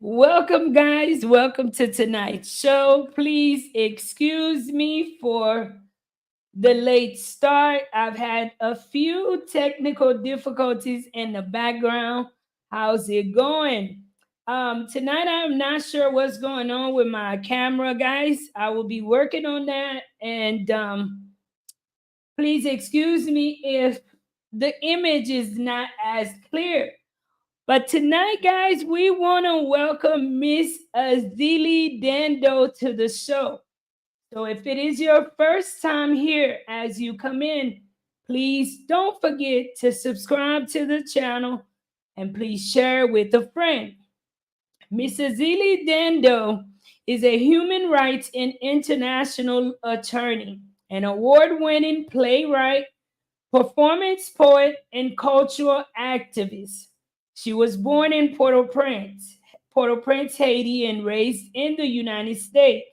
Welcome, guys. Welcome to tonight's show. Please excuse me for the late start. I've had a few technical difficulties in the background. How's it going? Tonight, I'm not sure what's going on with my camera, guys. I will be working on that. And please excuse me if the image is not as clear. But tonight, guys, we want to welcome Miss Èzili Dantò to the show. So if it is your first time here as you come in, please don't forget to subscribe to the channel and please share with a friend. Miss Èzili Dantò is a human rights and international attorney, an award-winning playwright, performance poet, and cultural activist. She was born in Port-au-Prince, Haiti, and raised in the United States.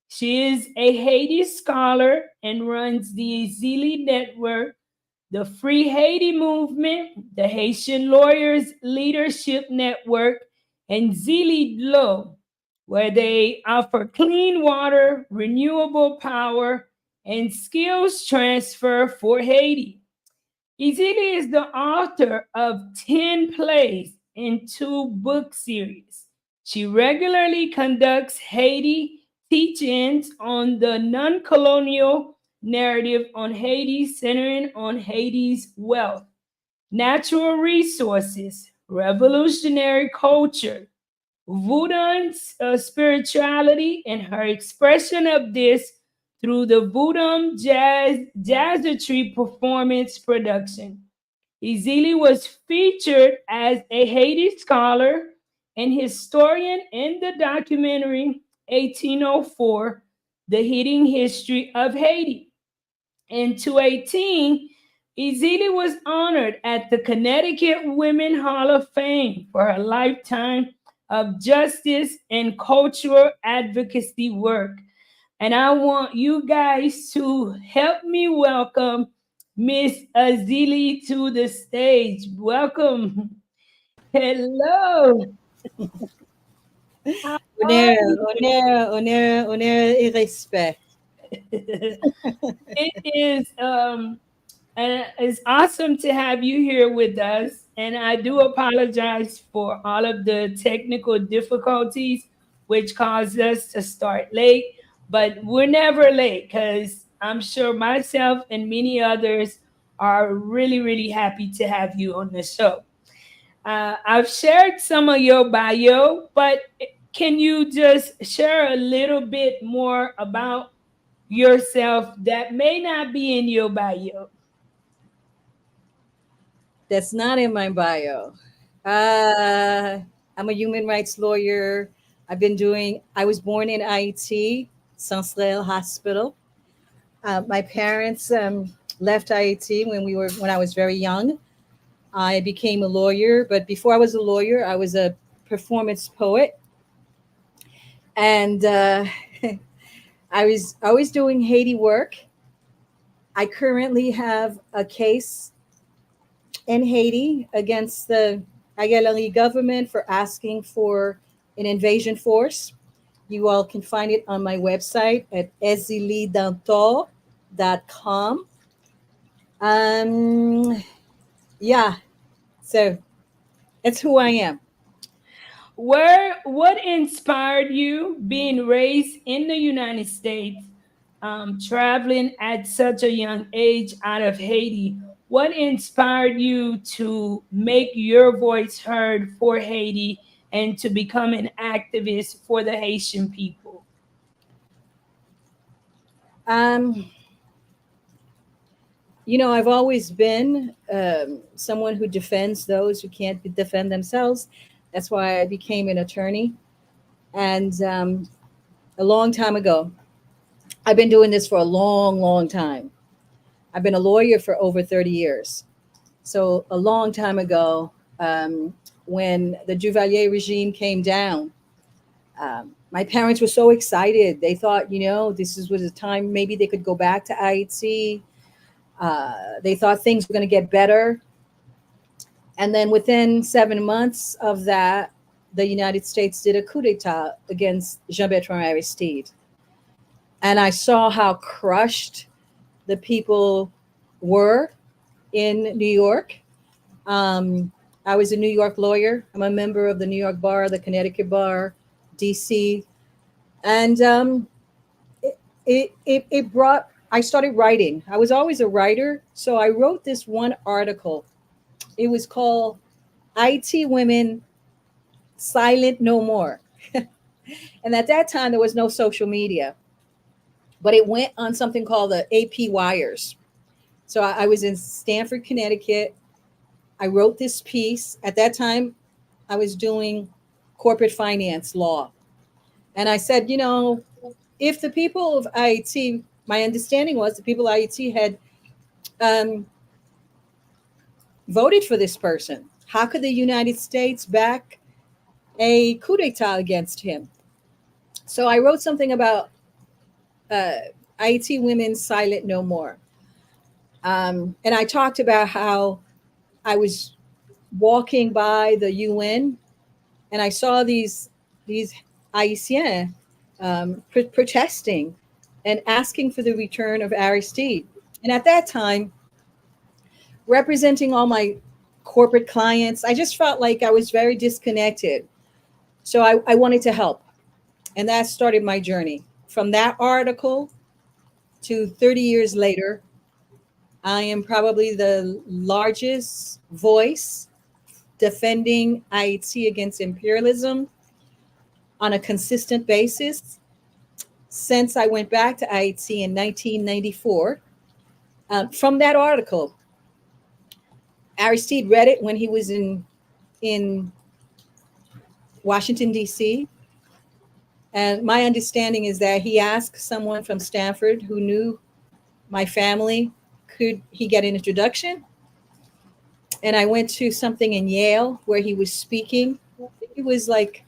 She is a Haiti scholar and runs the Èili Network, the Free Haiti Movement, the Haitian Lawyers Leadership Network, and Èzili Dantò, where they offer clean water, renewable power, and skills transfer for Haiti. Èzili is the author of 10 plays and 2 book series. She regularly conducts Haiti teach-ins on the non-colonial narrative on Haiti, centering on Haiti's wealth, natural resources, revolutionary culture, voodoo spirituality, and her expression of this through the voodoo jazzerty performance production. Èzili was featured as a Haiti scholar and historian in the documentary 1804, The Hidden History of Haiti. In 2018, Èzili was honored at the Connecticut Women Hall of Fame for her lifetime of justice and cultural advocacy work. And I want you guys to help me welcome Miss Èzili to the stage. Welcome. Hello. How are Honneur, you? honneur, honneur, honneur et respect. It is and it's awesome to have you here with us. And I do apologize for all of the technical difficulties which caused us to start late, but we're never late because I'm sure myself and many others are really, really happy to have you on the show. I've shared some of your bio, but can you just share a little bit more about yourself that may not be in your bio? That's not in my bio. Uh, I'm a human rights lawyer. I was born in Haiti, Central Hospital. My parents left Haiti when I was very young. I became a lawyer, but before I was a lawyer, I was a performance poet. And I was doing Haiti work. I currently have a case in Haiti against the Eili government for asking for an invasion force. You all can find it on my website at ezilidantò.com. Um, yeah, so that's who I am. What inspired you being raised in the United States, traveling at such a young age out of Haiti? What inspired you to make your voice heard for Haiti and to become an activist for the Haitian people? Um, I've always been someone who defends those who can't defend themselves. That's why I became an attorney. And a long time ago, I've been doing this for a long, long time. I've been a lawyer for over 30 years. So a long time ago, when the Duvalier regime came down, my parents were so excited. They thought, was a time maybe they could go back to Haiti. They thought things were going to get better. And then within 7 months of that, the United States did a coup d'etat against Jean-Bertrand Aristide. And I saw how crushed the people were in New York. I was a New York lawyer. I'm a member of the New York Bar, the Connecticut Bar, DC. And it brought, I started writing. I was always a writer. So I wrote this one article. It was called Haiti Women Silent No More. And at that time, there was no social media, but it went on something called the AP Wires. So I was in Stamford, Connecticut. I wrote this piece. At that time, I was doing corporate finance law. And I said, you know, if the people of Haiti, my understanding was the people of Haiti had voted for this person, how could the United States back a coup d'etat against him? So I wrote something about Haiti women silent no more. And I talked about how I was walking by the UN and I saw these Haitians protesting and asking for the return of Aristide. And at that time, representing all my corporate clients, I just felt like I was very disconnected. So I wanted to help. And that started my journey. From that article to 30 years later, I am probably the largest voice defending Haiti against imperialism on a consistent basis since I went back to Haiti in 1994. From that article, Aristide read it when he was in Washington, D.C. And my understanding is that he asked someone from Stanford who knew my family, could he get an introduction? And I went to something in Yale where he was speaking. It was like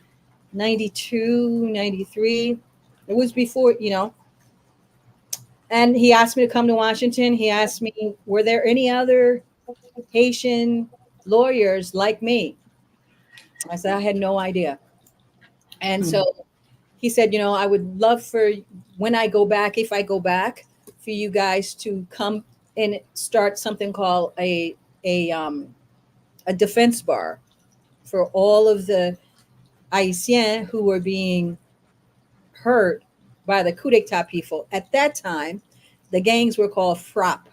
92, 93. It was before, you know. And he asked me to come to Washington. He asked me, were there any other Haitian lawyers like me? I said, I had no idea. And so he said, you know, I would love for when I go back, if I go back, for you guys to come and start something called a defense bar for all of the Haitians who were being hurt by the coup d'etat people. At that time, the gangs were called FRAP.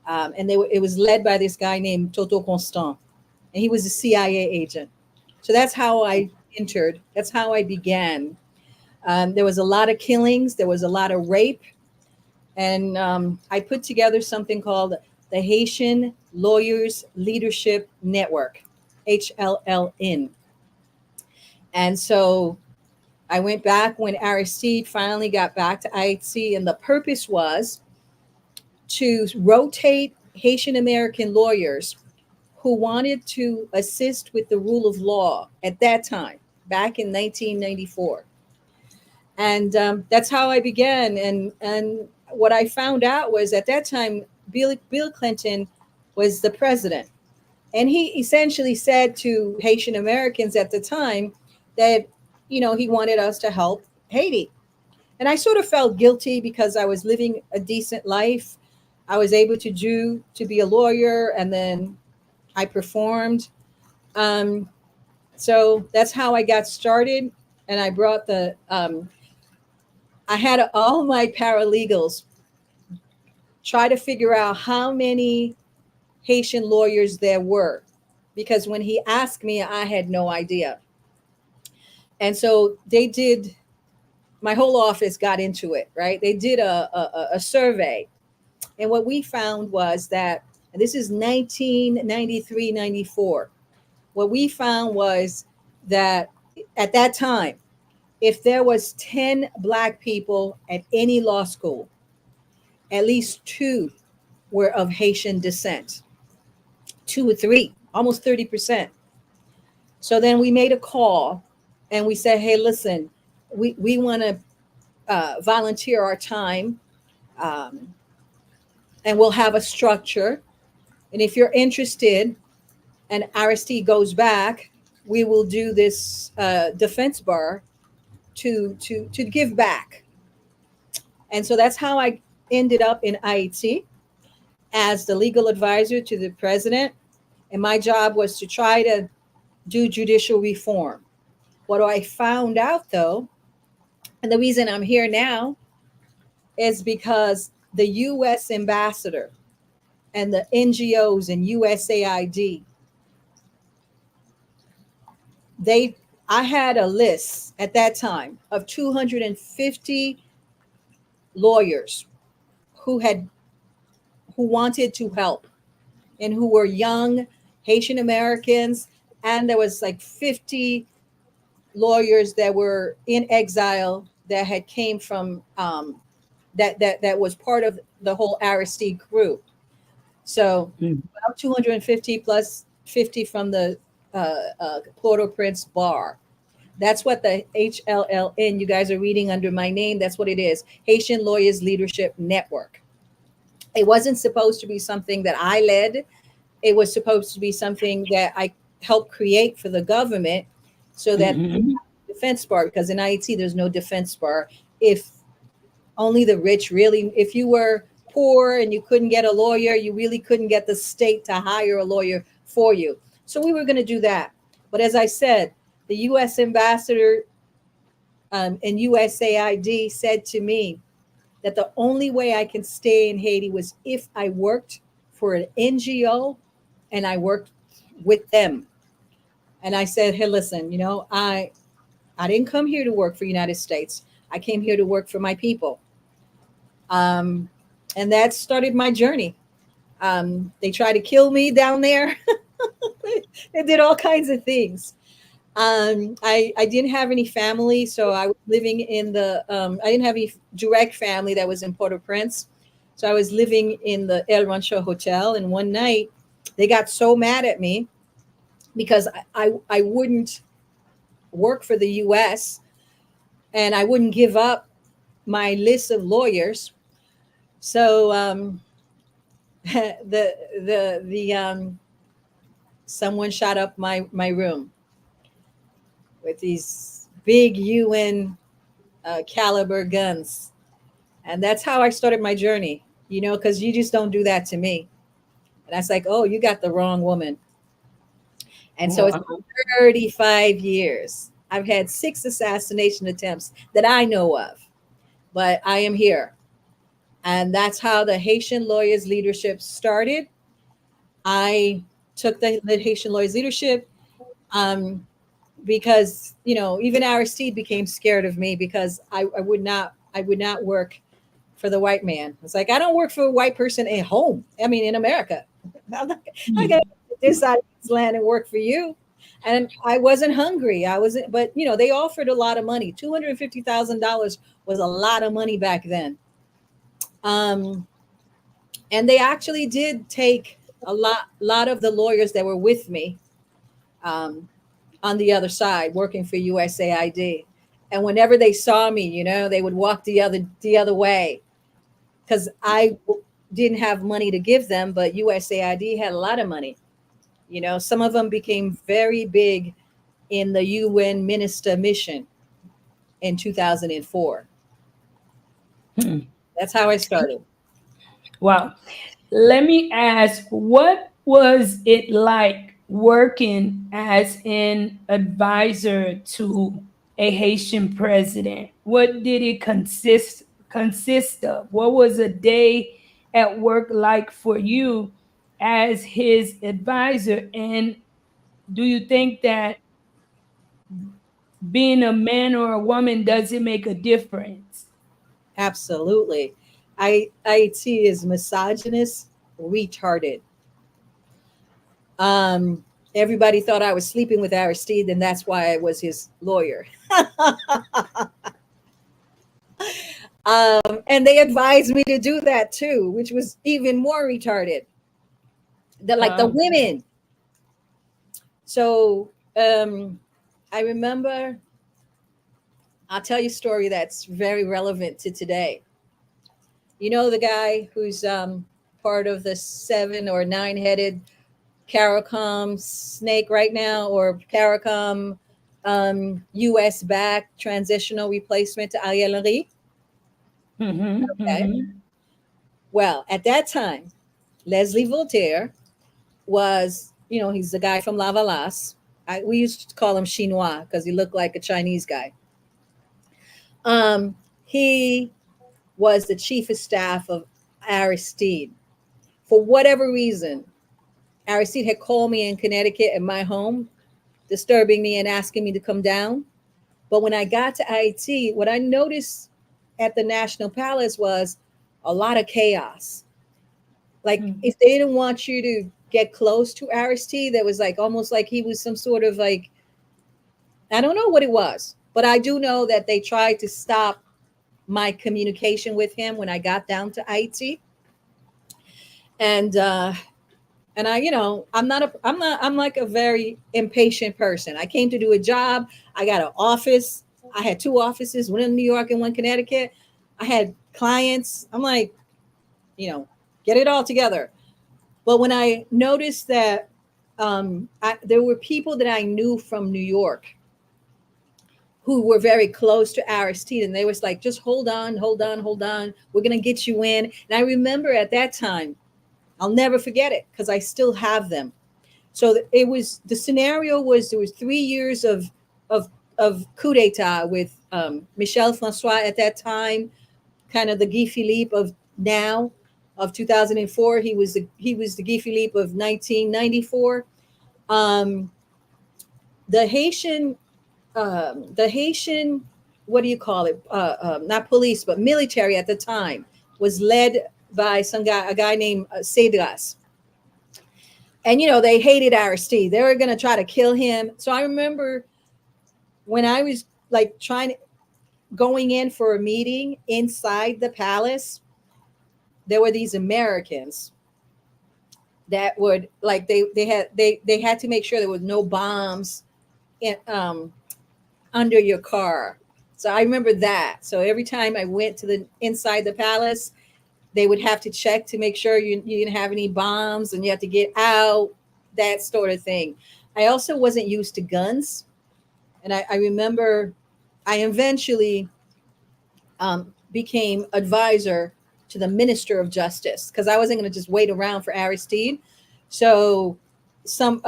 And it was led by this guy named Toto Constant. And he was a CIA agent. So that's how I entered. That's how I began. There was a lot of killings. There was a lot of rape. And I put together something called the Haitian Lawyers Leadership Network, HLLN. And so I went back when Aristide finally got back to Haiti, and the purpose was to rotate Haitian American lawyers who wanted to assist with the rule of law at that time, back in 1994. And that's how I began. And what I found out was at that time, Bill Clinton was the president. And he essentially said to Haitian Americans at the time that, you know, he wanted us to help Haiti. And I sort of felt guilty because I was living a decent life. I was able to be a lawyer, and then I performed. So that's how I got started. And I brought I had all my paralegals try to figure out how many Haitian lawyers there were, because when he asked me, I had no idea. And so they did, my whole office got into it, right? They did a survey. And what we found was that, and this is 1993, 94. What we found was that at that time, if there was 10 Black people at any law school, at least 2 were of Haitian descent. 2 or 3, almost 30%. So then we made a call and we said, hey, listen, we want to volunteer our time, and we'll have a structure. And if you're interested and Aristide goes back, we will do this defense bar to give back. And so that's how I ended up in Haiti as the legal advisor to the president. And my job was to try to do judicial reform. What I found out, though, and the reason I'm here now, is because the U.S. ambassador and the NGOs and USAID, I had a list at that time of 250 lawyers who wanted to help and who were young Haitian Americans, and there was like 50 lawyers that were in exile that had came from that was part of the whole Aristide crew. So about 250 plus 50 from the Port-au-Prince bar. That's what the HLLN, you guys are reading under my name, that's what it is, Haitian Lawyers Leadership Network. It wasn't supposed to be something that I led. It was supposed to be something that I helped create for the government so that defense bar, because in Haiti there's no defense bar. If only the rich really, if you were poor and you couldn't get a lawyer, you really couldn't get the state to hire a lawyer for you. So we were going to do that. But as I said, the U.S. ambassador and USAID said to me that the only way I can stay in Haiti was if I worked for an NGO and I worked with them. And I said, hey, listen, I didn't come here to work for the United States. I came here to work for my people. And that started my journey. They tried to kill me down there. They did all kinds of things. I didn't have any family, so I was living in I didn't have any direct family that was in Port-au-Prince. So I was living in the El Rancho Hotel. And one night they got so mad at me because I wouldn't work for the U.S. and I wouldn't give up my list of lawyers. So someone shot up my room with these big UN caliber guns. And that's how I started my journey, because you just don't do that to me. And I was like, oh, you got the wrong woman. And so it's 35 years. I've had 6 assassination attempts that I know of, but I am here. And that's how the Haitian Lawyers Leadership started. I took the Haitian Lawyers Leadership because, even Aristide became scared of me because I would not work for the white man. It's like, I don't work for a white person at home. I mean, in America. I got to this side of this land and work for you. And I wasn't hungry. But they offered a lot of money. $250,000 was a lot of money back then. And they actually did take a lot of the lawyers that were with me on the other side working for USAID. And whenever they saw me, they would walk the other way because I didn't have money to give them, but USAID had a lot of money. Some of them became very big in the UN Minister mission in 2004. That's how I started. Wow. Let me ask, what was it like working as an advisor to a Haitian president? What did it consist of? What was a day at work like for you as his advisor? And do you think that being a man or a woman, does it make a difference? Absolutely. IT is misogynist, retarded. Everybody thought I was sleeping with Aristide, and that's why I was his lawyer. And they advised me to do that too, which was even more retarded. The women. So I remember, I'll tell you a story that's very relevant to today. The guy who's part of the 7 or 9-headed CARICOM snake right now, or CARICOM US backed transitional replacement to Eili. Okay. Well, at that time, Leslie Voltaire was, he's the guy from Lavalas. We used to call him Chinois because he looked like a Chinese guy. He was the chief of staff of Aristide. For whatever reason, Aristide had called me in Connecticut at my home, disturbing me and asking me to come down. But when I got to Haiti, what I noticed at the National Palace was a lot of chaos. Like, if they didn't want you to get close to Aristide, that was like almost like he was some sort of like, I don't know what it was, but I do know that they tried to stop my communication with him when I got down to Haiti. And I'm like a very impatient person. I came to do a job. I got an office. I had two offices, one in New York and one in Connecticut. I had clients. I'm like, get it all together. But when I noticed that there were people that I knew from New York who were very close to Aristide, and they was like, just hold on. We're going to get you in. And I remember at that time, I'll never forget it because I still have them. So the scenario was, there was 3 years of coup d'etat with Michel Francois at that time, kind of the Guy Philippe of now, of 2004. He was the Guy Philippe of 1994. The Haitian, what do you call it? Not police, but military at the time was led by a guy named Cedras. And, they hated Aristide. They were going to try to kill him. So I remember when I was like going in for a meeting inside the palace, there were these Americans that would like, they had to make sure there was no bombs in, under your car. So I remember that. So every time I went to the inside the palace, they would have to check to make sure you didn't have any bombs and you had to get out, that sort of thing. I also wasn't used to guns. And I remember I eventually became advisor to the Minister of Justice because I wasn't going to just wait around for Aristide. So some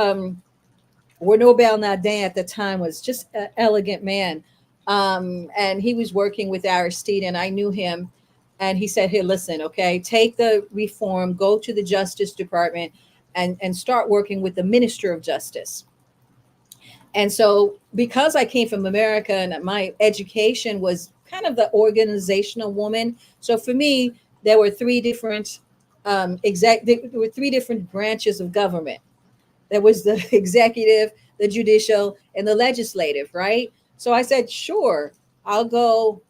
Nobel Nadin at the time was just an elegant man. And he was working with Aristide, and I knew him. And he said, hey, listen, okay, take the reform, go to the Justice Department and start working with the Minister of Justice. And so because I came from America and my education was kind of the organizational woman. So for me, there were three different branches of government. There was the executive, the judicial, and the legislative, right? So I said, sure, I'll go,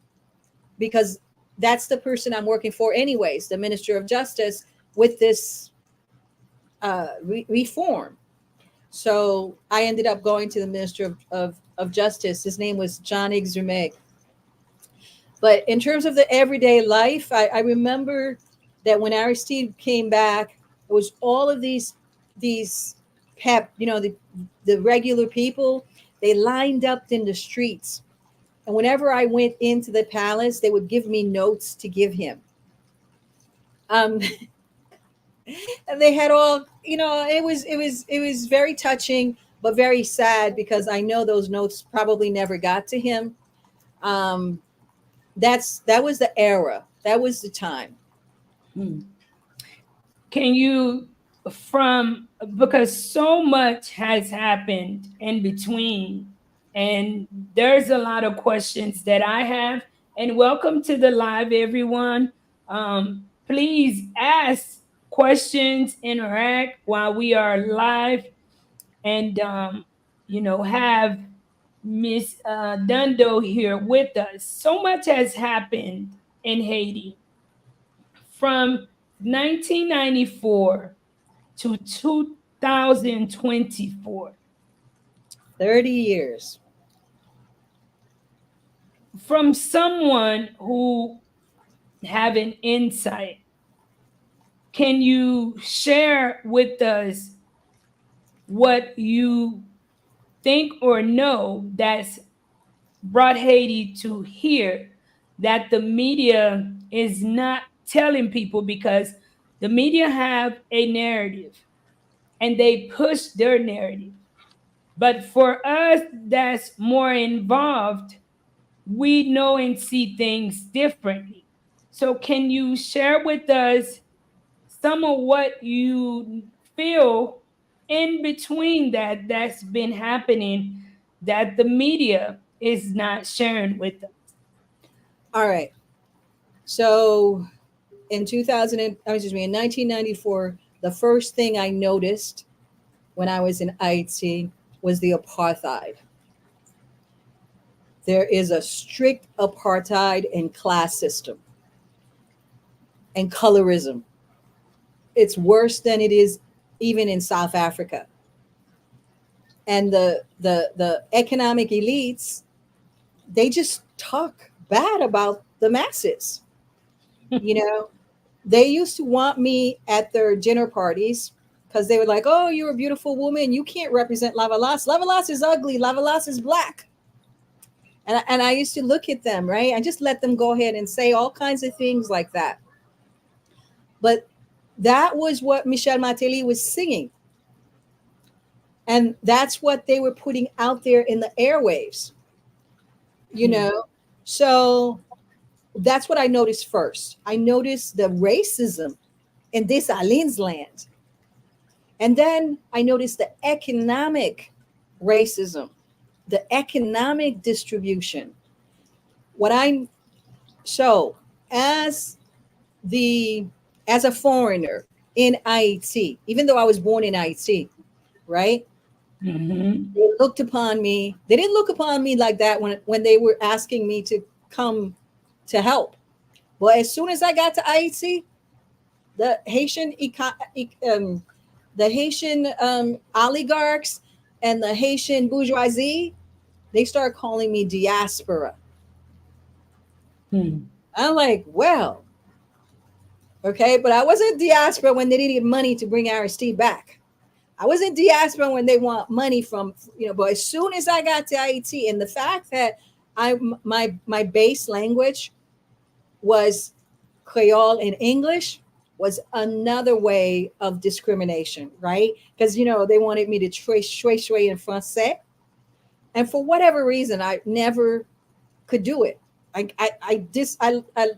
because that's the person I'm working for anyways, the Minister of Justice, with this reform. So I ended up going to the Minister of Justice. His name was John Exume. But in terms of the everyday life, I remember that when Aristide came back, it was all of these the regular people, they lined up in the streets. And whenever I went into the palace, they would give me notes to give him. And they had all, it was very touching, but very sad because I know those notes probably never got to him. That was the era. That was the time. Can you, because so much has happened in between, and there's a lot of questions that I have. And welcome to the live, everyone. Please ask questions, interact while we are live, and have Miss Dantò here with us. So much has happened in Haiti from 1994 to 2024. 30 years. From someone who have an insight, can you share with us what you think or know that's brought Haiti to here that the media is not telling people, because the media have a narrative and they push their narrative. But for us that's more involved, we know and see things differently. So can you share with us some of what you feel in between that's been happening that the media is not sharing with us? All right. So in 2000, excuse me, in 1994, the first thing I noticed when I was in Haiti was the apartheid. There is a strict apartheid and class system and colorism. It's worse than it is even in South Africa. And the economic elites, they just talk bad about the masses. You know, they used to want me at their dinner parties because they were like, "Oh, you're a beautiful woman. You can't represent Lavalas. Lavalas is ugly. Lavalas is black." And I used to look at them, right? I just let them go ahead and say all kinds of things like that. But that was what Michel Martelly was singing. And that's what they were putting out there in the airwaves, you know? So that's what I noticed first. I noticed the racism in this Aline's land. And then I noticed the economic racism, the economic distribution. What I'm so the as a foreigner in Haiti, even though I was born in Haiti, right? Mm-hmm. They looked upon me. They didn't look upon me like that when they were asking me to come to help. But as soon as I got to Haiti, the Haitian oligarchs and the Haitian bourgeoisie, they started calling me diaspora. Hmm. I'm like, well, okay, but I wasn't diaspora when they needed money to bring Aristide back. I wasn't diaspora when they want money from, but as soon as I got to Haiti, and the fact that my base language was Creole and English was another way of discrimination, right? Because they wanted me to shwe in français, and for whatever reason, I never could do it. I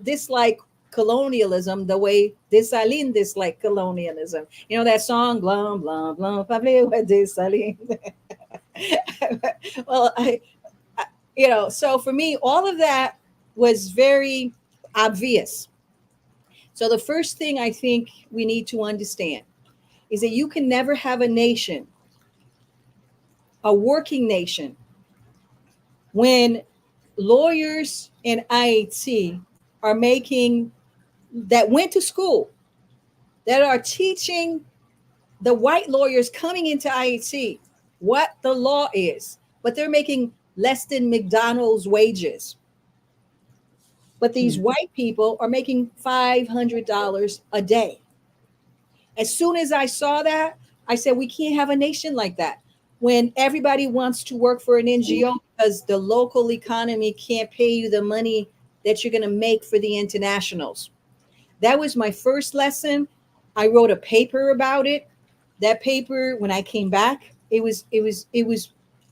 dislike colonialism the way Dessalines disliked colonialism. You know that song, blah blah blah, parlez with Dessalines. Well, so for me, all of that was very obvious. So the first thing I think we need to understand is that you can never have a nation, a working nation, when lawyers in Haiti are that went to school, that are teaching the white lawyers coming into Haiti what the law is, but they're making less than McDonald's wages. But these white people are making $500 a day. As soon as I saw that, I said, we can't have a nation like that. When everybody wants to work for an NGO because the local economy can't pay you the money that you're going to make for the internationals. That was my first lesson. I wrote a paper about it. That paper, when I came back, it was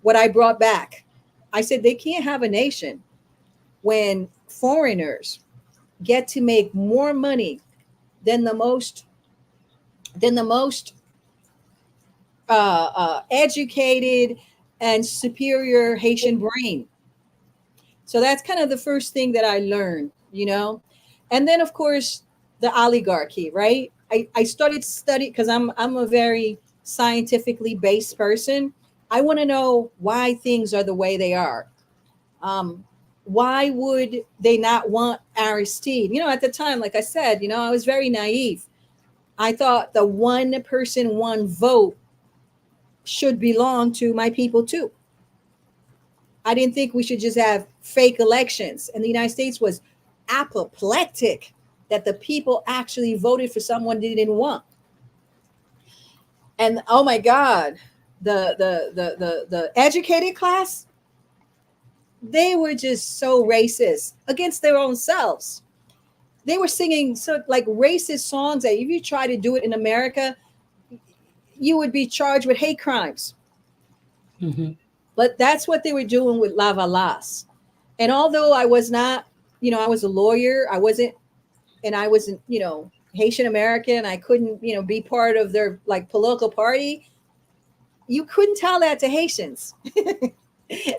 what I brought back. I said, they can't have a nation when foreigners get to make more money than the most educated and superior Haitian brain. So that's kind of the first thing that I learned, and then of course the oligarchy, right? I started studying because I'm a very scientifically based person. I want to know why things are the way they are. Why would they not want Aristide? At the time, like I said, I was very naive. I thought the one person, one vote should belong to my people too. I didn't think we should just have fake elections. And the United States was apoplectic that the people actually voted for someone they didn't want. And oh my God, the educated class, they were just so racist against their own selves. They were singing so like racist songs that if you try to do it in America, you would be charged with hate crimes. Mhm. But that's what they were doing with Lavalas. And although I was not, I was a lawyer, I wasn't, Haitian American, I couldn't, be part of their like political party. You couldn't tell that to Haitians.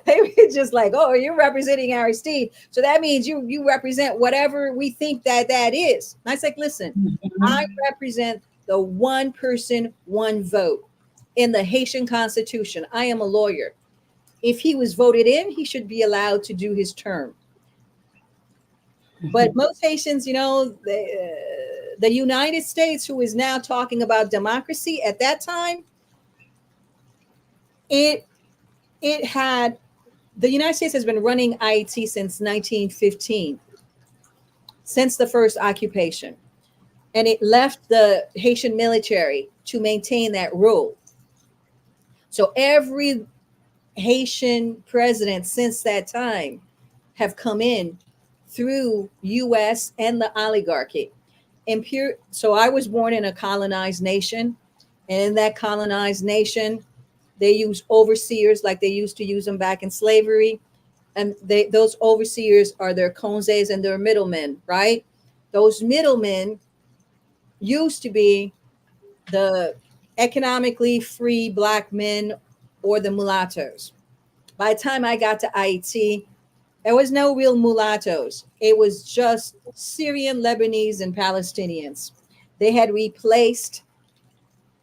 They were just like, oh, you're representing Aristide, so that means you represent whatever we think that is. And I was like, listen, I represent the one person, one vote in the Haitian Constitution. I am a lawyer. If he was voted in, he should be allowed to do his term. But most Haitians, the United States, who is now talking about democracy, at that time, it had, the United States has been running Haiti since 1915, since the first occupation. And it left the Haitian military to maintain that rule. So every Haitian president since that time have come in through US and the oligarchy. So I was born in a colonized nation. And in that colonized nation, they use overseers like they used to use them back in slavery. And those overseers are their conses and their middlemen, right? Those middlemen used to be the economically free Black men or the mulattoes. By the time I got to Haiti, there was no real mulattoes. It was just Syrian, Lebanese, and Palestinians. They had replaced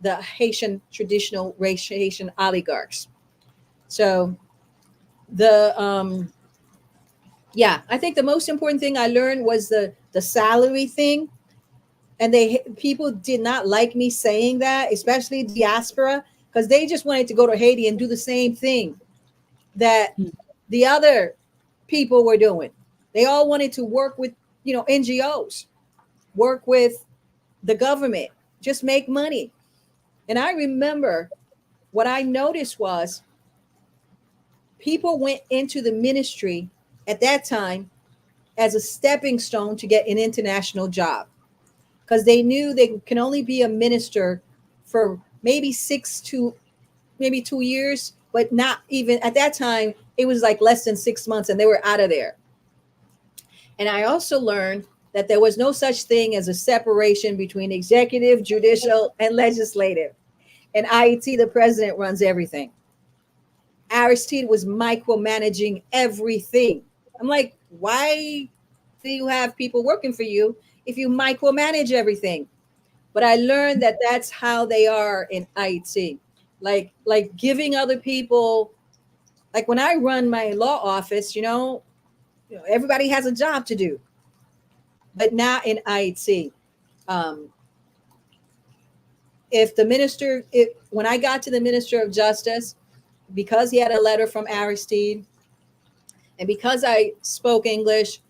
the Haitian traditional Haitian oligarchs. So I think the most important thing I learned was the salary thing. And people did not like me saying that, especially diaspora, because they just wanted to go to Haiti and do the same thing that the other people were doing. They all wanted to work with, NGOs, work with the government, just make money. And I remember what I noticed was people went into the ministry at that time as a stepping stone to get an international job, because they knew they can only be a minister for maybe 2 years, but not even at that time. It was like less than 6 months and they were out of there. And I also learned that there was no such thing as a separation between executive, judicial, and legislative. In Haiti, the president runs everything. Aristide was micromanaging everything. I'm like, why do you have people working for you if you micromanage everything? But I learned that that's how they are in Haiti. Like giving other people, like when I run my law office, everybody has a job to do. But not in Haiti. When I got to the Minister of Justice, because he had a letter from Aristide, and because I spoke English,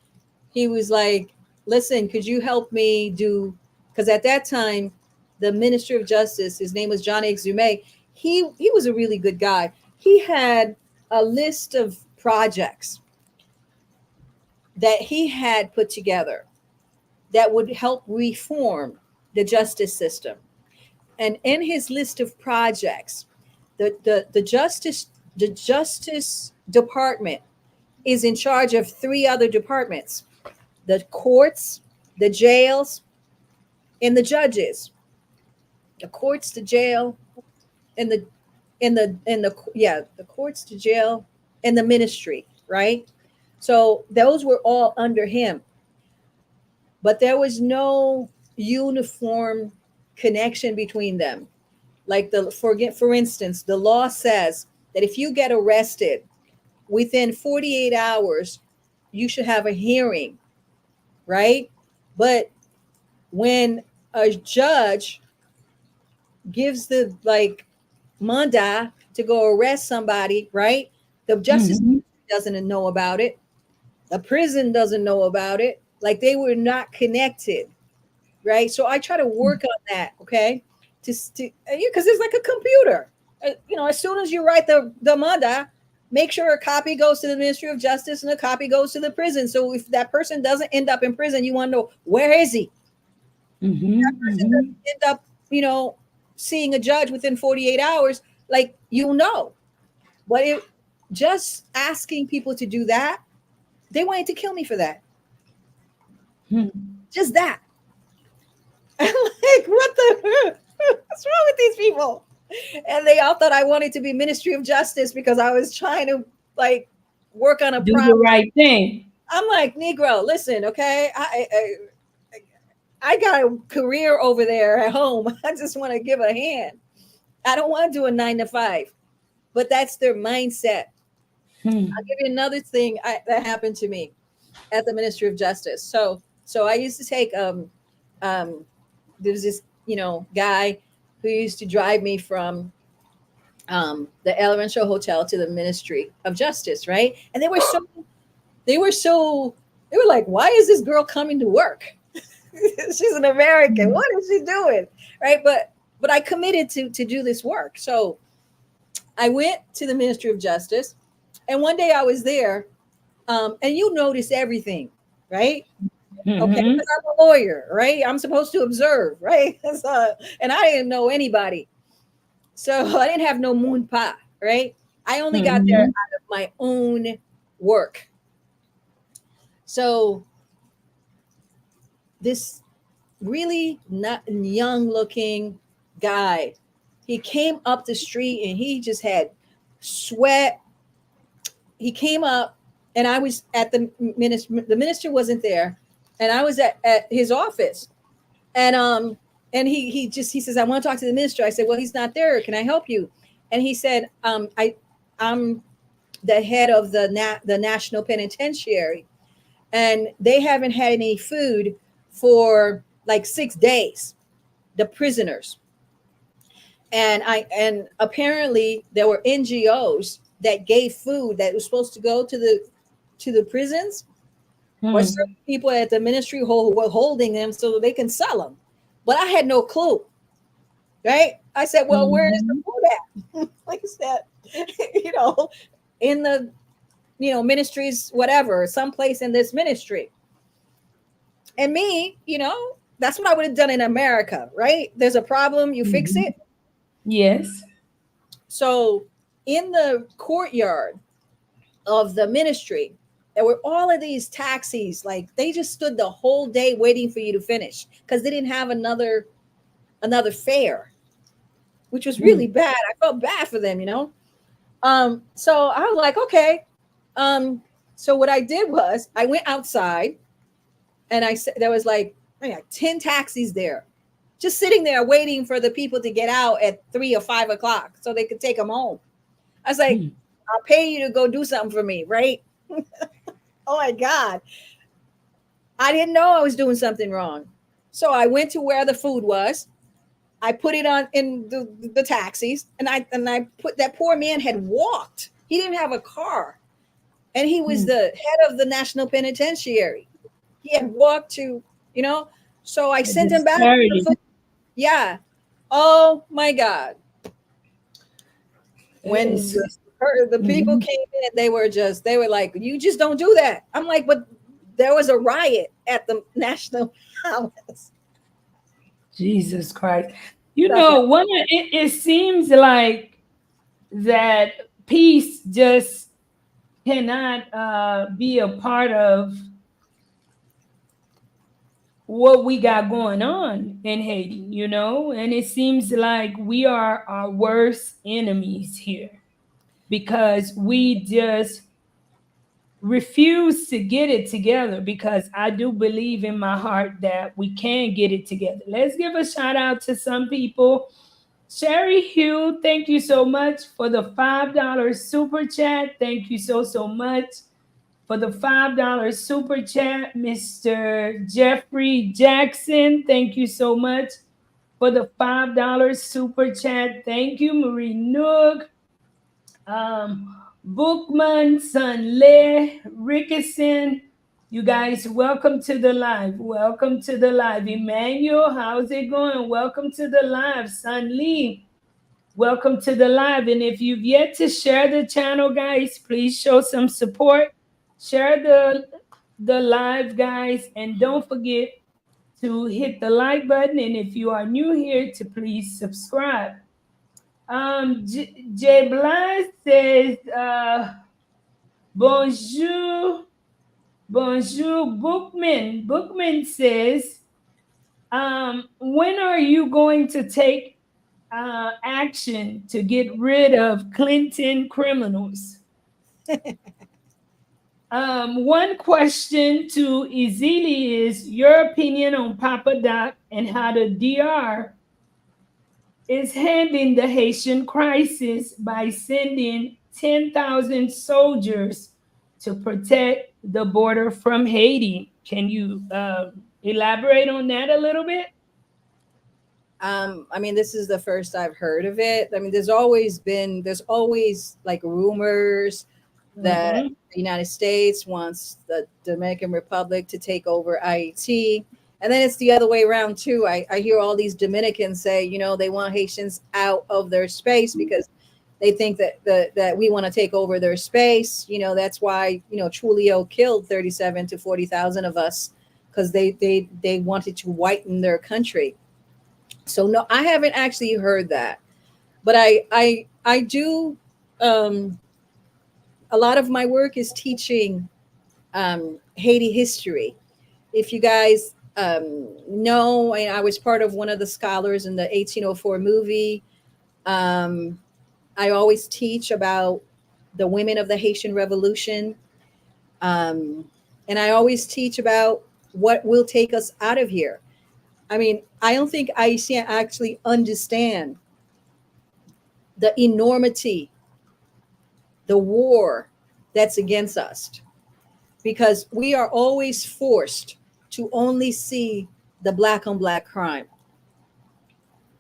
he was like, listen, could you help me do, because at that time, the Minister of Justice, his name was John Exume, he was a really good guy. He had a list of projects that he had put together that would help reform the justice system. And in his list of projects, the Justice Department is in charge of 3 other departments: the courts, the jails, and the judges. The courts, the jail, and the courts, the jail, and the ministry, right? So those were all under him. But there was no uniform connection between them. Like for instance, the law says that if you get arrested within 48 hours, you should have a hearing, right? But when a judge gives the mandat to go arrest somebody, right? The justice doesn't know about it. The prison doesn't know about it. Like they were not connected, right? So I try to work on that, okay? Because it's like a computer. As soon as you write the demanda, make sure a copy goes to the Ministry of Justice and a copy goes to the prison. So if that person doesn't end up in prison, you want to know, where is he? That person doesn't end up, seeing a judge within 48 hours, like, know. But just asking people to do that, they wanted to kill me for that. Just that. I'm like, what the? What's wrong with these people? And they all thought I wanted to be Ministry of Justice because I was trying to work on a do problem. the right thing. I'm like, Negro, listen, okay, I got a career over there at home. I just want to give a hand. I don't want to do a 9 to 5, but that's their mindset. I'll give you another thing that happened to me at the Ministry of Justice. So I used to take there was this guy who used to drive me from the El Rancho Hotel to the Ministry of Justice, right? And they were like, why is this girl coming to work? She's an American. What is she doing? Right. But I committed to do this work. So I went to the Ministry of Justice, and one day I was there, and you notice everything, right? Okay, because I'm a lawyer, right? I'm supposed to observe, right? And I didn't know anybody. So I didn't have no moon pa, right? I only got there out of my own work. So this really not young looking guy, he came up the street and he just had sweat. He came up, and I was at the minister. The minister wasn't there, and I was at his office. And he says, I want to talk to the minister. I said, well, he's not there. Can I help you? And he said, I'm the head of the National Penitentiary, and they haven't had any food for like 6 days, the prisoners. And apparently there were NGOs that gave food that was supposed to go to the prisons, or certain people at the ministry were holding them so they can sell them. But I had no clue, right? I said, well, where is the food at? Like I said, in the, ministries, whatever, someplace in this ministry. And me, that's what I would have done in America, right? There's a problem, you fix it. Yes. So in the courtyard of the ministry, there were all of these taxis. Like, they just stood the whole day waiting for you to finish because they didn't have another fare, which was really bad. I felt bad for them, So I was like, okay. So what I did was I went outside, and I said, there was like 10 taxis there, just sitting there waiting for the people to get out at 3 or 5 o'clock so they could take them home. I was like, I'll pay you to go do something for me, right? Oh my God. I didn't know I was doing something wrong. So I went to where the food was. I put it on in the taxis, and I put, that poor man had walked. He didn't have a car. And he was the head of the National Penitentiary. He had walked to, so I sent him back. Yeah. Oh my God. When the people came in, they were like, you just don't do that. I'm like, but there was a riot at the National Palace. Jesus Christ. It seems like that peace just cannot be a part of what we got going on in Haiti, and it seems like we are our worst enemies here because we just refuse to get it together, because I do believe in my heart that we can get it together. Let's give a shout out to some people. Sherry Hugh, thank you so much for the $5 super chat. Thank you so much for the $5 super chat. Mr. Jeffrey Jackson, thank you so much for the $5 super chat. Thank you, Marie Noog. Bookman, Sunle, Rickerson, you guys, welcome to the live. Welcome to the live. Emmanuel, how's it going? Welcome to the live. Sun Lee, Welcome to the live. And if you've yet to share the channel, guys, please show some support. Share the live, guys, and don't forget to hit the like button. And if you are new here, to please subscribe. Jay Blas says, bonjour, bonjour, Bookman. Bookman says, when are you going to take action to get rid of Clinton criminals? One question to Èzili is your opinion on Papa Doc and how the DR is handling the Haitian crisis by sending 10,000 soldiers to protect the border from Haiti. Can you elaborate on that a little bit? I mean, this is the first I've heard of it. I mean, there's always like rumors that the United States wants the Dominican Republic to take over Haiti. And then it's the other way around too. I hear all these Dominicans say, they want Haitians out of their space because they think that we want to take over their space. That's why, Trujillo killed 37 to 40,000 of us because they wanted to whiten their country. So no, I haven't actually heard that, but I do. A lot of my work is teaching Haiti history. If you guys know, I was part of one of the scholars in the 1804 movie. I always teach about the women of the Haitian Revolution, and I always teach about what will take us out of here. I mean, I don't think Haitians actually understand the enormity, the war that's against us, because we are always forced to only see the black on black crime.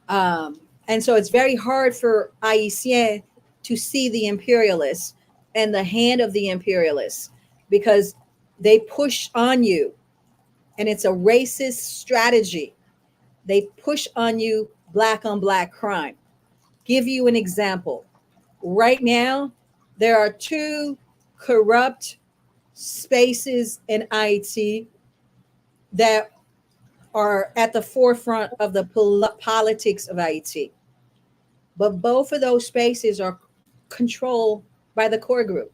And so it's very hard for Haitians to see the imperialists and the hand of the imperialists because they push on you, and it's a racist strategy. They push on you black on black crime. Give you an example. Right now, there are two corrupt spaces in Haiti that are at the forefront of the politics of Haiti. But both of those spaces are controlled by the core group.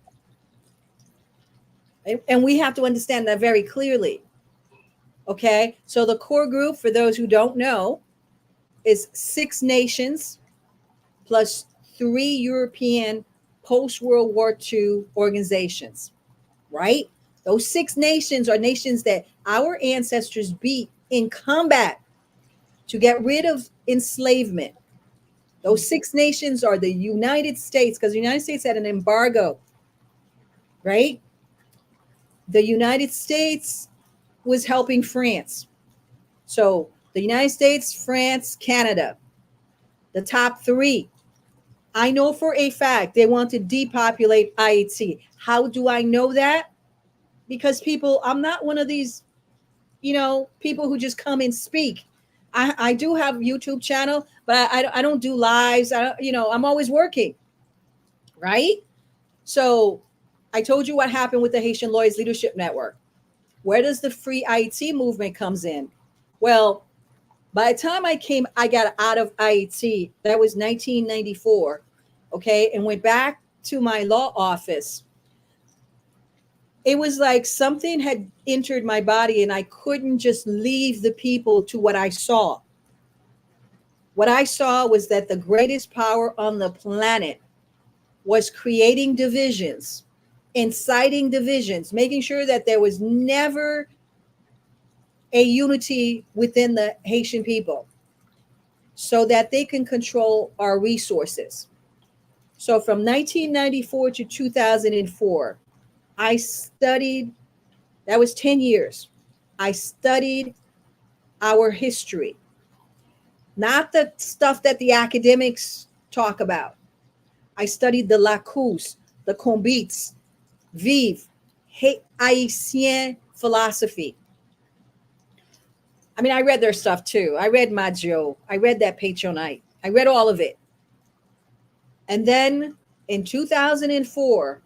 And we have to understand that very clearly. Okay, so the core group, for those who don't know, is 6 nations plus 3 European post-World War II organizations, right? Those 6 nations are nations that our ancestors beat in combat to get rid of enslavement. Those 6 nations are the United States, because the United States had an embargo, right? The United States was helping France. So the United States, France, Canada, the top 3. I know for a fact they want to depopulate Haiti. How do I know that? Because I'm not one of these, people who just come and speak. I do have a YouTube channel, but I don't do lives. I'm always working, right? So I told you what happened with the Haitian Lawyers Leadership Network. Where does the Free Haiti movement comes in? Well, by the time I got out of Haiti, that was 1994, okay, and went back to my law office. It was like something had entered my body and I couldn't just leave the people to what I saw. What I saw was that the greatest power on the planet was creating divisions, inciting divisions, making sure that there was never a unity within the Haitian people so that they can control our resources. So from 1994 to 2004, I studied, that was 10 years. I studied our history, not the stuff that the academics talk about. I studied the Lacus, the Combites, Vive, Haitian philosophy. I mean, I read their stuff too. I read Maggio. I read that Patronite. I read all of it. And then in 2004,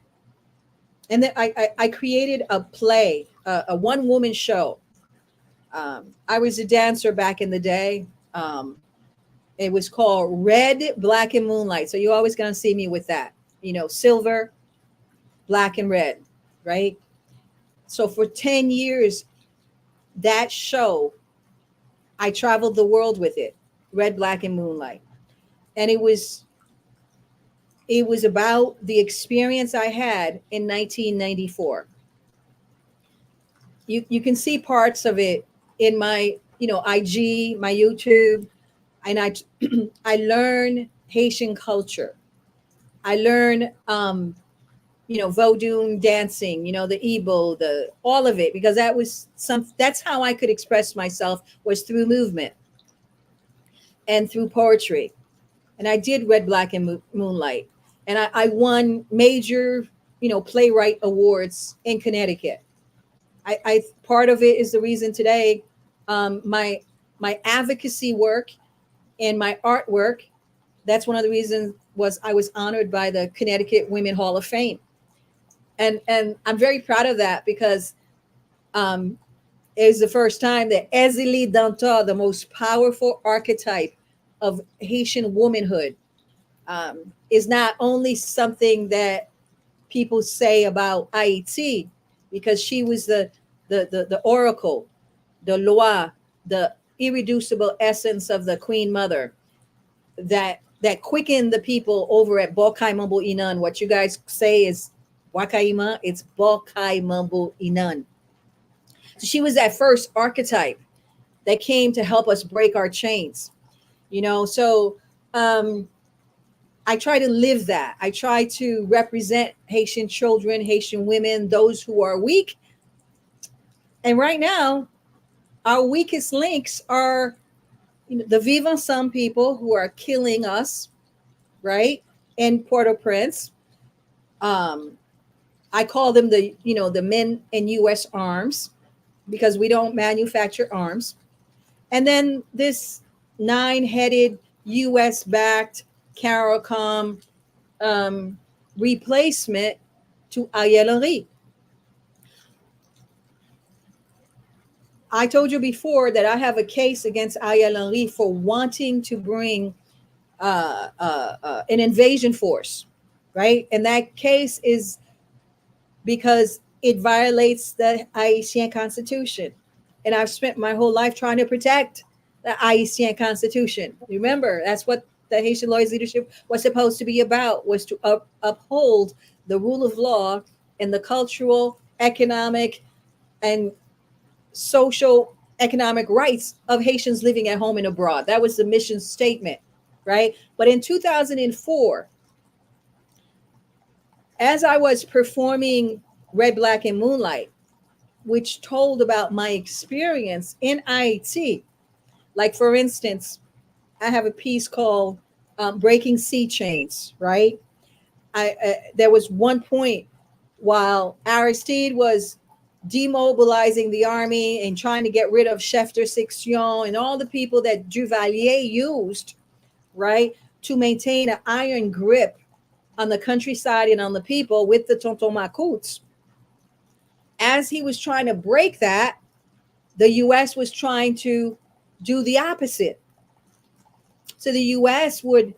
and then I created a play, a one woman show. I was a dancer back in the day. It was called Red, Black, and Moonlight. So you're always going to see me with that, silver, black, and red, right? So for 10 years, that show, I traveled the world with it, Red, Black, and Moonlight. And it was about the experience I had in 1994. You can see parts of it in my, IG, my YouTube, and I learn Haitian culture. I learn Vodou dancing, the Igbo, the all of it, because that's how I could express myself, was through movement and through poetry. And I did Red, Black, and Moonlight. And I won major, playwright awards in Connecticut. I part of it is the reason today, my advocacy work and my artwork. That's one of the reasons was I was honored by the Connecticut Women Hall of Fame. And I'm very proud of that, because it was the first time that Èzili Dantò, the most powerful archetype of Haitian womanhood, is not only something that people say about Haiti, because she was the oracle, the loi, the irreducible essence of the Queen Mother that quickened the people over at Bokai Mambo Inan. What you guys say is Wakaima, it's Bokai Mambo Inan. So she was that first archetype that came to help us break our chains. So I try to live that. I try to represent Haitian children, Haitian women, those who are weak. And right now, our weakest links are the Viva Some people who are killing us, right? In Port-au-Prince. I call them the men in U.S. arms, because we don't manufacture arms. And then this 9-headed U.S.-backed CARICOM replacement to Eili. I told you before that I have a case against Eili for wanting to bring an invasion force, right? And that case is because it violates the Haitian Constitution. And I've spent my whole life trying to protect the Haitian Constitution. Remember, that's what the Haitian Lawyers Leadership was supposed to be about, was to uphold the rule of law and the cultural, economic, and social economic rights of Haitians living at home and abroad. That was the mission statement, right? But in 2004, as I was performing Red, Black, and Moonlight, which told about my experience in Haiti, like for instance, I have a piece called Breaking Sea Chains, right? There was one point while Aristide was demobilizing the army and trying to get rid of chef de section and all the people that Duvalier used, right, to maintain an iron grip on the countryside and on the people with the Tonton Makouts. As he was trying to break that, the U.S. was trying to do the opposite. So the U.S. would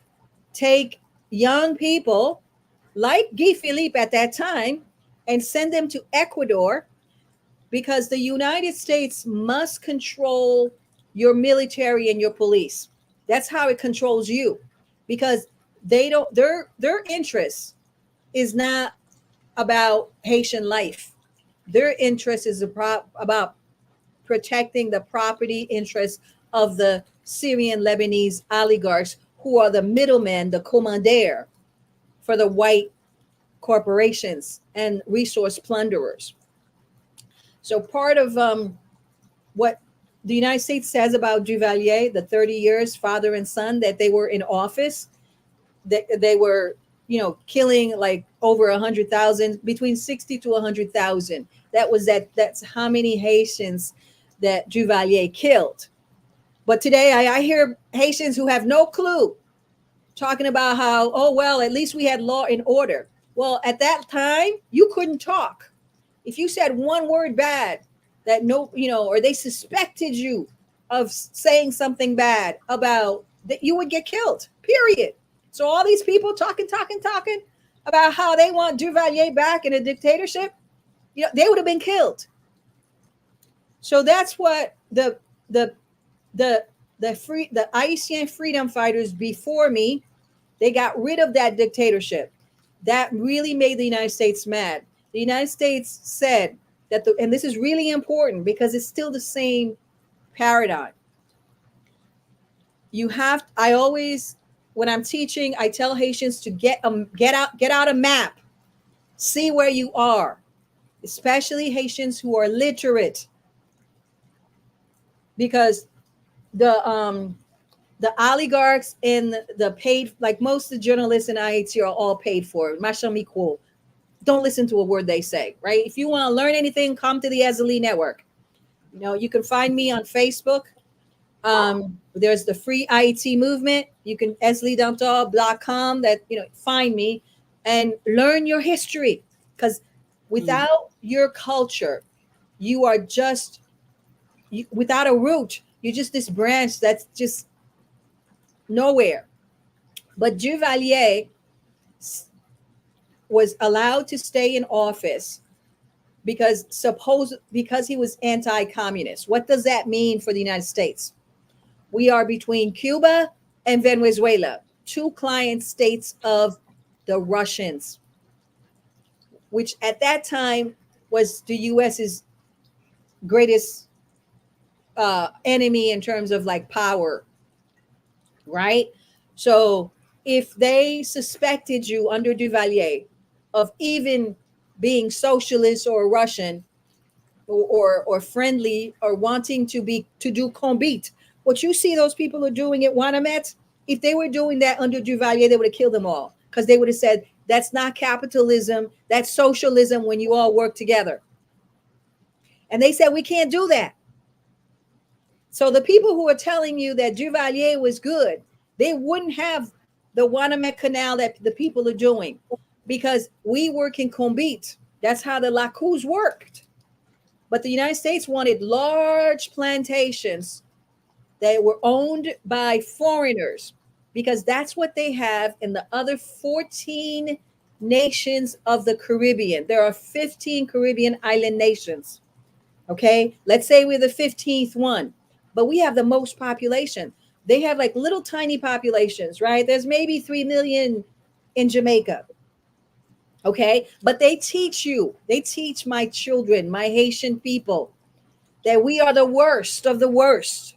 take young people like Guy Philippe at that time and send them to Ecuador, because the United States must control your military and your police. That's how it controls you, because they don't, their interest is not about Haitian life. Their interest is about protecting the property interests of the Syrian Lebanese oligarchs, who are the middlemen, the commandaire for the white corporations and resource plunderers. So part of what the United States says about Duvalier, the 30 years, father and son, that they were in office, that they were, killing like over 100,000, between 60 to 100,000. That's how many Haitians that Duvalier killed. But today I hear Haitians who have no clue talking about how, oh, well, at least we had law and order. Well, at that time, you couldn't talk. If you said one word bad, that no, or they suspected you of saying something bad about that, you would get killed, period. So all these people talking about how they want Duvalier back in a dictatorship, they would have been killed. So that's what the Haitian freedom fighters before me, they got rid of that dictatorship. That really made the United States mad. The United States said that, and this is really important because it's still the same paradigm. I always, when I'm teaching, I tell Haitians to get out a map, see where you are, especially Haitians who are literate, because the oligarchs and the paid, like most of the journalists in Haiti are all paid for. Machamico. Don't listen to a word they say, right? If you want to learn anything, come to the Èzili network. You can find me on Facebook. There's the Free Haiti movement. You can EziliDantò.com, that find me and learn your history, because without your culture, you are just without a root. You're just this branch that's just nowhere. But Duvalier was allowed to stay in office because he was anti-communist. What does that mean for the United States? We are between Cuba and Venezuela, two client states of the Russians, which at that time was the US's greatest enemy in terms of like power, right? So if they suspected you under Duvalier of even being socialist or Russian or friendly or wanting to do combat, what you see those people are doing at Wanamet, if they were doing that under Duvalier, they would have killed them all, because they would have said, that's not capitalism, that's socialism when you all work together. And they said, we can't do that. So the people who are telling you that Duvalier was good, they wouldn't have the Wanamet Canal that the people are doing, because we work in combat. That's how the Lacous worked. But the United States wanted large plantations that were owned by foreigners, because that's what they have in the other 14 nations of the Caribbean. There are 15 Caribbean island nations. Okay, let's say we're the 15th one, but we have the most population. They have like little tiny populations, right? There's maybe 3 million in Jamaica. Okay, but they teach my children, my Haitian people, that we are the worst of the worst.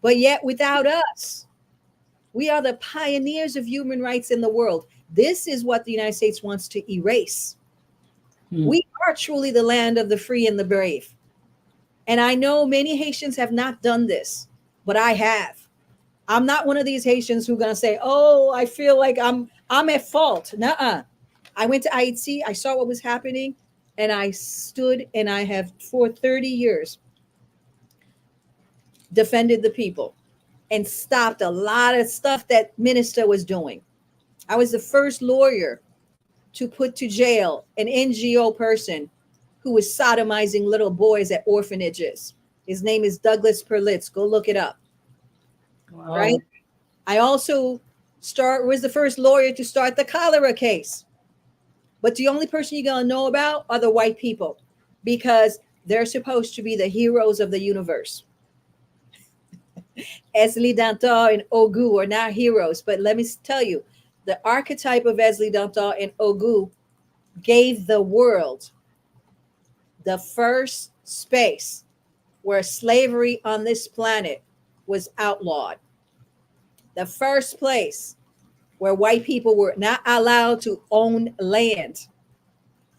But yet without us, we are the pioneers of human rights in the world. This is what the United States wants to erase. We are truly the land of the free and the brave. And I know many Haitians have not done this, but I have. I'm not one of these Haitians who are going to say, oh, I feel like I'm at fault. Nuh-uh. I went to Haiti, I saw what was happening, and I stood, and I have for 30 years defended the people and stopped a lot of stuff that minister was doing. I was the first lawyer to put to jail an NGO person who was sodomizing little boys at orphanages. His name is Douglas Perlitz. Go look it up. Wow. Right? I also was the first lawyer to start the cholera case. But the only person you're going to know about are the white people, because they're supposed to be the heroes of the universe. Èzili Dantò and Ogu are not heroes, but let me tell you, the archetype of Èzili Dantò and Ogu gave the world the first space where slavery on this planet was outlawed. The first place where white people were not allowed to own land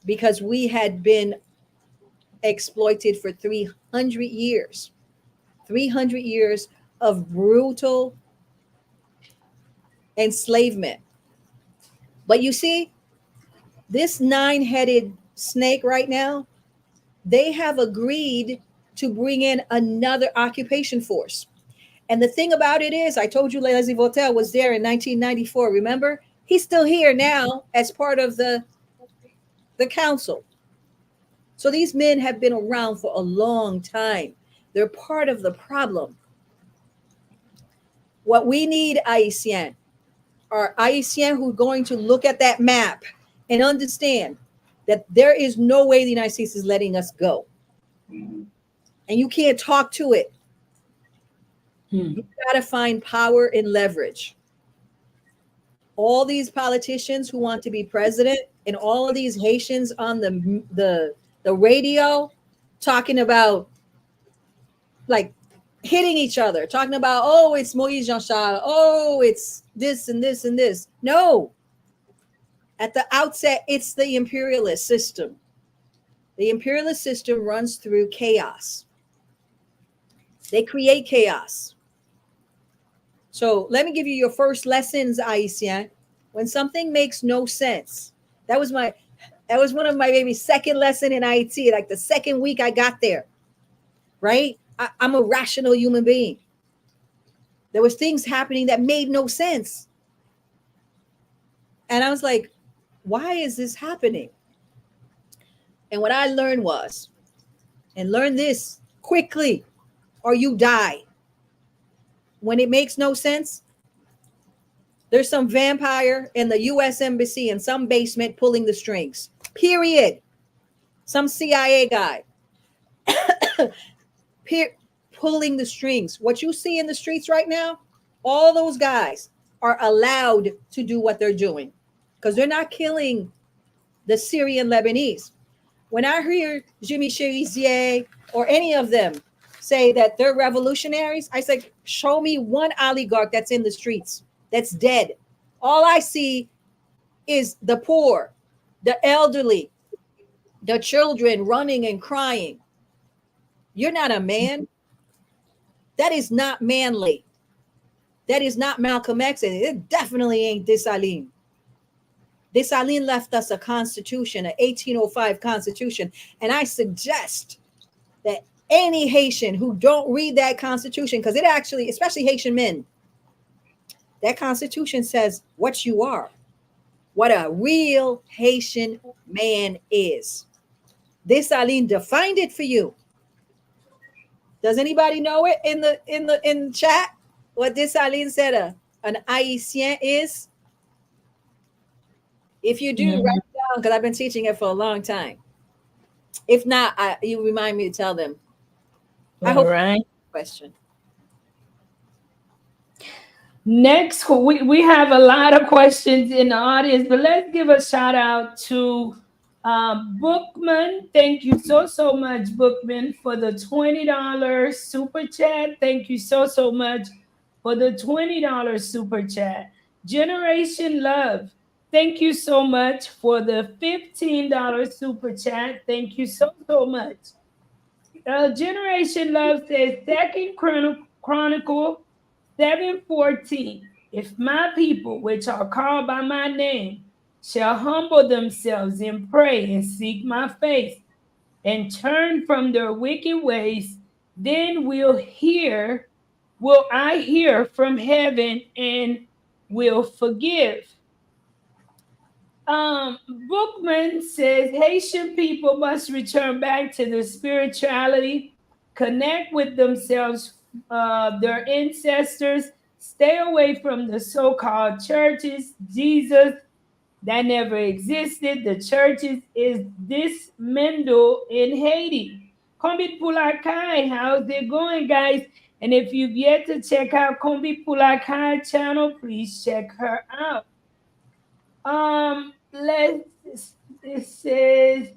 because we had been exploited for 300 years. 300 years of brutal enslavement. But you see, this 9-headed snake right now, they have agreed to bring in another occupation force. And the thing about it is, I told you Leslie Voltaire was there in 1994. Remember? He's still here now as part of the council. So these men have been around for a long time. They're part of the problem. What we need, Haitian, are Haitian who are going to look at that map and understand that there is no way the United States is letting us go. And you can't talk to it. You got to find power and leverage. All these politicians who want to be president and all of these Haitians on the radio talking about like hitting each other, talking about, oh, it's Moïse Jean-Charles, oh, it's this and this and this. No. At the outset, it's the imperialist system. The imperialist system runs through chaos. They create chaos. So let me give you your first lessons, Haitian. When something makes no sense, that was one of my maybe second lesson in IT, like the second week I got there, right? I'm a rational human being. There was things happening that made no sense. And I was like, why is this happening? And what I learned was, and learn this quickly or you die. When it makes no sense, there's some vampire in the U.S. Embassy in some basement pulling the strings. Period. Some CIA guy pulling the strings. What you see in the streets right now, all those guys are allowed to do what they're doing because they're not killing the Syrian Lebanese. When I hear Jimmy Cherizier or any of them say that they're revolutionaries, I say, show me one oligarch that's in the streets, that's dead. All I see is the poor, the elderly, the children running and crying. You're not a man. That is not manly. That is not Malcolm X. And it definitely ain't Dessalines. Dessalines left us a constitution, an 1805 constitution. And I suggest that any Haitian who don't read that constitution, because it actually, especially Haitian men, that constitution says what you are, what a real Haitian man is. Dessalines defined it for you. Does anybody know it in the chat? What Dessalines said an Haitien is? If you do, write it down because I've been teaching it for a long time. If not, you remind me to tell them. I hope. Right. Question. Next, we have a lot of questions in the audience, but let's give a shout out to Bookman. Thank you so much, Bookman, for the $20 super chat. Thank you so much for the $20 super chat. Generation Love, thank you so much for the $15 super chat. Thank you so much. Generation Love says, Second Chronicle 7:14. If my people, which are called by my name, shall humble themselves and pray and seek my face and turn from their wicked ways, then will I hear from heaven and will forgive. Bookman says Haitian people must return back to their spirituality, connect with themselves, their ancestors, stay away from the so-called churches. Jesus, that never existed. The churches is dismantled in Haiti. Kombi Pulakai, how's it going, guys? And if you've yet to check out Kombi Pulakai channel, please check her out. It says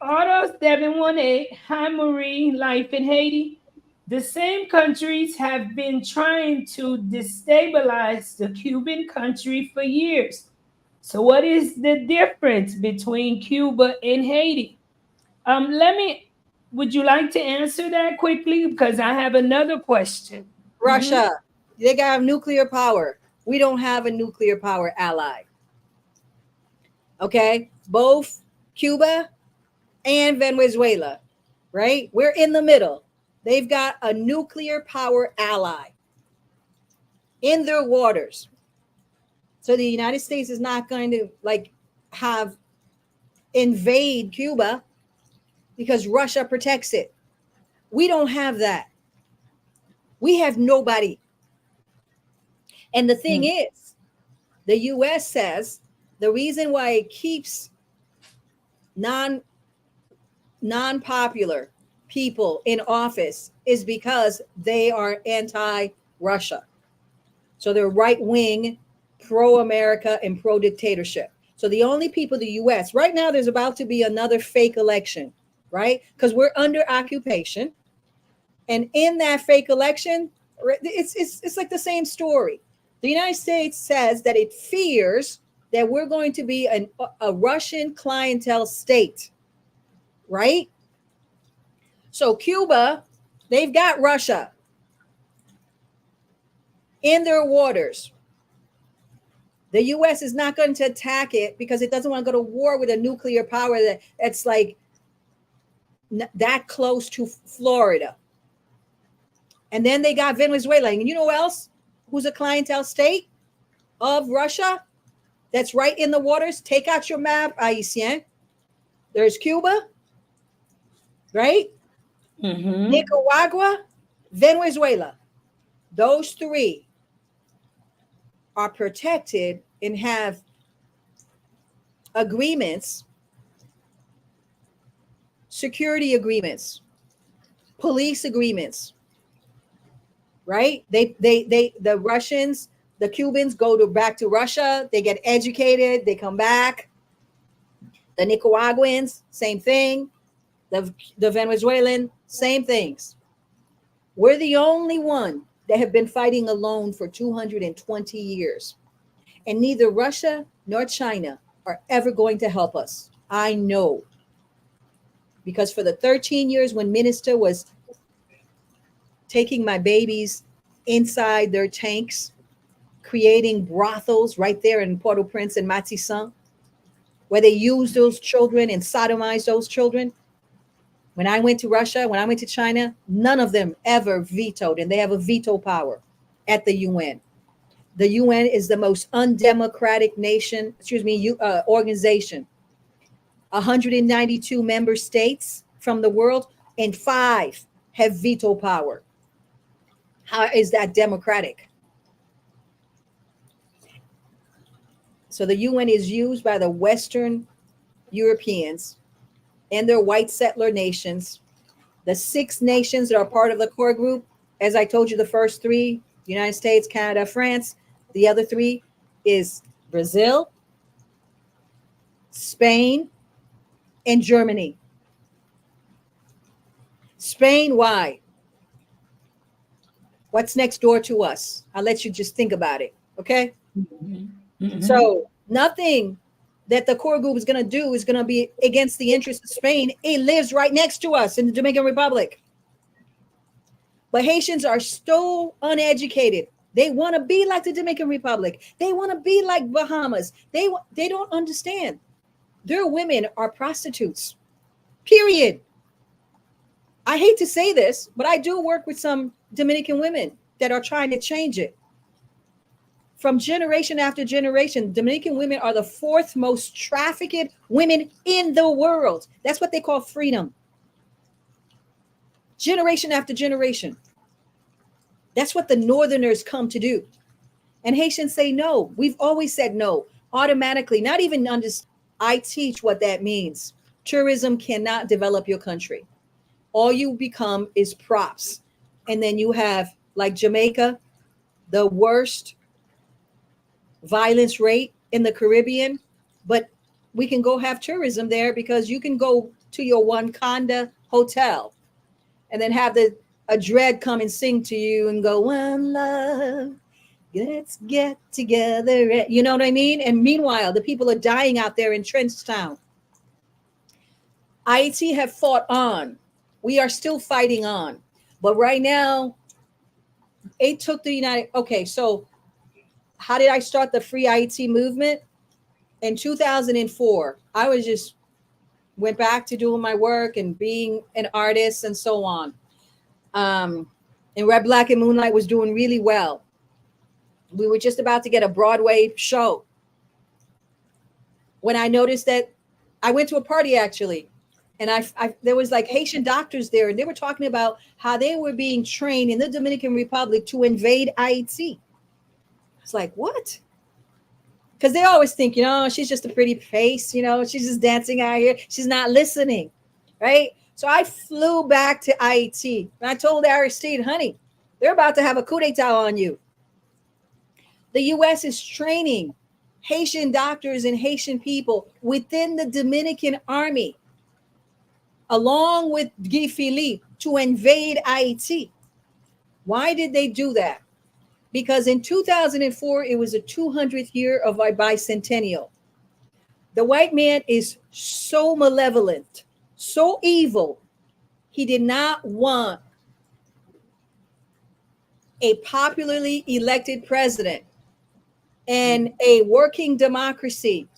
Auto 718, hi Marie, life in Haiti. The same countries have been trying to destabilize the Cuban country for years. So what is the difference between Cuba and Haiti? Would you like to answer that quickly? Because I have another question. Russia, they got nuclear power. We don't have a nuclear power ally. Okay, both Cuba and Venezuela, right? We're in the middle. They've got a nuclear power ally. in their waters. So the United States is not going to like have invade Cuba because Russia protects it. We don't have that. We have nobody. And the thing is, the US says the reason why it keeps non-popular people in office is because they are anti-Russia. So they're right-wing, pro-America, and pro-dictatorship. So the only people, the US, right now there's about to be another fake election, right? Because we're under occupation. And in that fake election, it's like the same story. The United States says that it fears that we're going to be a Russian clientele state, right? So Cuba, they've got Russia in their waters. The US is not going to attack it because it doesn't want to go to war with a nuclear power that's like that close to Florida. And then they got Venezuela. And you know who else? Who's a clientele state of Russia? That's right in the waters. Take out your map, Haitian. There's Cuba, right? Nicaragua, Venezuela. Those three are protected and have agreements, security agreements, police agreements, right? The Russians, the Cubans go back to Russia. They get educated. They come back. The Nicaraguans, same thing. The Venezuelan, same things. We're the only one that have been fighting alone for 220 years. And neither Russia nor China are ever going to help us. I know. Because for the 13 years when Minister was taking my babies inside their tanks, creating brothels right there in Port-au-Prince and Matissan, where they use those children and sodomize those children. When I went to Russia, when I went to China, none of them ever vetoed, and they have a veto power at the UN. The UN is the most undemocratic organization. 192 member states from the world, and 5 have veto power. How is that democratic? So the UN is used by the Western Europeans and their white settler nations. The 6 nations that are part of the core group, as I told you, the first 3, United States, Canada, France. The other 3 is Brazil, Spain, and Germany. Spain, why? What's next door to us? I'll let you just think about it, okay? So nothing that the core group is going to do is going to be against the interests of Spain. It lives right next to us in the Dominican Republic. But Haitians are so uneducated. They want to be like the Dominican Republic. They want to be like Bahamas. They don't understand. Their women are prostitutes, period. I hate to say this, but I do work with some Dominican women that are trying to change it. From generation after generation, Dominican women are the 4th most trafficked women in the world. That's what they call freedom. Generation after generation. That's what the Northerners come to do. And Haitians say no. We've always said no, automatically, not even understand. I teach what that means. Tourism cannot develop your country. All you become is props. And then you have, like Jamaica, the worst violence rate in the Caribbean, but we can go have tourism there because you can go to your Wakanda hotel and then have a dread come and sing to you and go, one love, let's get together. You know what I mean? And meanwhile, the people are dying out there in Trenchtown. Haiti have fought on. We are still fighting on. But right now, it took the United. Okay, so how did I start the Free Haiti movement? In 2004, I went back to doing my work and being an artist and so on. And Red, Black, and Moonlight was doing really well. We were just about to get a Broadway show when I noticed that I went to a party actually, and there was like Haitian doctors there, and they were talking about how they were being trained in the Dominican Republic to invade Haiti. It's like, what? Because they always think, she's just a pretty face, she's just dancing out here. She's not listening, right? So I flew back to Haiti, and I told Aristide, honey, they're about to have a coup d'etat on you. The U.S. is training Haitian doctors and Haitian people within the Dominican army, along with Guy Philippe, to invade Haiti. Why did they do that? Because in 2004, it was the 200th year of our bicentennial. The white man is so malevolent, so evil. He did not want a popularly elected president and a working democracy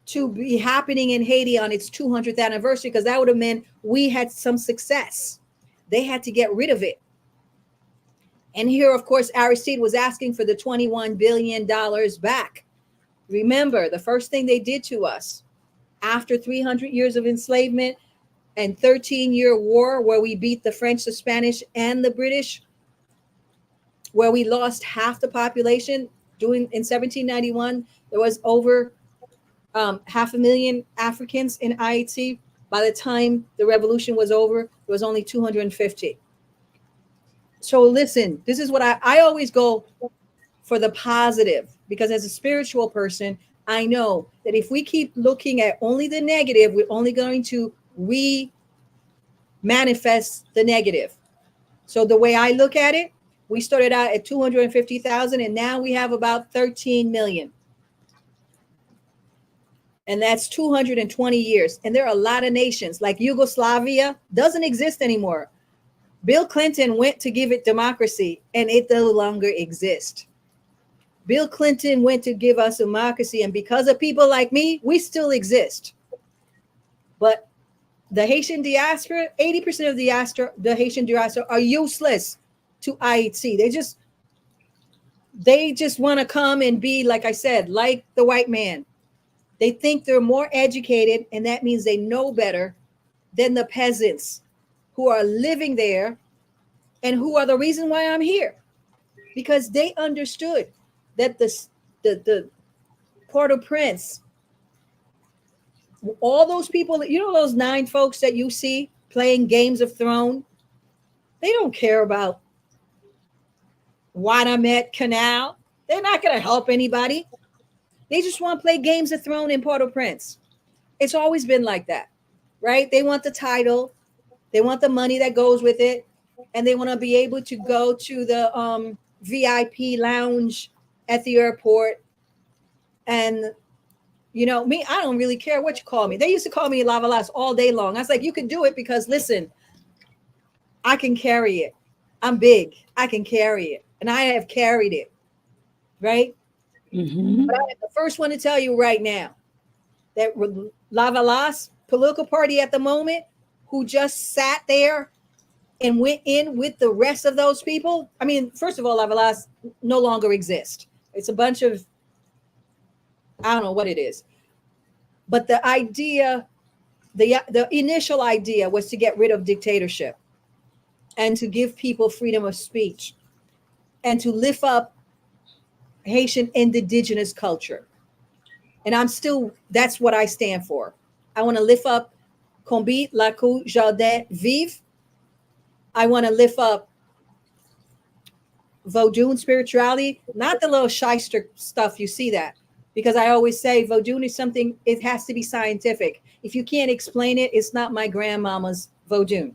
to be happening in Haiti on its 200th anniversary, because that would have meant we had some success. They had to get rid of it. And here, of course, Aristide was asking for the $21 billion back. Remember, the first thing they did to us after 300 years of enslavement and 13-year war, where we beat the French, the Spanish, and the British, where we lost half the population. In 1791, there was over 500,000 Africans in Haiti. By the time the revolution was over, there was only 250. So listen, this is what I always go for the positive, because as a spiritual person, I know that if we keep looking at only the negative, we're only going to manifest the negative. So the way I look at it, we started out at 250,000 and now we have about 13 million. And that's 220 years. And there are a lot of nations like Yugoslavia doesn't exist anymore. Bill Clinton went to give it democracy and it no longer exists. Bill Clinton went to give us democracy, and because of people like me, we still exist. But the Haitian diaspora, 80% of the Haitian diaspora are useless to Haiti. They just want to come and be, like I said, like the white man. They think they're more educated, and that means they know better than the peasants who are living there and who are the reason why I'm here, because they understood that the Port-au-Prince, all those people, those 9 folks that you see playing Games of Thrones, they don't care about Wanamet Canal. They're not going to help anybody. They just want to play Games of Thrones in Port-au-Prince. It's always been like that, right? They want the title. They want the money that goes with it. And they want to be able to go to the VIP lounge at the airport. And, me, I don't really care what you call me. They used to call me Lavalas all day long. I was like, you can do it because, listen, I can carry it. I'm big. I can carry it. And I have carried it, right? Mm-hmm. But I am the first one to tell you right now that Lavalas political party at the moment, who just sat there and went in with the rest of those people. I mean, first of all, Lavalas no longer exists. It's a bunch of, I don't know what it is. But the idea, the initial idea was to get rid of dictatorship and to give people freedom of speech and to lift up Haitian indigenous culture. And that's what I stand for. I want to lift up Combit, Lacou, Jardin, Vive. I want to lift up Vodun spirituality, not the little shyster stuff you see that. Because I always say Vodun is something, it has to be scientific. If you can't explain it, it's not my grandmama's Vodun,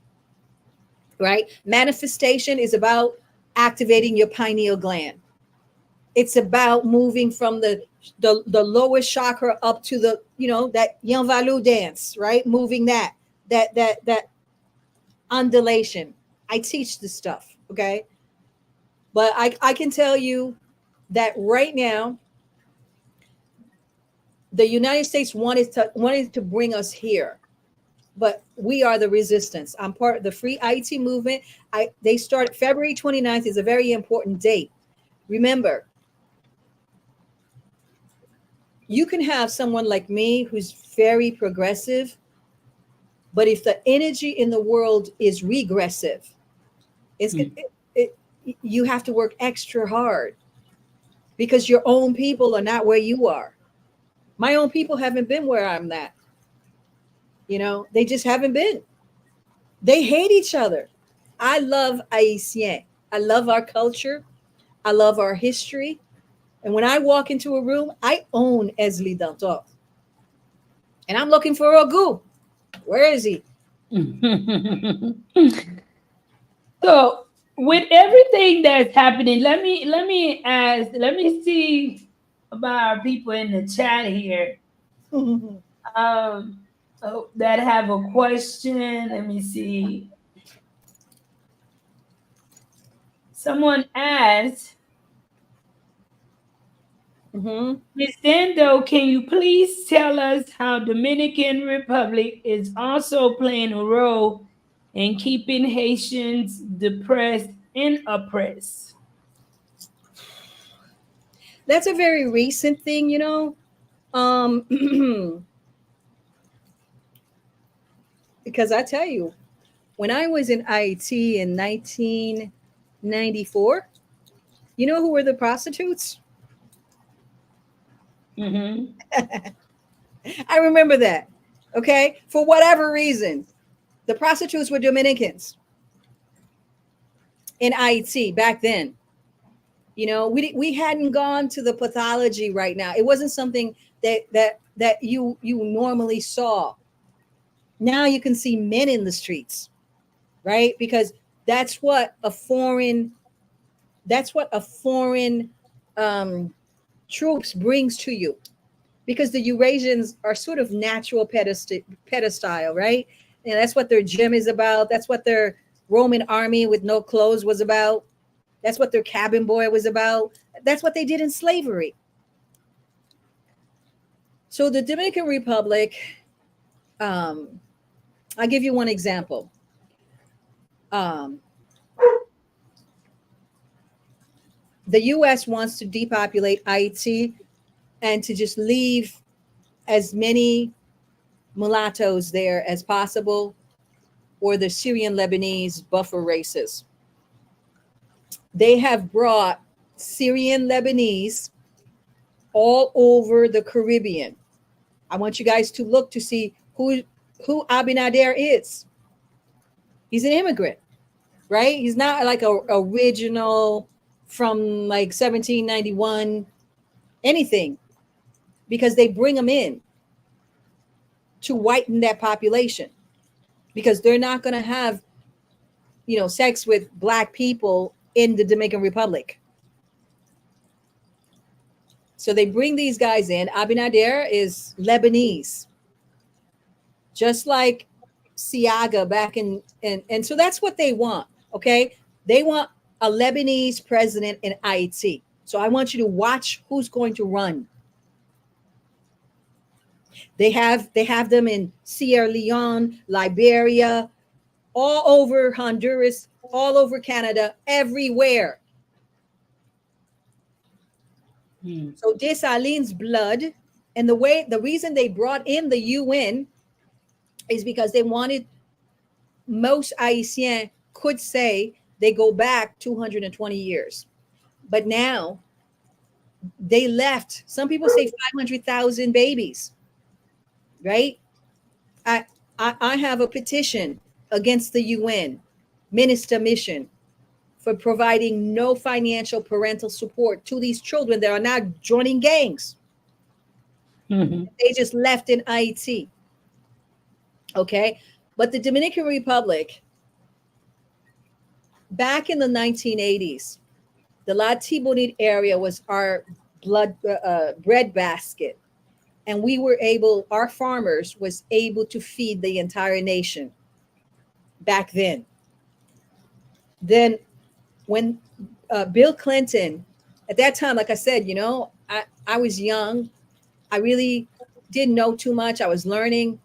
right? Manifestation is about activating your pineal gland. It's about moving from the lowest chakra up to the, that Yanvalu dance, right? Moving that undulation. I teach this stuff, okay? But I can tell you that right now, the United States wanted to bring us here, but we are the resistance. I'm part of the Free Haiti movement. They start February 29th is a very important date. Remember, you can have someone like me who's very progressive, but if the energy in the world is regressive, it's Mm. you have to work extra hard because your own people are not where you are. My own people haven't been where I'm at. You know, they just haven't been. They hate each other. I love Haitien. I love our culture. I love our history. And when I walk into a room, I own Èzili Dantò. And I'm looking for Ogu. Where is he? So with everything that's happening, let me see about our people in the chat here. Um, that have a question. Let me see. Someone asked, Mm-hmm. Ms. Dando, can you please tell us how Dominican Republic is also playing a role in keeping Haitians depressed and oppressed? That's a very recent thing, you know. Because I tell you, when I was in Haiti in 1994, you know who were the prostitutes? Mm-hmm. I remember that. Okay. For whatever reason, the prostitutes were Dominicans in Haiti back then. You know, we hadn't gone to the pathology right now. It wasn't something that you normally saw. Now you can see men in the streets, right? Because that's what a foreign that's what a foreign um, troops brings to you. Because the Eurasians are sort of natural pedestyle, right? And that's what their gym is about. That's what their Roman army with no clothes was about. That's what their cabin boy was about. That's what they did in slavery. So the Dominican Republic, um, I'll give you one example. Um, the U.S. wants to depopulate Haiti and to just leave as many mulattoes there as possible, or the Syrian Lebanese buffer races. They have brought Syrian Lebanese all over the Caribbean. I want you guys to look to see who Abinader is. He's an immigrant, right? He's not like a original from like 1791 anything, because they bring him in to whiten that population, because they're not going to have, you know, sex with black people in the Dominican Republic. So they bring these guys in. Abinader is Lebanese, just like Siaga back in, and so that's what they want. Okay. They want a Lebanese president in Haiti. So I want you to watch who's going to run. They have them in Sierra Leone, Liberia, all over Honduras, all over Canada, everywhere. So Dessalines' blood, and the reason they brought in the UN is because they wanted, most Haitians could say they go back 220 years. But now they left. Some people say 500,000 babies, right? I, I have a petition against the UN Minister Mission for providing no financial parental support to these children that are now joining gangs. Mm-hmm. They just left in Haiti. Okay. But the Dominican Republic, back in the 1980s, the La Tibonite area was our bread basket. And we were able, our farmers was able to feed the entire nation back then. Then when Bill Clinton, at that time, like I said, you know, I was young. I really didn't know too much. I was learning.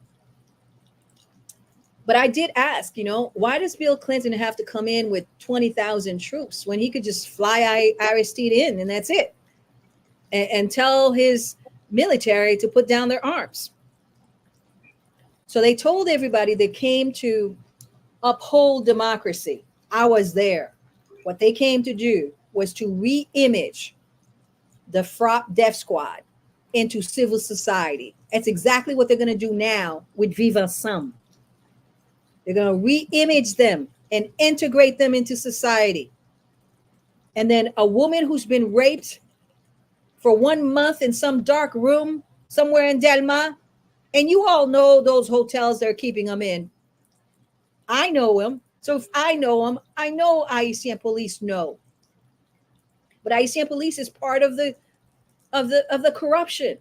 But I did ask, why does Bill Clinton have to come in with 20,000 troops when he could just fly Aristide in and that's it? And tell his military to put down their arms. So they told everybody they came to uphold democracy. I was there. What they came to do was to re-image the FROP Death Squad into civil society. That's exactly what they're going to do now with Viva Sam. They're going to re-image them and integrate them into society. And then a woman who's been raped for 1 month in some dark room somewhere in Delma, and you all know those hotels they're keeping them in. I know them. So if I know them, I know Haitian police know. But Haitian police is part of the corruption.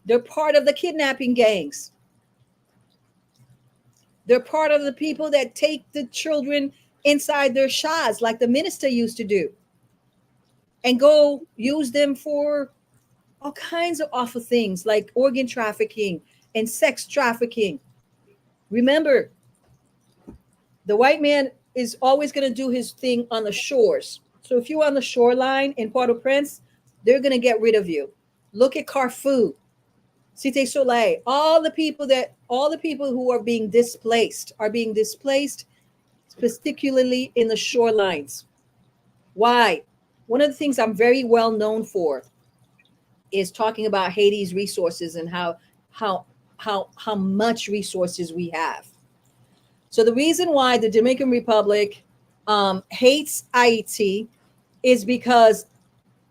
They're part of the kidnapping gangs. They're part of the people that take the children inside their shas, like the minister used to do, and go use them for all kinds of awful things like organ trafficking and sex trafficking. Remember, the white man is always going to do his thing on the shores. So if you're on the shoreline in Port-au-Prince, they're going to get rid of you. Look at Carrefour, Cité Soleil. All the people who are being displaced, particularly in the shorelines. Why? One of the things I'm very well known for is talking about Haiti's resources and how much resources we have. So the reason why the Dominican Republic hates Haiti is because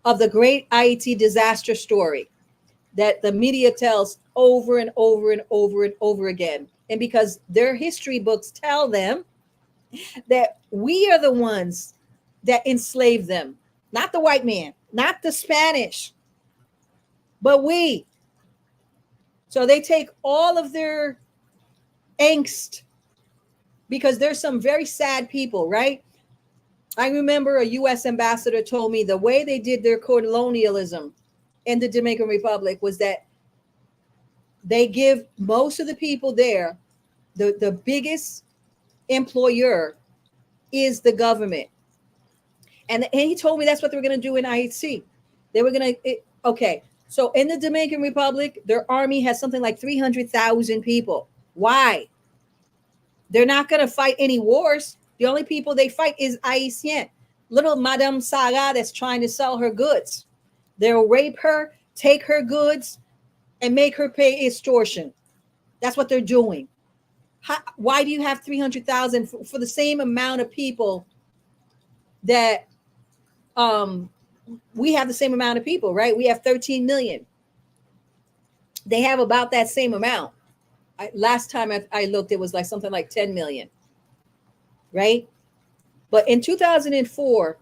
of the great Haiti disaster story that the media tells over and over and over and over again. And because their history books tell them that we are the ones that enslaved them, not the white man, not the Spanish, but we. So they take all of their angst, because there's some very sad people, right? I remember a U.S. ambassador told me the way they did their colonialism in the Dominican Republic was that they give most of the people there, the biggest employer is the government. And he told me that's what they were going to do in Haiti. They were going to, okay. So in the Dominican Republic, their army has something like 300,000 people. Why? They're not going to fight any wars. The only people they fight is Haitian. Little Madame Saga that's trying to sell her goods. They'll rape her, take her goods, and make her pay extortion. That's what they're doing. Why do you have 300,000 for the same amount of people that we have the same amount of people, right? We have 13 million. They have about that same amount. Last time I looked, it was like something like 10 million, right? But in 2004,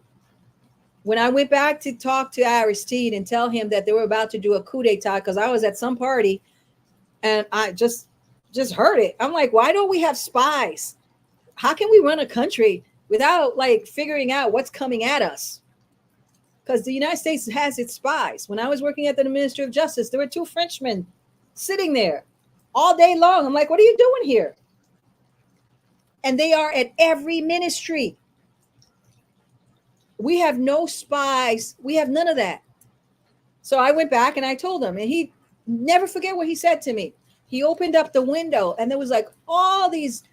when I went back to talk to Aristide and tell him that they were about to do a coup d'etat, because I was at some party and I just heard it. I'm like, why don't we have spies? How can we run a country without like figuring out what's coming at us? Because the United States has its spies. When I was working at the Ministry of Justice, there were 2 Frenchmen sitting there all day long. I'm like, what are you doing here? And they are at every ministry. We have no spies. We have none of that. So I went back and I told him, and he never forget what he said to me. He opened up the window and there was like all these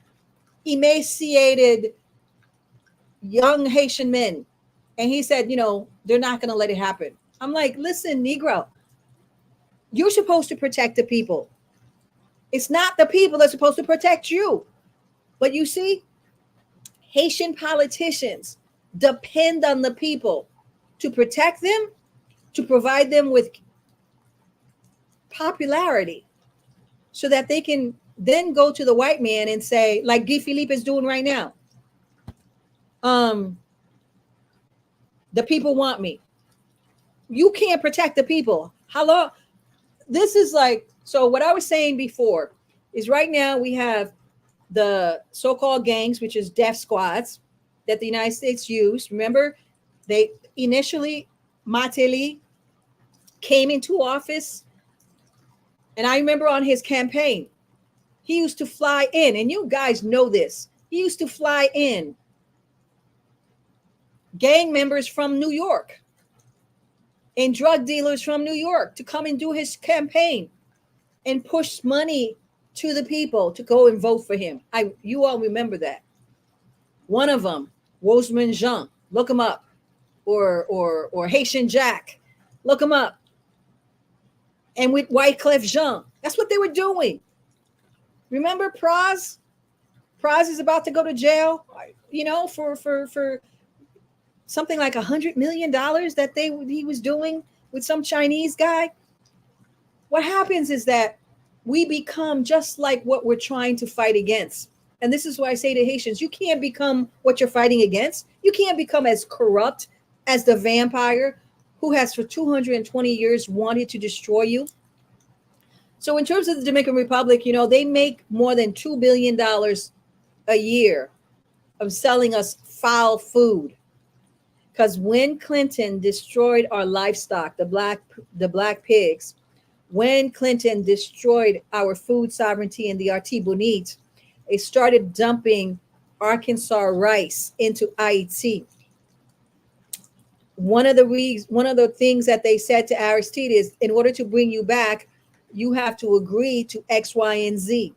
emaciated young Haitian men. And he said, they're not going to let it happen. I'm like, listen, Negro, you're supposed to protect the people. It's not the people that's supposed to protect you. But you see, Haitian politicians depend on the people to protect them, to provide them with popularity so that they can then go to the white man and say, like Guy Philippe is doing right now, the people want me. You can't protect the people. How long? This is like, so what I was saying before is right now we have the so-called gangs, which is death squads that the United States used. Remember, they initially, Mateli came into office. And I remember on his campaign, He used to fly in, and you guys know this. He used to fly in gang members from New York and drug dealers from New York to come and do his campaign and push money to the people to go and vote for him. You all remember that. One of them, Rosemond Jean, look him up, or Haitian Jack, look him up. And with Wyclef Jean, that's what they were doing. Remember Praz? Praz is about to go to jail, for something like $100 million that he was doing with some Chinese guy. What happens is that we become just like what we're trying to fight against. And this is why I say to Haitians, you can't become what you're fighting against. You can't become as corrupt as the vampire who has for 220 years wanted to destroy you. So in terms of the Dominican Republic, they make more than $2 billion a year of selling us foul food. Because when Clinton destroyed our livestock, the black pigs, when Clinton destroyed our food sovereignty in the Artibonite, they started dumping Arkansas rice into Haiti. One of the things that they said to Aristide is, in order to bring you back, you have to agree to X, Y, and Z.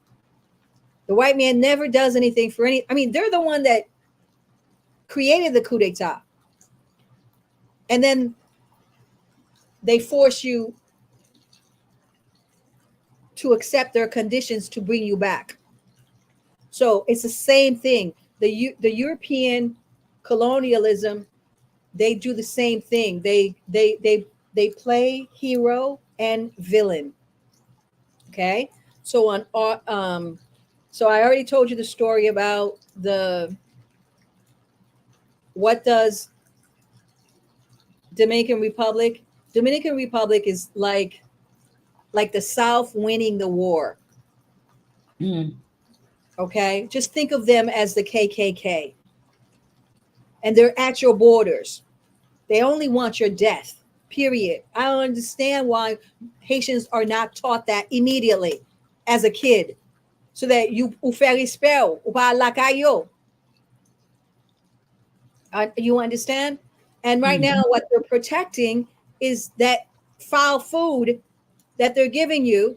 The white man never does anything for any. I mean, they're the one that created the coup d'etat. And then they force you to accept their conditions to bring you back. So it's the same thing. The European colonialism, they do the same thing. They play hero and villain. Okay. So so I already told you the story about what does Dominican Republic is like the South winning the war. Okay, just think of them as the KKK, and they're at your borders. They only want your death, period. I don't understand why Haitians are not taught that immediately as a kid, so that you you understand? And right now, what they're protecting is that foul food that they're giving you.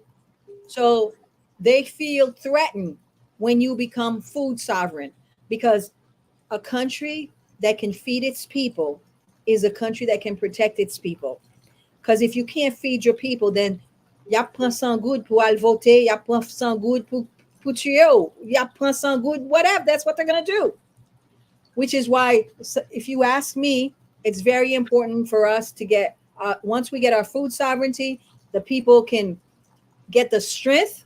So they feel threatened when you become food sovereign, because a country that can feed its people is a country that can protect its people. Because if you can't feed your people, then ya prend sans good pour aller voter, ya prend sans good pour tuer, ya prend sans good, whatever. That's what they're going to do. Which is why, if you ask me, it's very important for us to get, once we get our food sovereignty, the people can get the strength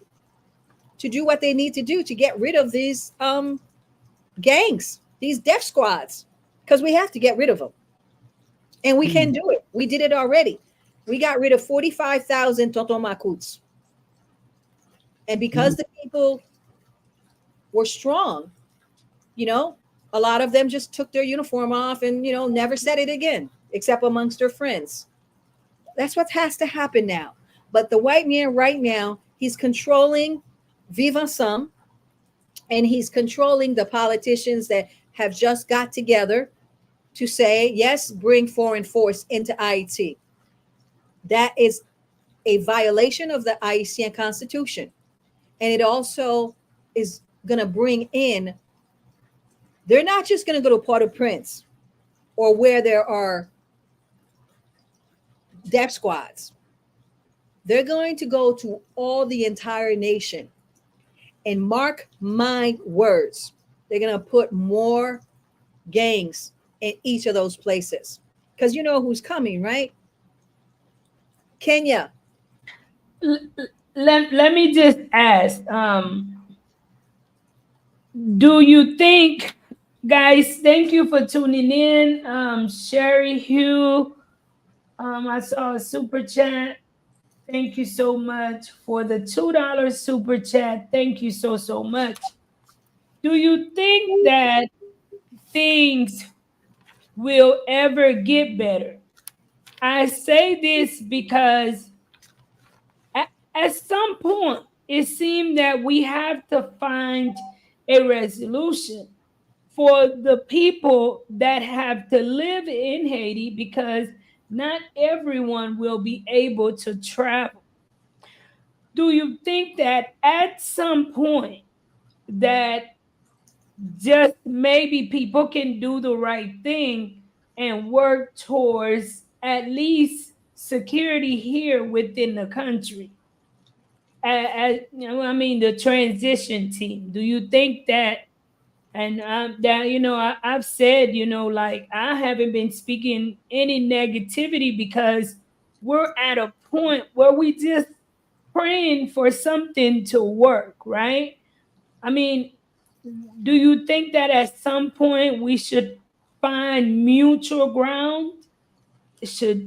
to do what they need to do to get rid of these gangs, these death squads, because we have to get rid of them. And we can do it. We did it already. We got rid of 45,000 Tonton Makuts. And because the people were strong, a lot of them just took their uniform off and, never said it again, except amongst their friends. That's what has to happen now. But the white man right now, he's controlling Vive Ensemble, and he's controlling the politicians that have just got together to say, yes, bring foreign force into Haiti. That is a violation of the Haitian Constitution. And it also is going to bring in, they're not just going to go to Port-au-Prince or where there are death squads. They're going to go to all the entire nation. And mark my words, they're going to put more gangs in each of those places. Because you know who's coming, right? Kenya. Let me just ask, do you think, guys, thank you for tuning in. Sherry Hugh, I saw a super chat. Thank you so much for the $2 super chat. Thank you so much. Do you think that things will ever get better? I say this because at some point it seemed that we have to find a resolution for the people that have to live in Haiti, because not everyone will be able to travel. Do you think that at some point that just maybe people can do the right thing and work towards at least security here within the country? I mean, the transition team. Do you think that? And that, I've said, like, I haven't been speaking any negativity, because we're at a point where we just praying for something to work, right? I mean, do you think that at some point we should find mutual ground?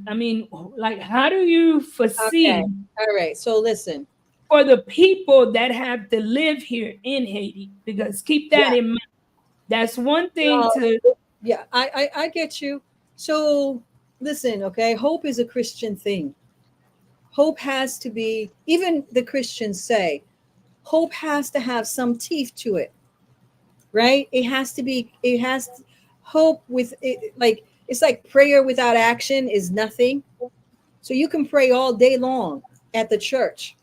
I mean, like, how do you Okay. foresee All right. So listen. for the people that have to live here in Haiti? Because keep that Yeah. in mind. That's one thing No, to. yeah. I get you. So listen. Okay. Hope is a Christian thing. Hope has to be. Even the Christians say, hope has to have some teeth to it, right? It has to be. It has hope with it. Like it's like prayer without action is nothing. So you can pray all day long at the church,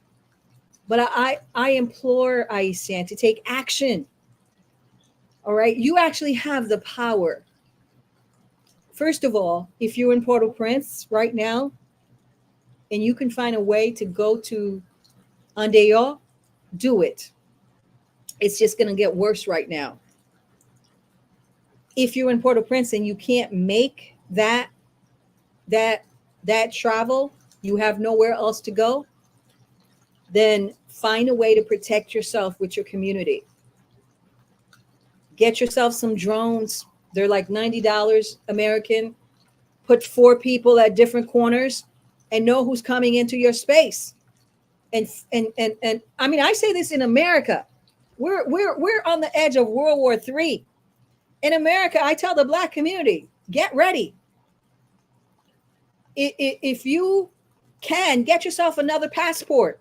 but I implore Haitian to take action. All right, you actually have the power. First of all, if you're in Port-au-Prince right now and you can find a way to go to Andeo, do it. It's just going to get worse right now. If you're in Port-au-Prince and you can't make that that travel, you have nowhere else to go, then find a way to protect yourself with your community. Get yourself some drones. They're like $90 American. Put 4 people at different corners and know who's coming into your space. And I mean, I say this in America. We're on the edge of World War III. In America, I tell the Black community, get ready. If you can, get yourself another passport.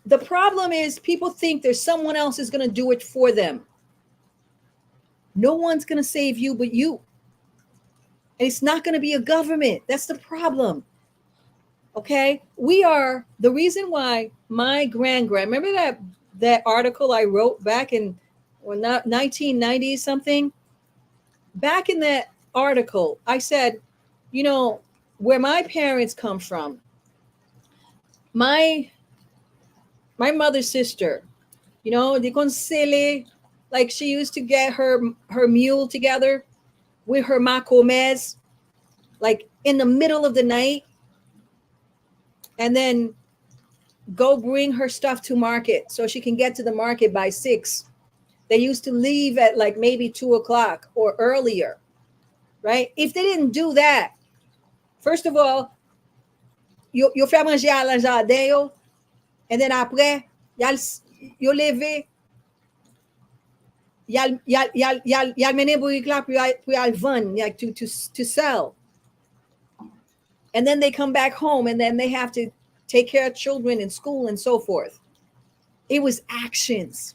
The problem is people think there's someone else is going to do it for them. No one's going to save you but you. And it's not going to be a government. That's the problem. Okay? We are the reason why my grand remember that article I wrote back in 1990 something? Back in that article, I said, where my parents come from, my mother's sister, the consele, like she used to get her mule together with her macomez, like in the middle of the night, and then go bring her stuff to market so she can get to the market by 6. They used to leave at like maybe 2:00 or earlier, right? If they didn't do that, first of all, yo fè manger à la jardin yo, and then après, yo leve, yal mene bourrique la pou yal vendre, like to sell. And then they come back home and then they have to take care of children in school and so forth. It was actions.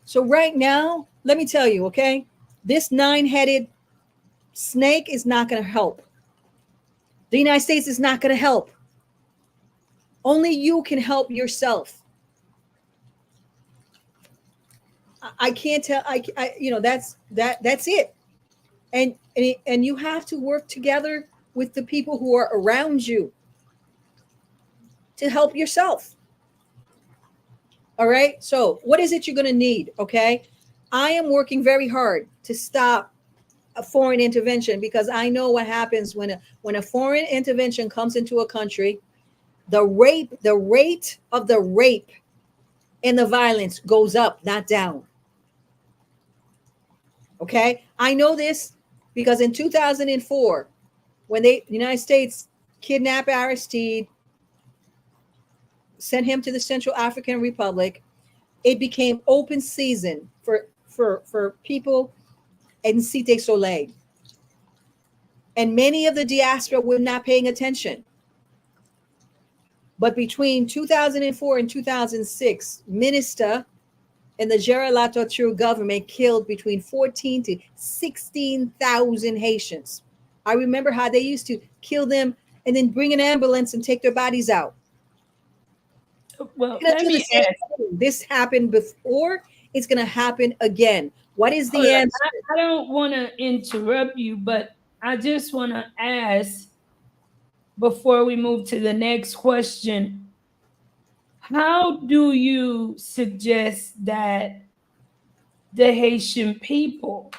So right now, let me tell you, okay, this 9-headed snake is not going to help. The United States is not going to help. Only you can help yourself. I can't tell. That's it. And you have to work together with the people who are around you to help yourself. All right. So what is it you're going to need? Okay. I am working very hard to stop a foreign intervention, because I know what happens when a foreign intervention comes into a country. The rate of the rape and the violence goes up, not down. Okay. I know this because in 2004, when the United States kidnapped Aristide, sent him to the Central African Republic, it became open season for people in Cité Soleil. And many of the diaspora were not paying attention. But between 2004 and 2006, minister and the Gerald True government killed between 14 to 16,000 Haitians. I remember how they used to kill them and then bring an ambulance and take their bodies out. Well, let me ask. This happened before. It's going to happen again. What is the answer? I don't want to interrupt you, but I just want to ask before we move to the next question. How do you suggest that the Haitian people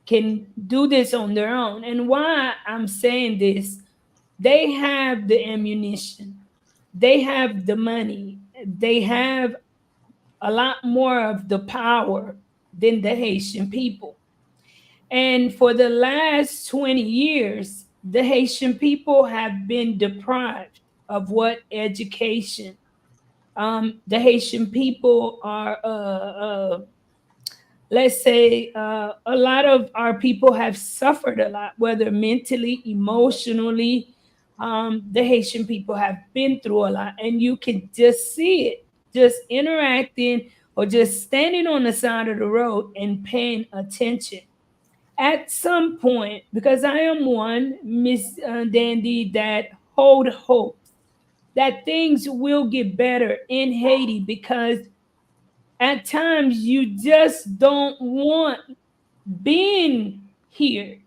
can do this on their own? And why I'm saying this, they have the ammunition, they have the money, they have a lot more of the power than the Haitian people. And for the last 20 years, the Haitian people have been deprived of what education. The Haitian people are, let's say, a lot of our people have suffered a lot, whether mentally, emotionally. The Haitian people have been through a lot, and you can just see it, just interacting or just standing on the side of the road and paying attention. At some point, because I am one, Miss Dandy, that hold hope that things will get better in Haiti, because at times you just don't want being here.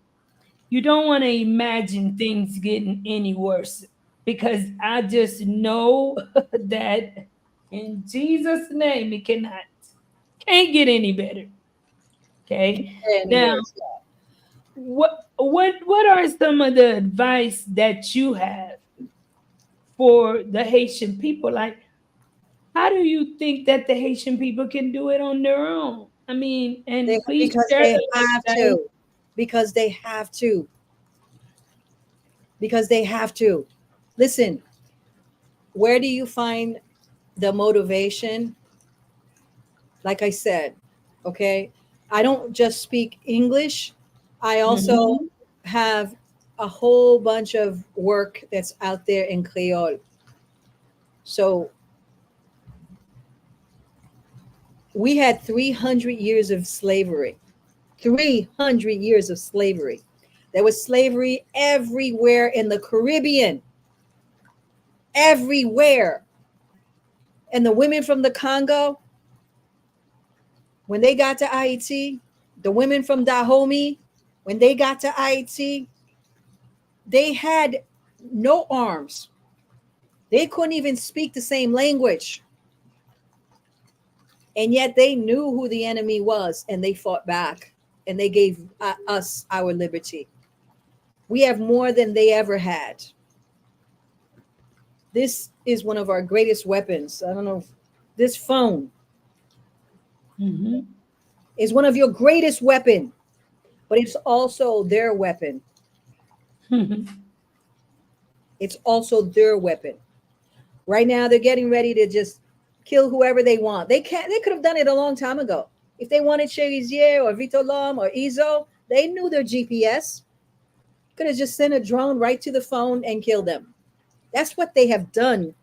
You don't want to imagine things getting any worse, because I just know that in Jesus' name it can't get any better. Okay. Now, what are some of the advice that you have for the Haitian people? Like, how do you think that the Haitian people can do it on their own? I mean, and please because share they the have website. to. Because they have to. Because they have to. Listen, where do you find the motivation? Like I said, okay, I don't just speak English. I also Mhm. have a whole bunch of work that's out there in Creole. So we had 300 years of slavery. 300 years of slavery. There was slavery everywhere in the Caribbean, everywhere. And the women from the Congo, when they got to Haiti, the women from Dahomey, when they got to Haiti, they had no arms. They couldn't even speak the same language. And yet they knew who the enemy was, and they fought back, and they gave us our liberty. We have more than they ever had. This is one of our greatest weapons. I don't know. This phone Mhm. is one of your greatest weapon, but it's also their weapon. It's also their weapon. Right now, they're getting ready to just kill whoever they want. They can't. They could have done it a long time ago. If they wanted Cherizier or Vito Lom or Izo, they knew their GPS. Could have just sent a drone right to the phone and killed them. That's what they have done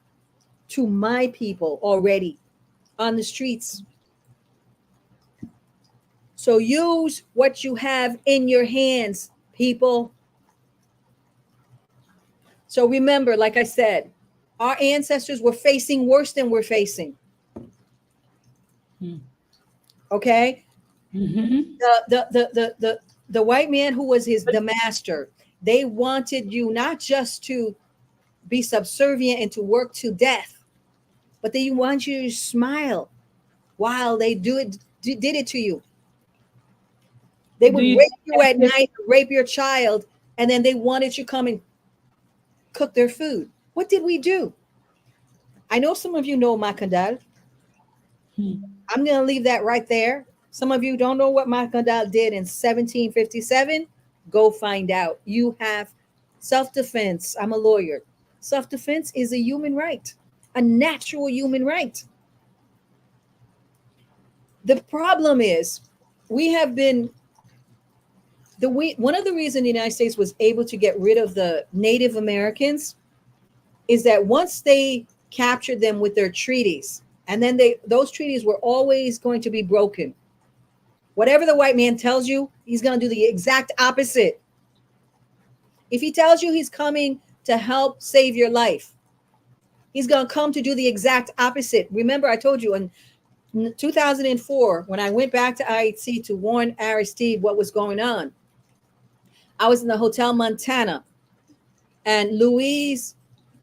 to my people already on the streets. So use what you have in your hands, people. So remember, like I said, our ancestors were facing worse than we're facing. Okay? Mhm. The white man who was the master, they wanted you not just to be subservient and to work to death, but they want you to smile while they did it to you. They would Do you rape think you at that's night, rape your child, and then they wanted you to come and cook their food. What did we do? I know some of you know Macandal. I'm going to leave that right there. Some of you don't know what Macandal did in 1757. Go find out. You have self-defense. I'm a lawyer. Self-defense is a human right, a natural human right. The problem is we have been one of the reasons the United States was able to get rid of the Native Americans is that once they captured them with their treaties. And then those treaties were always going to be broken. Whatever the white man tells you, he's going to do the exact opposite. If he tells you he's coming to help save your life, he's going to come to do the exact opposite. Remember, I told you in 2004, when I went back to Haiti to warn Aristide what was going on, I was in the Hotel Montana, and Luigi,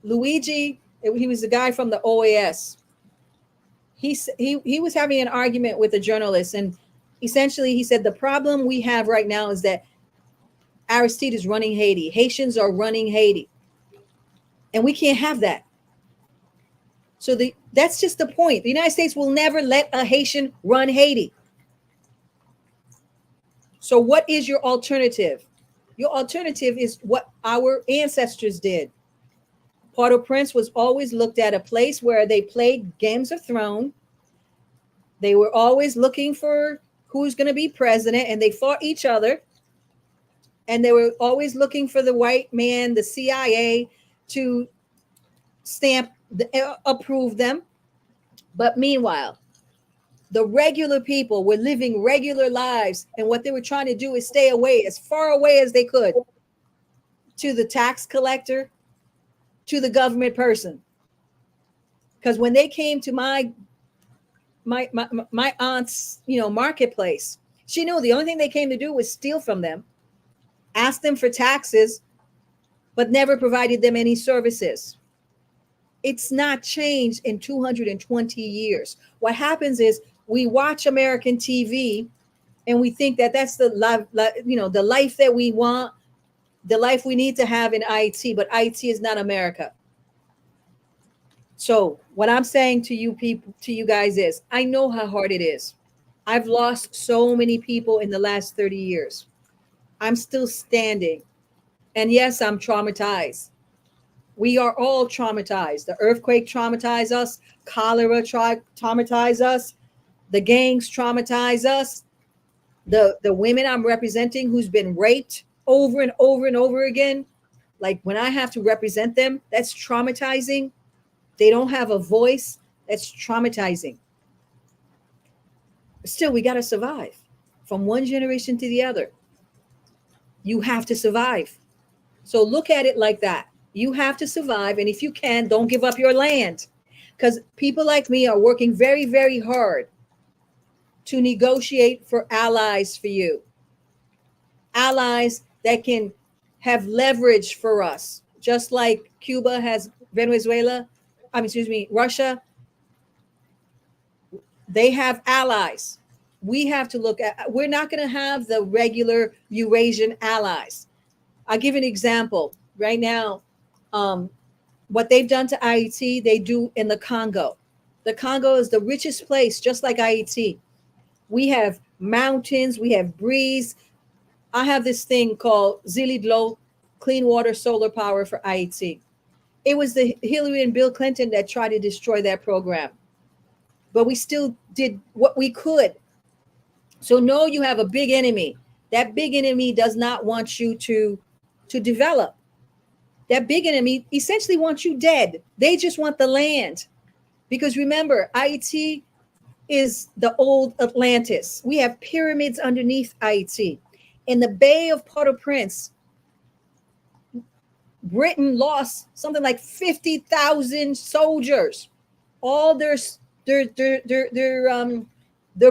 he was the guy from the OAS. He was having an argument with a journalist, and essentially he said the problem we have right now is that Aristide is running Haiti. Haitians are running Haiti, and we can't have that. So that's just the point. The United States will never let a Haitian run Haiti. So what is your alternative? Your alternative is what our ancestors did. Port-au-Prince was always looked at a place where they played games of thrones. They were always looking for who's going to be president, and they fought each other. And they were always looking for the white man, the CIA, to approve them. But meanwhile, the regular people were living regular lives, and what they were trying to do is stay away, as far away as they could, to the tax collector, to the government person. Because when they came to my aunt's, marketplace, she knew the only thing they came to do was steal from them, ask them for taxes, but never provided them any services. It's not changed in 220 years. What happens is we watch American TV and we think that that's the life that we want, the life we need to have in Haiti, but Haiti is not America. So what I'm saying to you people, to you guys is, I know how hard it is. I've lost so many people in the last 30 years. I'm still standing. And yes, I'm traumatized. We are all traumatized. The earthquake traumatized us. Cholera traumatized us. The gangs traumatize us. The women I'm representing who's been raped over and over and over again. Like when I have to represent them, that's traumatizing. They don't have a voice. That's traumatizing. But still, we got to survive from one generation to the other. You have to survive. So look at it like that. You have to survive. And if you can, don't give up your land. Because people like me are working very, very hard to negotiate for allies for you. Allies that can have leverage for us. Just like Cuba has Russia. They have allies. We have to look at, we're not going to have the regular Eurasian allies. I'll give an example. Right now, what they've done to Haiti, they do in the Congo. The Congo is the richest place, just like Haiti. We have mountains, we have breeze. I have this thing called Èzili Dantò, clean water solar power for Haiti. It was the Hillary and Bill Clinton that tried to destroy that program. But we still did what we could. So no, you have a big enemy. That big enemy does not want you to develop. That big enemy essentially wants you dead. They just want the land. Because remember, Haiti is the old Atlantis. We have pyramids underneath Haiti. In the Bay of Port-au-Prince, Britain lost something like 50,000 soldiers. All their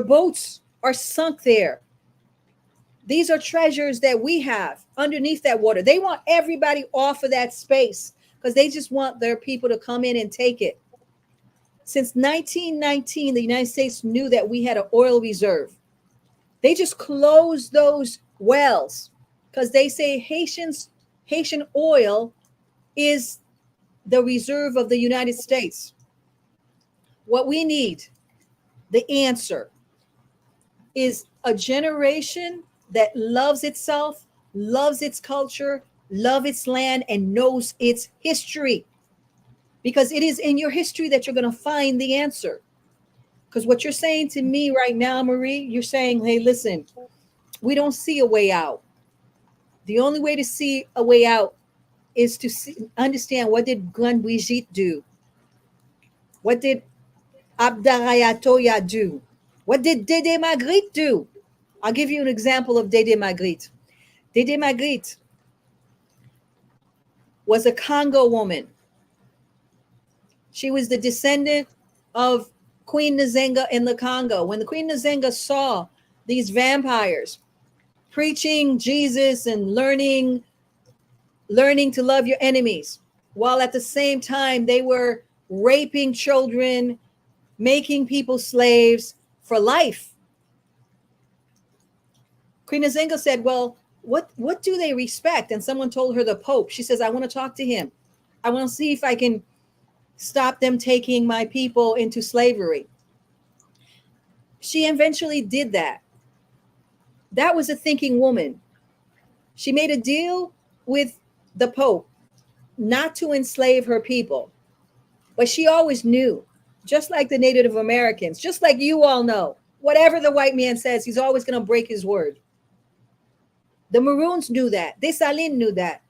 boats are sunk there. These are treasures that we have underneath that water. They want everybody off of that space because they just want their people to come in and take it. Since 1919, the United States knew that we had an oil reserve. They just closed those wells because they say Haitian oil is the reserve of the United States. What we need, the answer, is a generation that loves itself, loves its culture, loves its land, and knows its history. Because it is in your history that you're going to find the answer. Because what you're saying to me right now, Marie, you're saying, hey, listen, we don't see a way out. The only way to see a way out is to understand, what did Brigitte do? What did Abdarayatoya do? What did Dede Magritte do? I'll give you an example of Dede Magritte. Dede Magritte was a Congo woman. She was the descendant of Queen Nzenga in the Congo. When the Queen Nzenga saw these vampires preaching Jesus and learning to love your enemies, while at the same time they were raping children, making people slaves for life. Queen Nzenga said, well, what do they respect? And someone told her the Pope. She says, I want to talk to him. I want to see if I can stop them taking my people into slavery. She eventually did that. That was a thinking woman. She made a deal with the Pope not to enslave her people. But she always knew, just like the Native Americans, just like you all know, whatever the white man says, he's always going to break his word. The Maroons knew that. Dessalines knew that.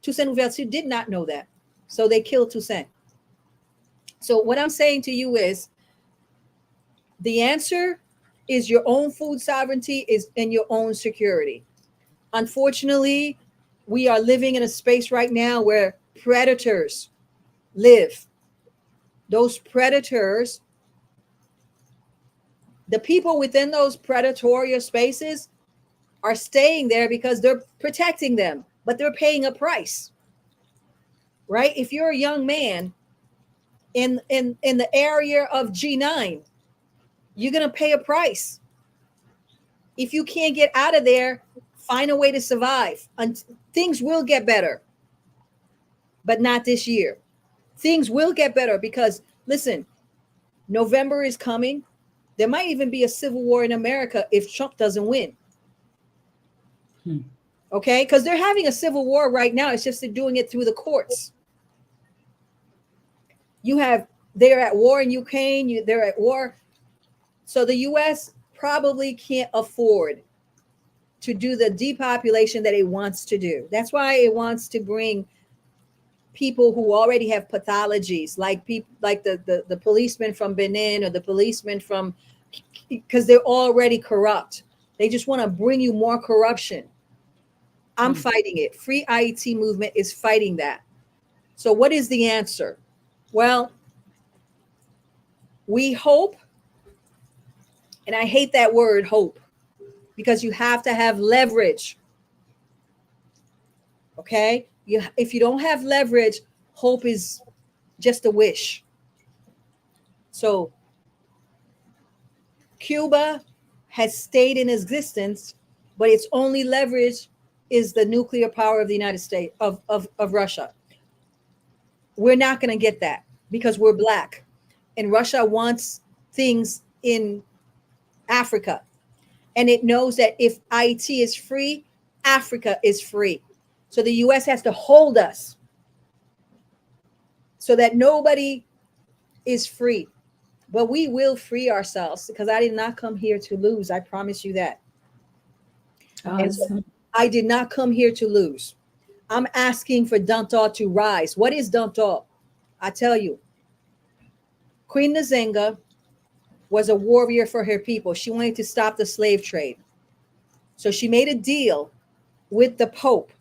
Toussaint Louverture did not know that. So they killed Toussaint. So what I'm saying to you is, the answer is your own food sovereignty is in your own security. Unfortunately, we are living in a space right now where predators live. Those predators, the people within those predatory spaces are staying there because they're protecting them, but they're paying a price, right? If you're a young man in the area of G9, you're going to pay a price. If you can't get out of there, find a way to survive. And things will get better, but not this year. Things will get better because, listen, November is coming. There might even be a civil war in America if Trump doesn't win. Okay? Because they're having a civil war right now. It's just they're doing it through the courts. They're at war in Ukraine. They're at war. So the U.S. probably can't afford to do the depopulation that it wants to do. That's why it wants to bring people who already have pathologies, like people like the policemen from Benin or the policemen from, because they're already corrupt. They just want to bring you more corruption. I'm fighting it. Free Haiti movement is fighting that. So what is the answer? Well, we hope, and I hate that word hope, because you have to have leverage. Okay? If you don't have leverage, hope is just a wish. So Cuba has stayed in existence, but its only leverage is the nuclear power of the United States, of Russia. We're not going to get that because we're Black. And Russia wants things in Africa. And it knows that if Haiti is free, Africa is free. So the U.S. has to hold us so that nobody is free. But we will free ourselves, because I did not come here to lose. I promise you that. Awesome. And so I did not come here to lose. I'm asking for Dantò to rise. What is Dantò? I tell you, Queen Nzenga was a warrior for her people. She wanted to stop the slave trade. So she made a deal with the Pope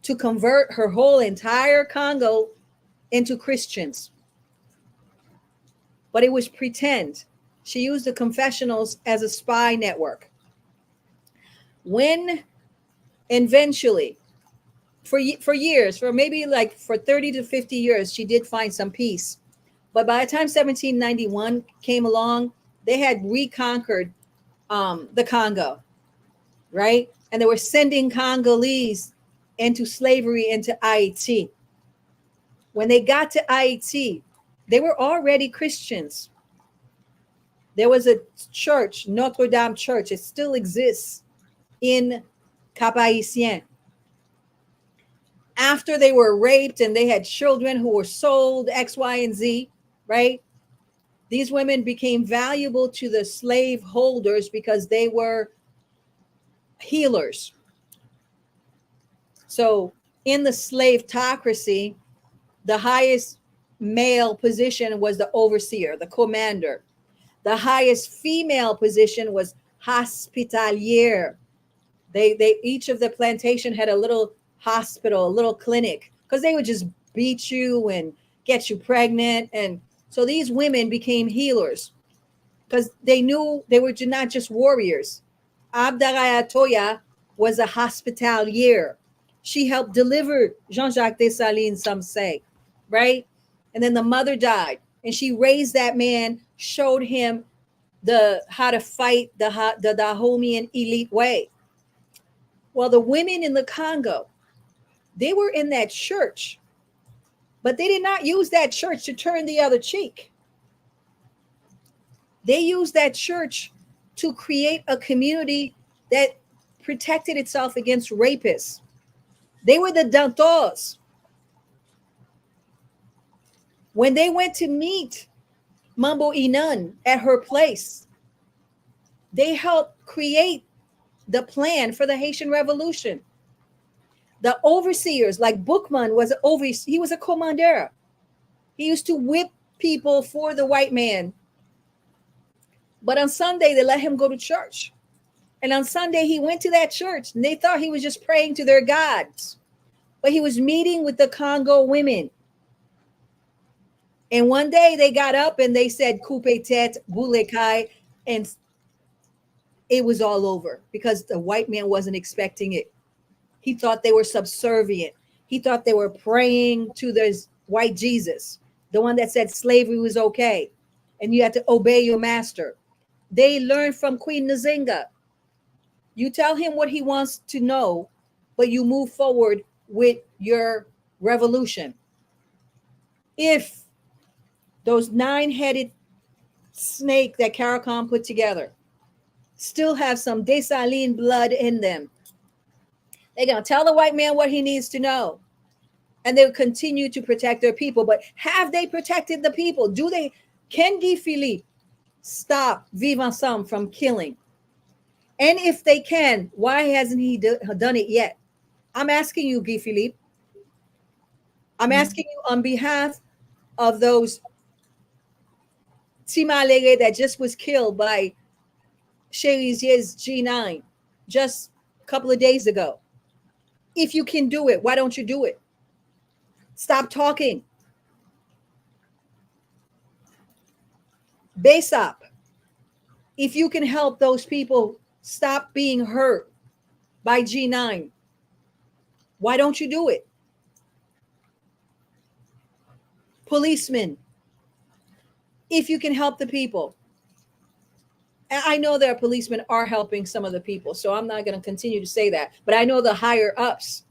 to convert her whole entire Congo into Christians. But it was pretend. She used the confessionals as a spy network. When eventually, for years, for maybe like for 30 to 50 years, she did find some peace. But by the time 1791 came along, they had reconquered the Congo, right? And they were sending Congolese into slavery into Haiti. When they got to Haiti, they were already Christians. There was a church, Notre Dame Church. It still exists in Cap-Haïtien. After they were raped and they had children who were sold X, Y, and Z, right? These women became valuable to the slave holders because they were healers. So in the slavetocracy, the highest male position was the overseer, the commander. The highest female position was hospitalier. They each of the plantation had a little hospital, a little clinic, because they would just beat you and get you pregnant. And so these women became healers because they knew they were not just warriors. Abdaraya Toya was a hospitalier. She helped deliver Jean-Jacques Dessalines, some say, right? And then the mother died, and she raised that man, showed him how to fight the Dahomean elite way. Well, the women in the Congo, they were in that church, but they did not use that church to turn the other cheek. They used that church to create a community that protected itself against rapists. They were the Dantòs. When they went to meet Mambo Inan at her place, they helped create the plan for the Haitian Revolution. The overseers, like Bookman was he was a commandeur. He used to whip people for the white man. But on Sunday, they let him go to church. And on Sunday, he went to that church, and they thought he was just praying to their gods. But he was meeting with the Congo women. And one day they got up and they said, coupe tete, boule kai, and it was all over because the white man wasn't expecting it. He thought they were subservient. He thought they were praying to this white Jesus, the one that said slavery was okay and you had to obey your master. They learned from Queen Nzinga. You tell him what he wants to know, but you move forward with your revolution. If those 9-headed snake that Caracal put together still have some Dessalines blood in them, they're going to tell the white man what he needs to know. And they'll continue to protect their people. But have they protected the people? Can Guy Philippe stop Vivre Ensemble from killing? And if they can, why hasn't he done it yet? I'm asking you, Guy Philippe. I'm asking you on behalf of those Timalere that just was killed by Cherizier's G9 just a couple of days ago. If you can do it, why don't you do it? Stop talking. Besop, if you can help those people stop being hurt by G9, why don't you do it? Policemen, if you can help the people. And I know that policemen are helping some of the people, so I'm not going to continue to say that. But I know the higher ups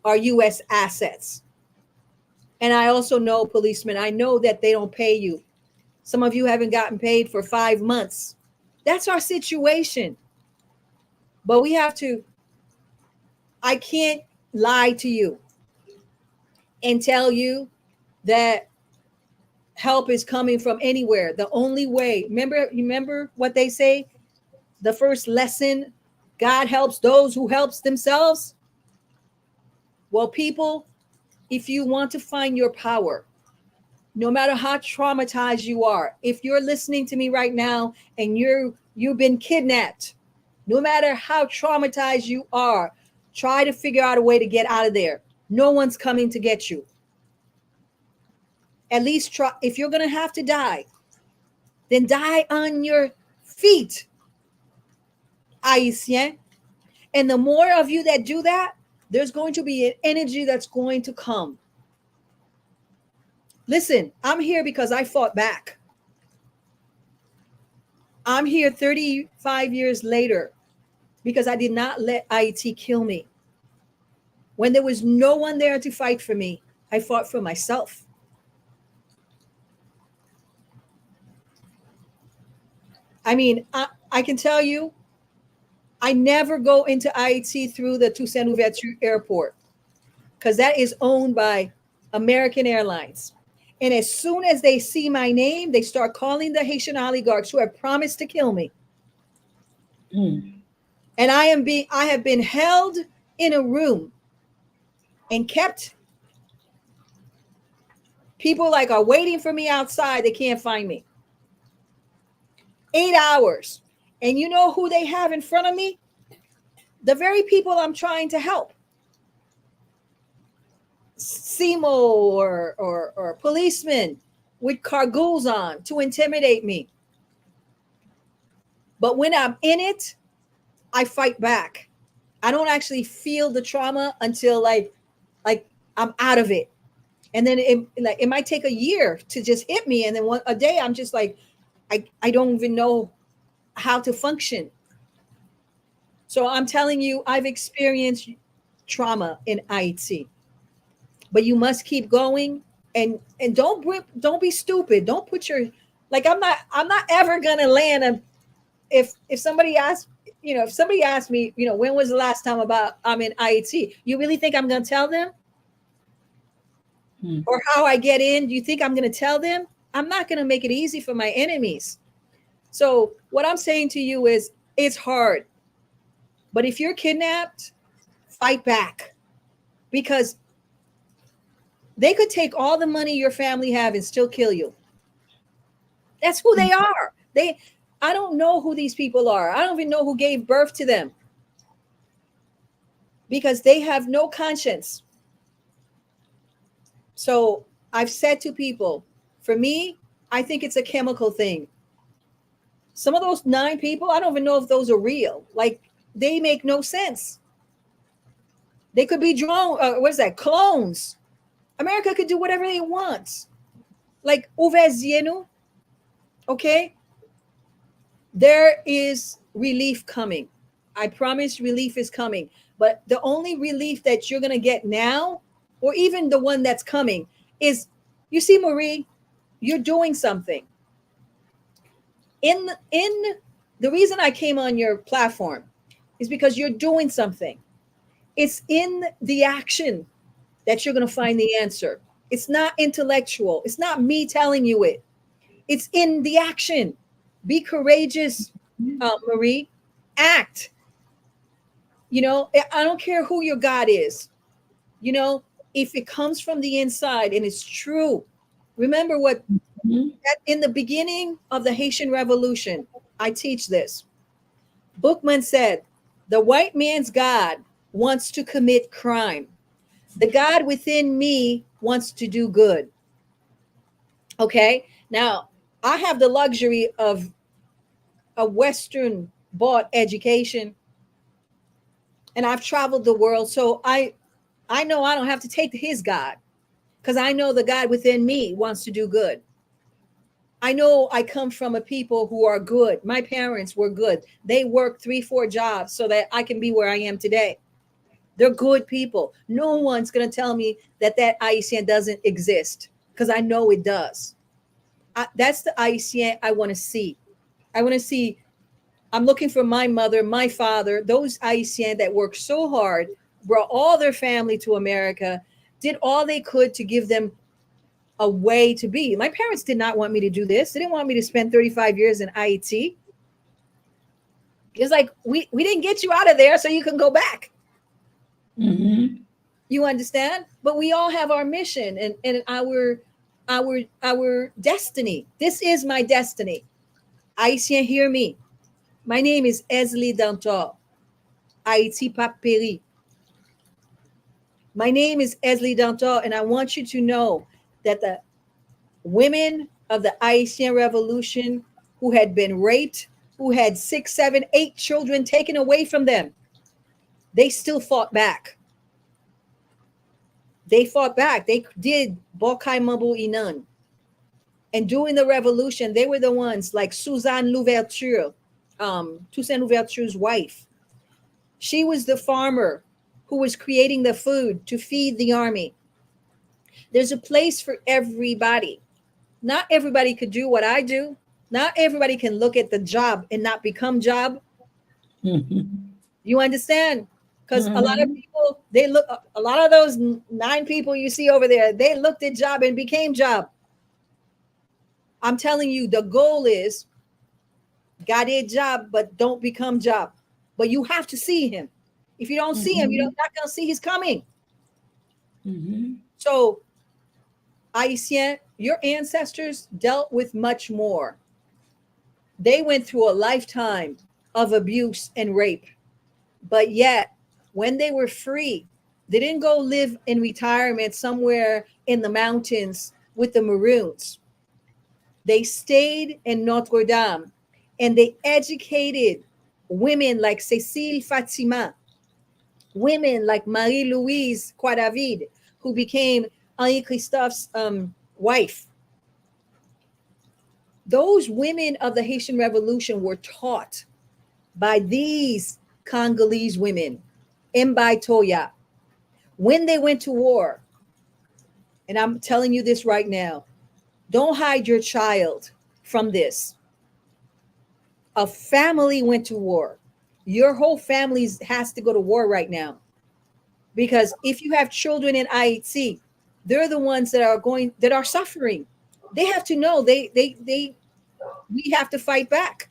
are U.S. assets. And I also know policemen, I know that they don't pay you. Some of you haven't gotten paid for 5 months. That's our situation. But we have to, I can't lie to you and tell you that help is coming from anywhere. The only way, remember what they say? The first lesson, God helps those who helps themselves. Well, people, if you want to find your power, no matter how traumatized you are, if you're listening to me right now and you've been kidnapped, no matter how traumatized you are, try to figure out a way to get out of there. No one's coming to get you. At least try. If you're going to have to die, then die on your feet, Haitien. And the more of you that do that, there's going to be an energy that's going to come. Listen, I'm here because I fought back. I'm here 35 years later because I did not let Haiti kill me. When there was no one there to fight for me, I fought for myself. I mean, I can tell you, I never go into Haiti through the Toussaint Louverture Airport because that is owned by American Airlines. And as soon as they see my name, they start calling the Haitian oligarchs who have promised to kill me. And I have been held in a room and kept People like are waiting for me outside. They can't find me. 8 hours. And you know who they have in front of me? The very people I'm trying to help. SEMO or policemen with cargoes on to intimidate me. But when I'm in it, I fight back. I don't actually feel the trauma until like I'm out of it. And then it might take a year to just hit me. And then a day I'm just like, I don't even know how to function. So I'm telling you, I've experienced trauma in Haiti. But you must keep going, and don't be stupid. Don't put your, like, I'm not ever gonna land if somebody asks, if somebody asks me, when was the last time I'm in Haiti, you really think I'm gonna tell them? Or how I get in, do you think I'm gonna tell them? I'm not gonna make it easy for my enemies. So what I'm saying to you is, it's hard. But if you're kidnapped, fight back, because they could take all the money your family have and still kill you. That's who they are. I don't know who these people are. I don't even know who gave birth to them, because they have no conscience. So I've said to people, for me, I think it's a chemical thing. Some of those 9 people, I don't even know if those are real. Like, they make no sense. They could be clones. America could do whatever they want. Like, ouverzienu, okay? There is relief coming. I promise relief is coming. But the only relief that you're going to get now, or even the one that's coming, is, you see, Marie, you're doing something. In the reason I came on your platform is because you're doing something. It's in the action that you're going to find the answer. It's not intellectual. It's not me telling you it. It's in the action. Be courageous, Marie. Act. I don't care who your God is. If it comes from the inside and it's true. Remember what in the beginning of the Haitian Revolution, I teach this. Bookman said, the white man's God wants to commit crime. The God within me wants to do good. Okay. Now, I have the luxury of a Western bought education, and I've traveled the world. So I know I don't have to take his God, because I know the God within me wants to do good. I know I come from a people who are good. My parents were good. They worked 3-4 jobs so that I can be where I am today. They're good people. No one's going to tell me that Haitian doesn't exist, because I know it does. That's the Haitian I want to see. I'm looking for my mother, my father, those Haitian that worked so hard, brought all their family to America, did all they could to give them a way to be. My parents did not want me to do this. They didn't want me to spend 35 years in Haiti. It's like, we didn't get you out of there so you can go back. Mm-hmm. You understand? But we all have our mission and our destiny. This is my destiny. Haitien, hear me. My name is Èzili Dantò. Haiti Paperi. My name is Èzili Dantò, and I want you to know that the women of the Haitian Revolution who had been raped, who had 6, 7, 8 children taken away from them, they still fought back. They fought back. They did Bokai Mabu Inan. And during the revolution, they were the ones like Suzanne Louverture, Toussaint Louverture's wife. She was the farmer who was creating the food to feed the army. There's a place for everybody. Not everybody could do what I do. Not everybody can look at the job and not become job. Mm-hmm. You understand? Because a lot of people, a lot of those 9 people you see over there, they looked at job and became job. I'm telling you, the goal is got a job, but don't become job. But you have to see him. If you don't see him, you're not going to see he's coming. Mm-hmm. So Haitian, your ancestors dealt with much more. They went through a lifetime of abuse and rape. But yet, when they were free, they didn't go live in retirement somewhere in the mountains with the Maroons. They stayed in Notre Dame and they educated women like Cécile Fatima, women like Marie-Louise Quadavid, who became Henri Christophe's wife. Those women of the Haitian Revolution were taught by these Congolese women, Mbai Toya, when they went to war. And I'm telling you this right now, don't hide your child from this. A family went to war. Your whole family has to go to war right now. Because if you have children in Haiti, they're the ones that are suffering. They have to know we have to fight back.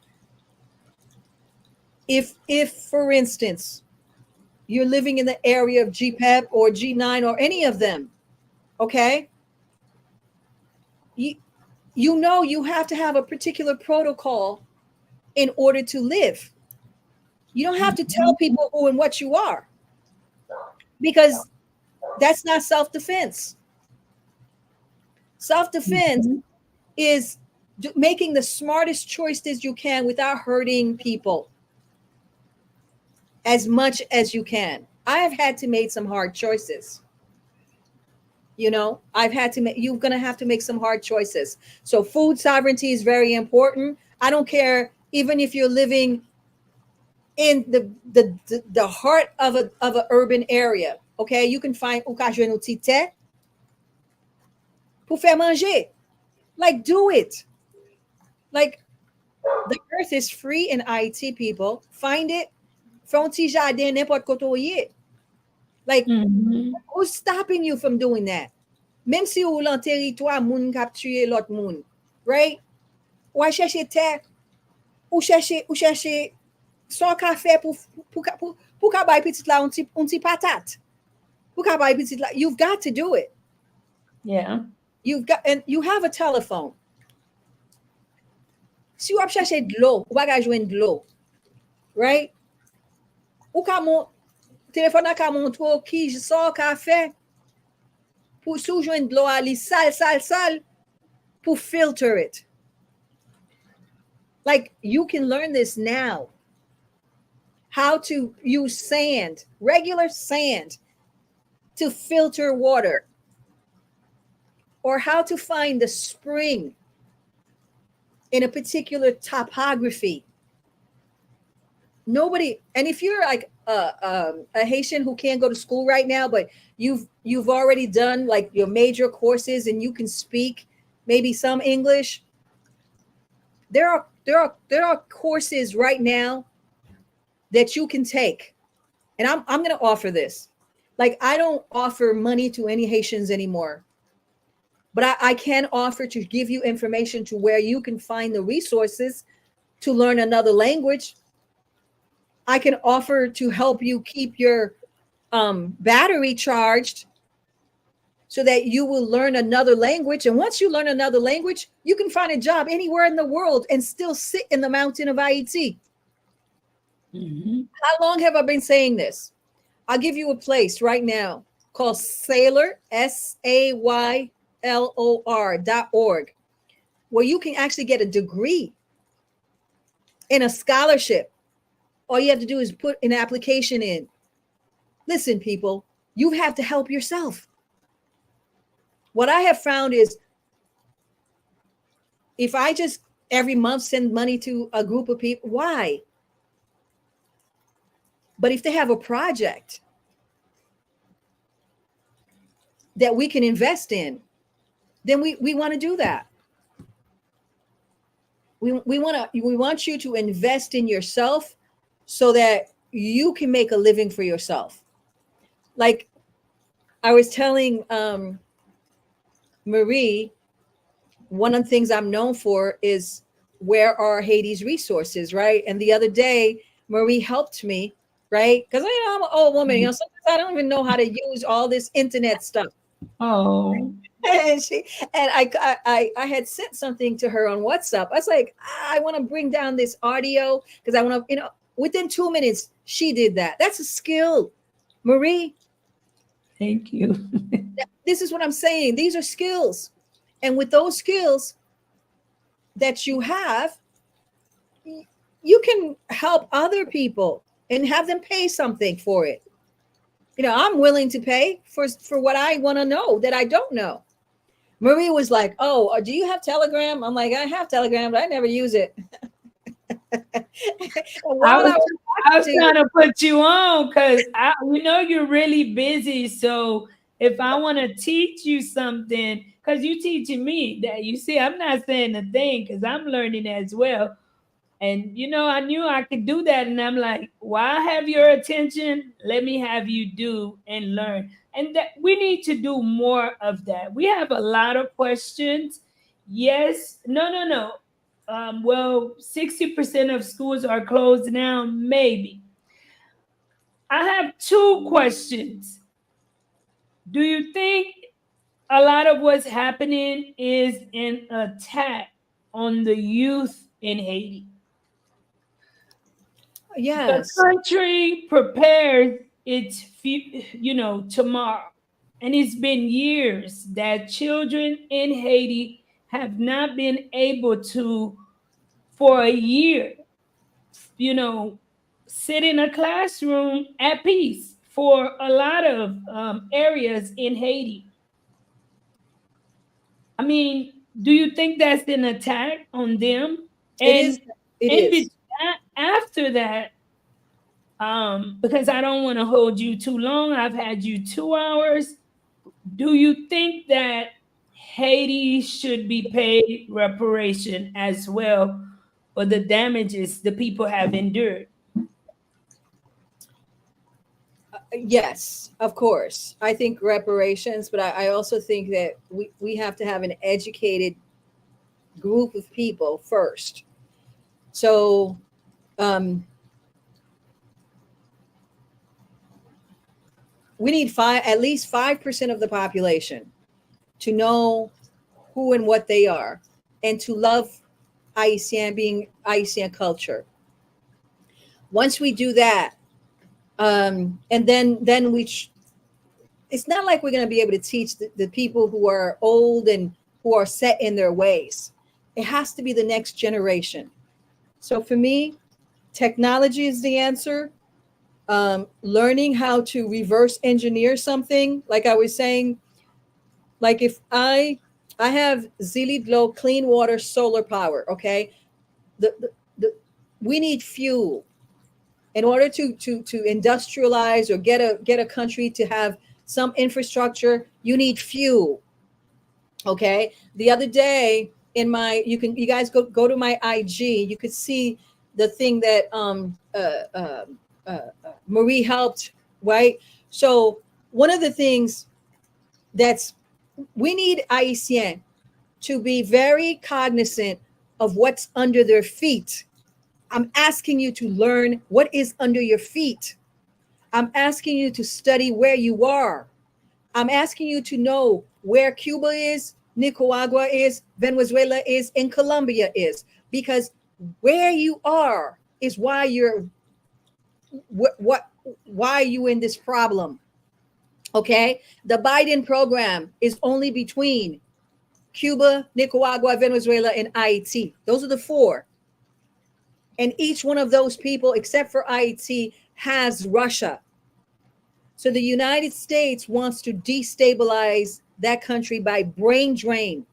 If for instance, you're living in the area of GPEP or G9 or any of them, okay? You know you have to have a particular protocol in order to live. You don't have to tell people who and what you are, because that's not self-defense. Self-defense is making the smartest choices you can without hurting people as much as you can. I have had to make some hard choices. You know, you're going to have to make some hard choices. So food sovereignty is very important. I don't care, even if you're living in the heart of an urban area. Okay, you can find occasion tite pour faire manger. Like, do it. Like, the earth is free in Haiti, people. Find it. Fronti jardin n'importe kotoye. Like, who's stopping you from doing that? Même si ou lan territoire moun kap tuye l'autre moun, right? Ou chercher terre, ou chercher son café pour ka bay petit la un petit patate. Pour ka bay petit la, you've got to do it. Yeah. And you have a telephone. Si ou ap chercher de l'eau, ou bagay jwenn de l'eau, right? Ou ka mon téléphone a ka montre ki son café pour sou jwenn de l'eau ali sal pour filter it. Like, you can learn this now. How to use sand, regular sand, to filter water. Or how to find the spring in a particular topography. Nobody, and if you're like a Haitian who can't go to school right now, but you've already done like your major courses and you can speak maybe some English, there are courses right now that you can take. And I'm going to offer this. Like, I don't offer money to any Haitians anymore, but I can offer to give you information to where you can find the resources to learn another language. I can offer to help you keep your battery charged so that you will learn another language. And once you learn another language, you can find a job anywhere in the world and still sit in the mountain of Haiti. How long have I been saying this? I'll give you a place right now called Saylor, SAYLOR.org, where you can actually get a degree in a scholarship. All you have to do is put an application in. Listen, people, you have to help yourself. What I have found is if I just every month send money to a group of people, why? But if they have a project that we can invest in, then we want to do that. We want you to invest in yourself so that you can make a living for yourself. Like I was telling Marie, one of the things I'm known for is where are Haiti's resources, right? And the other day, Marie helped me, right? Because I'm an old woman, sometimes I don't even know how to use all this internet stuff. Oh. and I had sent something to her on WhatsApp. I was like, I want to bring down this audio because I want to, within 2 minutes, she did that. That's a skill, Marie. Thank you. This is what I'm saying. These are skills. And with those skills that you have, you can help other people and have them pay something for it. I'm willing to pay for what I want to know that I don't know. Marie was like, "Oh, do you have Telegram?" I'm like, "I have Telegram, but I never use it." I was trying to put you on because you're really busy. So if I want to teach you something, because you're teaching me that, you see, I'm not saying a thing because I'm learning as well. And I knew I could do that. And I'm like, why have your attention? Let me have you do and learn. And that we need to do more of that. We have a lot of questions. Yes. No. Well, 60% of schools are closed now. Maybe. I have 2 questions. Do you think a lot of what's happening is an attack on the youth in Haiti? Yes. The country prepares its tomorrow. And it's been years that children in Haiti have not been able to, for a year, sit in a classroom at peace for a lot of areas in Haiti. I mean, do you think that's an attack on them? It is. And It is. after that, because I don't want to hold you too long, I've had you 2 hours. Do you think that Haiti should be paid reparation as well for the damages the people have endured? Yes, of course. I think reparations, but I also think that we have to have an educated group of people first. So, we need at least 5% of the population to know who and what they are and to love Haitian, being Haitian culture. Once we do that, and then it's not like we're going to be able to teach the people who are old and who are set in their ways. It has to be the next generation. So for me, technology is the answer. Learning how to reverse engineer something, like I was saying, like if I have Èzili Dantò clean water solar power, okay, we need fuel in order to industrialize or get a country to have some infrastructure. You need fuel. Okay, the other day in you guys go to my IG, you could see the thing that Marie helped, right? So one of the things we need Haitian to be very cognizant of what's under their feet. I'm asking you to learn what is under your feet. I'm asking you to study where you are. I'm asking you to know where Cuba is, Nicaragua is, Venezuela is, and Colombia is, because where you are is why why are you in this problem? Okay, the Biden program is only between Cuba, Nicaragua, Venezuela, and Haiti. Those are the 4. And each one of those people, except for Haiti, has Russia. So the United States wants to destabilize that country by brain drain.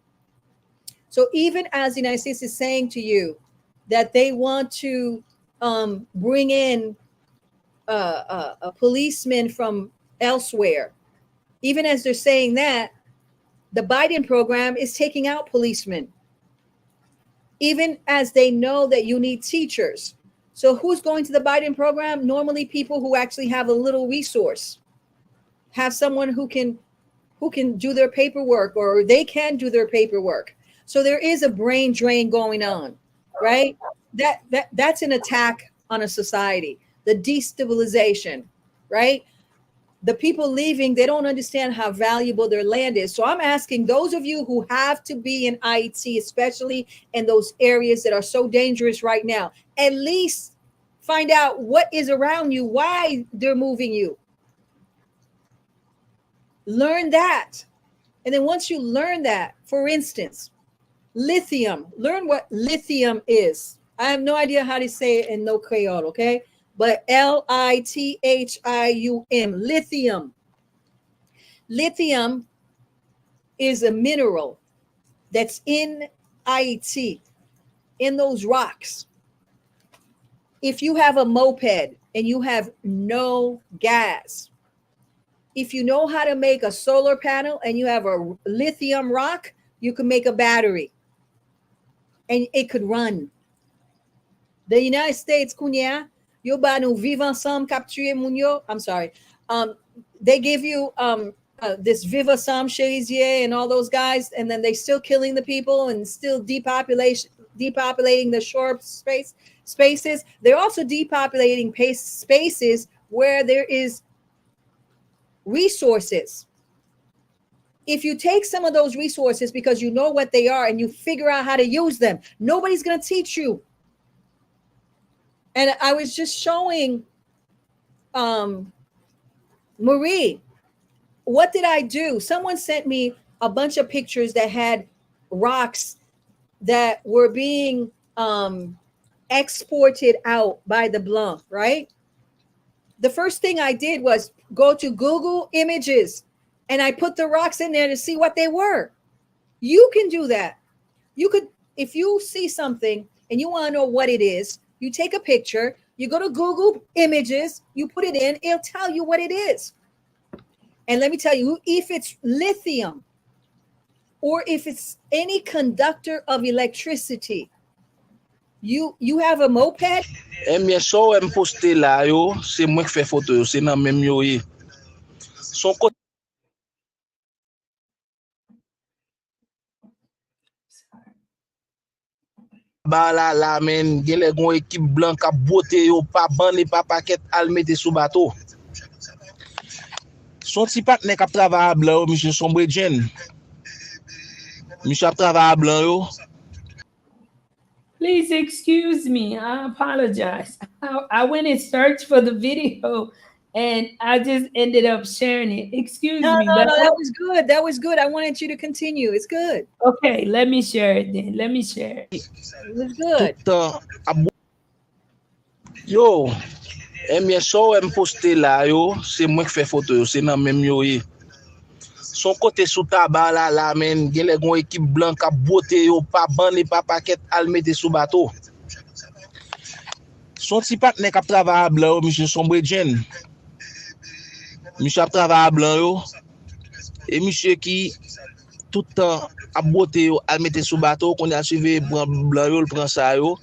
So even as the United States is saying to you that they want to bring in a policeman from elsewhere, even as they're saying that, the Biden program is taking out policemen. Even as they know that you need teachers. So who's going to the Biden program? Normally people who actually have a little resource, have someone who can do their paperwork, or they can do their paperwork. So there is a brain drain going on, right? That's an attack on a society, the destabilization, right? the people leaving, they don't understand how valuable their land is. So I'm asking those of you who have to be in Haiti, especially in those areas that are so dangerous right now, at least find out what is around you, why they're moving you. Learn that. And then once you learn that, for instance, lithium, learn what lithium is. I have no idea how to say it in no Creole, okay? But Lithium. Lithium. Lithium is a mineral that's in Haiti, in those rocks. If you have a moped and you have no gas, if you know how to make a solar panel and you have a lithium rock, you can make a battery and it could run. The United States, Kunya, yo ba nou vive ensemble capturer moun yo. I'm sorry. They give you this Viva Sam Shazier and all those guys, and then they still killing the people and still depopulating the shore spaces. They're also depopulating spaces where there is resources. If you take some of those resources because you know what they are and you figure out how to use them, nobody's going to teach you. And I was just showing Marie, what did I do? Someone sent me a bunch of pictures that had rocks that were being exported out by the Blanc, right? The first thing I did was go to Google Images and I put the rocks in there to see what they were. You can do that. You could, if you see something and you want to know what it is, you take a picture, you go to Google Images, you put it in, it'll tell you what it is. And let me tell you, if it's lithium or if it's any conductor of electricity, you have a moped. So poste la yo, c'est moi qui fais photo yo, c'est nan même yo yi. Son côté ba la men, gen le gon équipe blanc ka boté yo, pa bande pa paquet al mette sous bateau. Son ti partner k'ap travail blanc yo, monsieur sombre jen. Monsieur ap travail blanc yo. Please excuse me. I apologize. I went and searched for the video and I just ended up sharing it. Excuse me. No, that was good. That was good. I wanted you to continue. It's good. Okay, let me share it then. Let me share it. It was good. Yo, so poste la yo, c'est moi qui fais photo yo, c'est nan même yo yi. Son côté sous tabac la men, gen le gon équipe blanc ka boté yo, pa bande pa paquet al mette sous bateau. Son ti partner k'ap travail blanc yo, monsieur sombre jen. Monsieur ap travail blanc yo. Et monsieur qui tout temps a boté yo al mette sous bateau, qu'on a suivi blanc yo, le prend ça yo,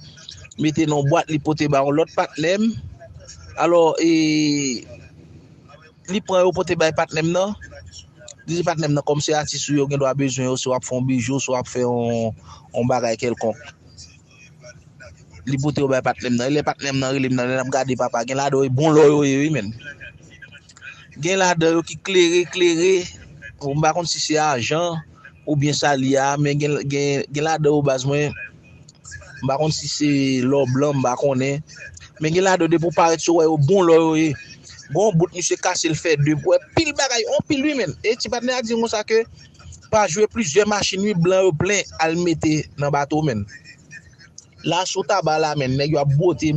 mette non boîte li pote ba l'autre partner. Alors li prend yo pote ba partner nan. Dis partner nan comme c'est artiste yo gen doit besoin yo soit font bijou soit faire on bagay quelconque. Li pote yo ba partner nan, les partner nan relim nan regarder papa gen la do bon lo yo oui men. Gen la do qui clairé on ba kon si c'est argent ou bien ça lia mais gen la do base moi ba kon si c'est l'or blanc ba connait mais gen la do de pour paraître so bon lo yo. Bon bout monsieur casse le fait de pile bagay on pile lui même et ti partner a dit moi ça que pas jouer plusieurs machines lui blanc plein al mettre dans bateau men là sous tabac là men nèg yo a beauté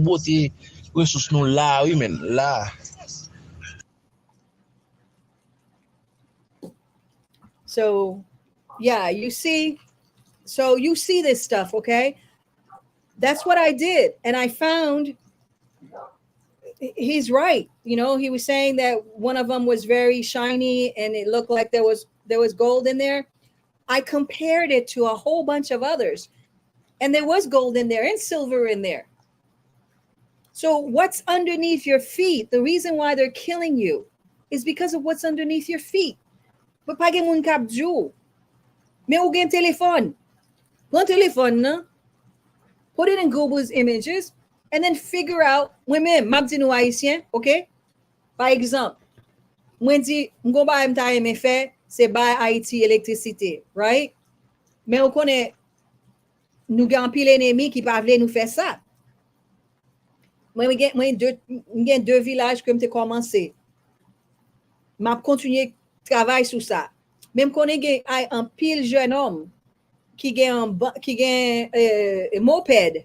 ressources nous là oui men là. So yeah, you see this stuff, okay? That's what I did, and I found he's right. You know, he was saying that one of them was very shiny and it looked like there was gold in there. I compared it to a whole bunch of others and there was gold in there and silver in there. So what's underneath your feet, the reason why they're killing you is because of what's underneath your feet. But pa gen moun kap djou. Me ou gen téléphone. Pren téléphone nan. Put it in Google's Images. And then figure out women, mabdi nou haïtien, okay? By example, Mwen di, mgon ba mta eme fe, se bay Haiti électricité, right? Mais on connaît, nous gen pile ennemi qui pa vle nous faire ça. Mwen gen deux villages que m'te commencé. M'a continuer travail sur ça. Même connaît gen un pile jeune homme qui gen moped.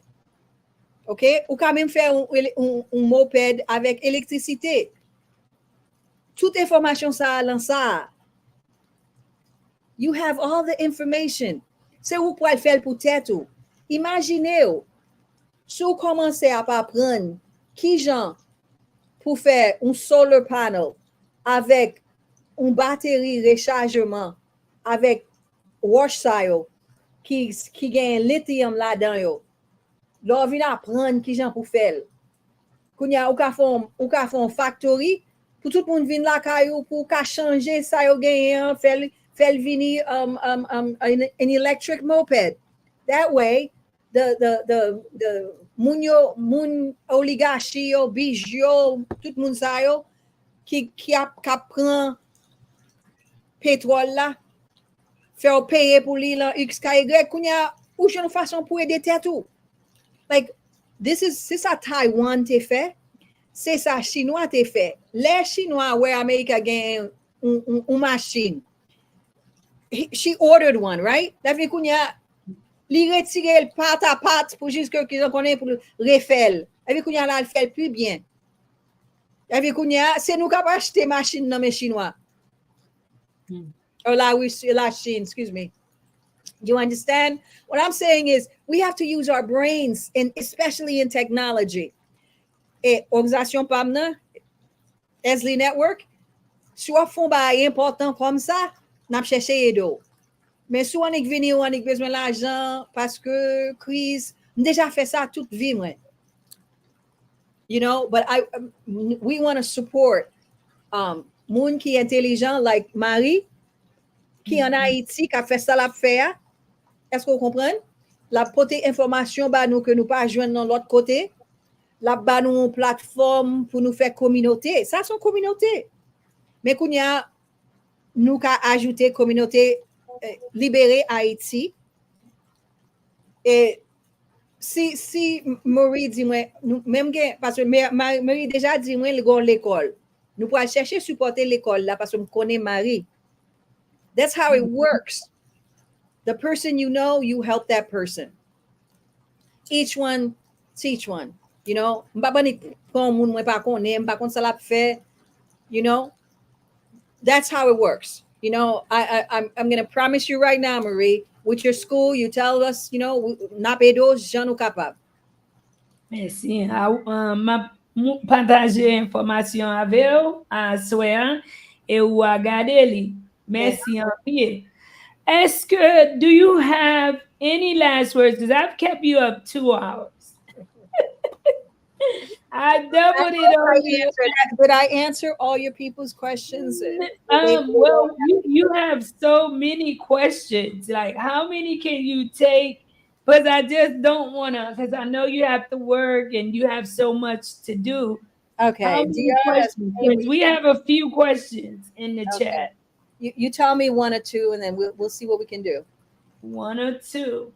OK? Ou quand même faire un moped avec électricité. Toute information ça dans ça. You have all the information. C'est où pour le faire pour tête ou. Imaginez, si vous commencez à apprendre qui gens pour faire un solar panel avec une batterie rechargement, avec wash style qui gagne lithium là-dedans, là, vous apprendre qui gens pour faire. Quand il y a ou ka font factory, pour tout le monde vient là pour changer ça yo gagne faire venir an electric moped. That way, the moun oligarchie yo, bijou, tout moun sa yo qui prend pétrole là, faire payer pour lui là X Y kounya ou une façon pour aider tout. Like c'est ça Taiwan te fait, c'est ça Chinois te fait. Les Chinois where America gagne une machine. She ordered one, right? That veut kounya li retire le pat à pat pour jusque qu'ils en connaissent pour refaire. Avec kounya là le fait plus bien. Avec kounya c'est nous capable acheter machine dans les Chinois. Or la Chine, excuse me. You understand? What I'm saying is we have to use our brains, and especially in technology. Et organisation PAMNA, Èzili Network, soit font ba important comme ça, n'a cherché edo. Mais soit on est venu, on a besoin l'argent parce que crise, déjà fait ça toute vie, moi. You know, but we want to support moun qui intelligent like Marie, qui en Haïti, qui a fait ça la faire. Est-ce que vous comprenez? La porter information bah nous que nous pas joindre dans l'autre côté. La bah nous une plateforme pour nous faire communauté. Ça sont communauté. Mais qu'on y a nous qu'a ajouté communauté libérée Haïti. Et si Marie dit moi même parce que Marie déjà dit moi l'école. Nous pourrons chercher supporter l'école là parce que nous connaît Marie. That's how it works. The person you know, you help that person. Each one teach one. You know, you know, that's how it works. You know, I'm going to promise you right now, Marie, with your school, you tell us, you know, napedos jano capable. Merci. Ma partager information avec vous à soir et ou à garder. Merci en pile. Est-ce que, do you have any last words? Because I've kept you up 2 hours. I doubled it on you. Did I answer all your people's questions? Well, you have so many questions. Like, how many can you take? Because I just don't want to, because I know you have to work and you have so much to do. Okay. We have a few questions in the chat. You tell me 1 or 2, and then we'll see what we can do. 1 or 2.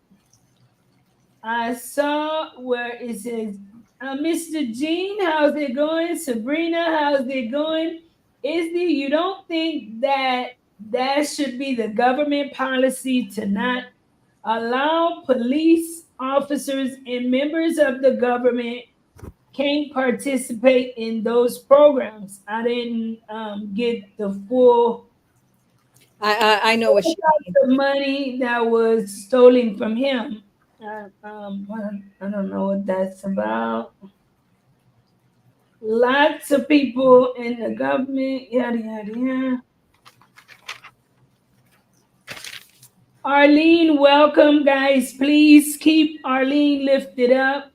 I saw where it says, Mr. Jean, how's it going? Sabrina, how's it going? Èzili, you don't think that should be the government policy to not allow police officers and members of the government can't participate in those programs? I didn't get the full. I know what she means. The money that was stolen from him. I don't know what that's about. Lots of people in the government, yada, yada, yada. Arlene, welcome, guys. Please keep Arlene lifted up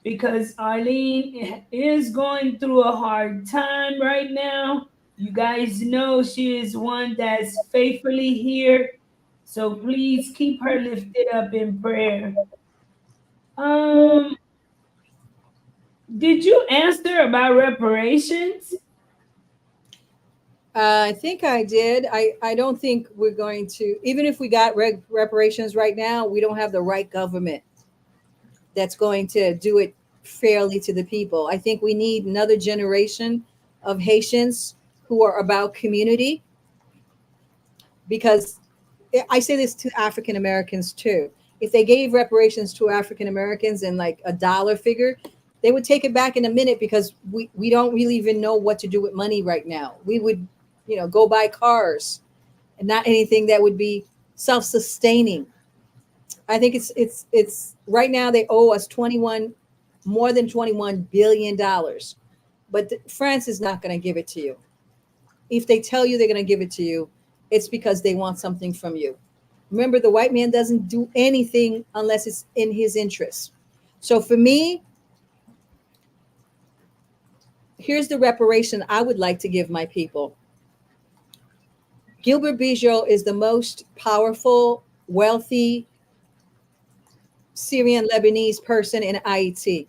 because Arlene is going through a hard time right now. You guys know she is one that's faithfully here. So please keep her lifted up in prayer. Did you answer about reparations? I think I did. I don't think we're going to, even if we got reparations right now, we don't have the right government that's going to do it fairly to the people. I think we need another generation of Haitians who are about community, because I say this to African Americans too. If they gave reparations to African Americans in like a dollar figure, they would take it back in a minute, because we don't really even know what to do with money right now. We would, go buy cars and not anything that would be self-sustaining. I think it's right now they owe us more than $21 billion, but France is not going to give it to you. If they tell you they're going to give it to you, it's because they want something from you. Remember, the white man doesn't do anything unless it's in his interest. So for me, here's the reparation I would like to give my people. Gilbert Bijou is the most powerful, wealthy Syrian Lebanese person in Haiti.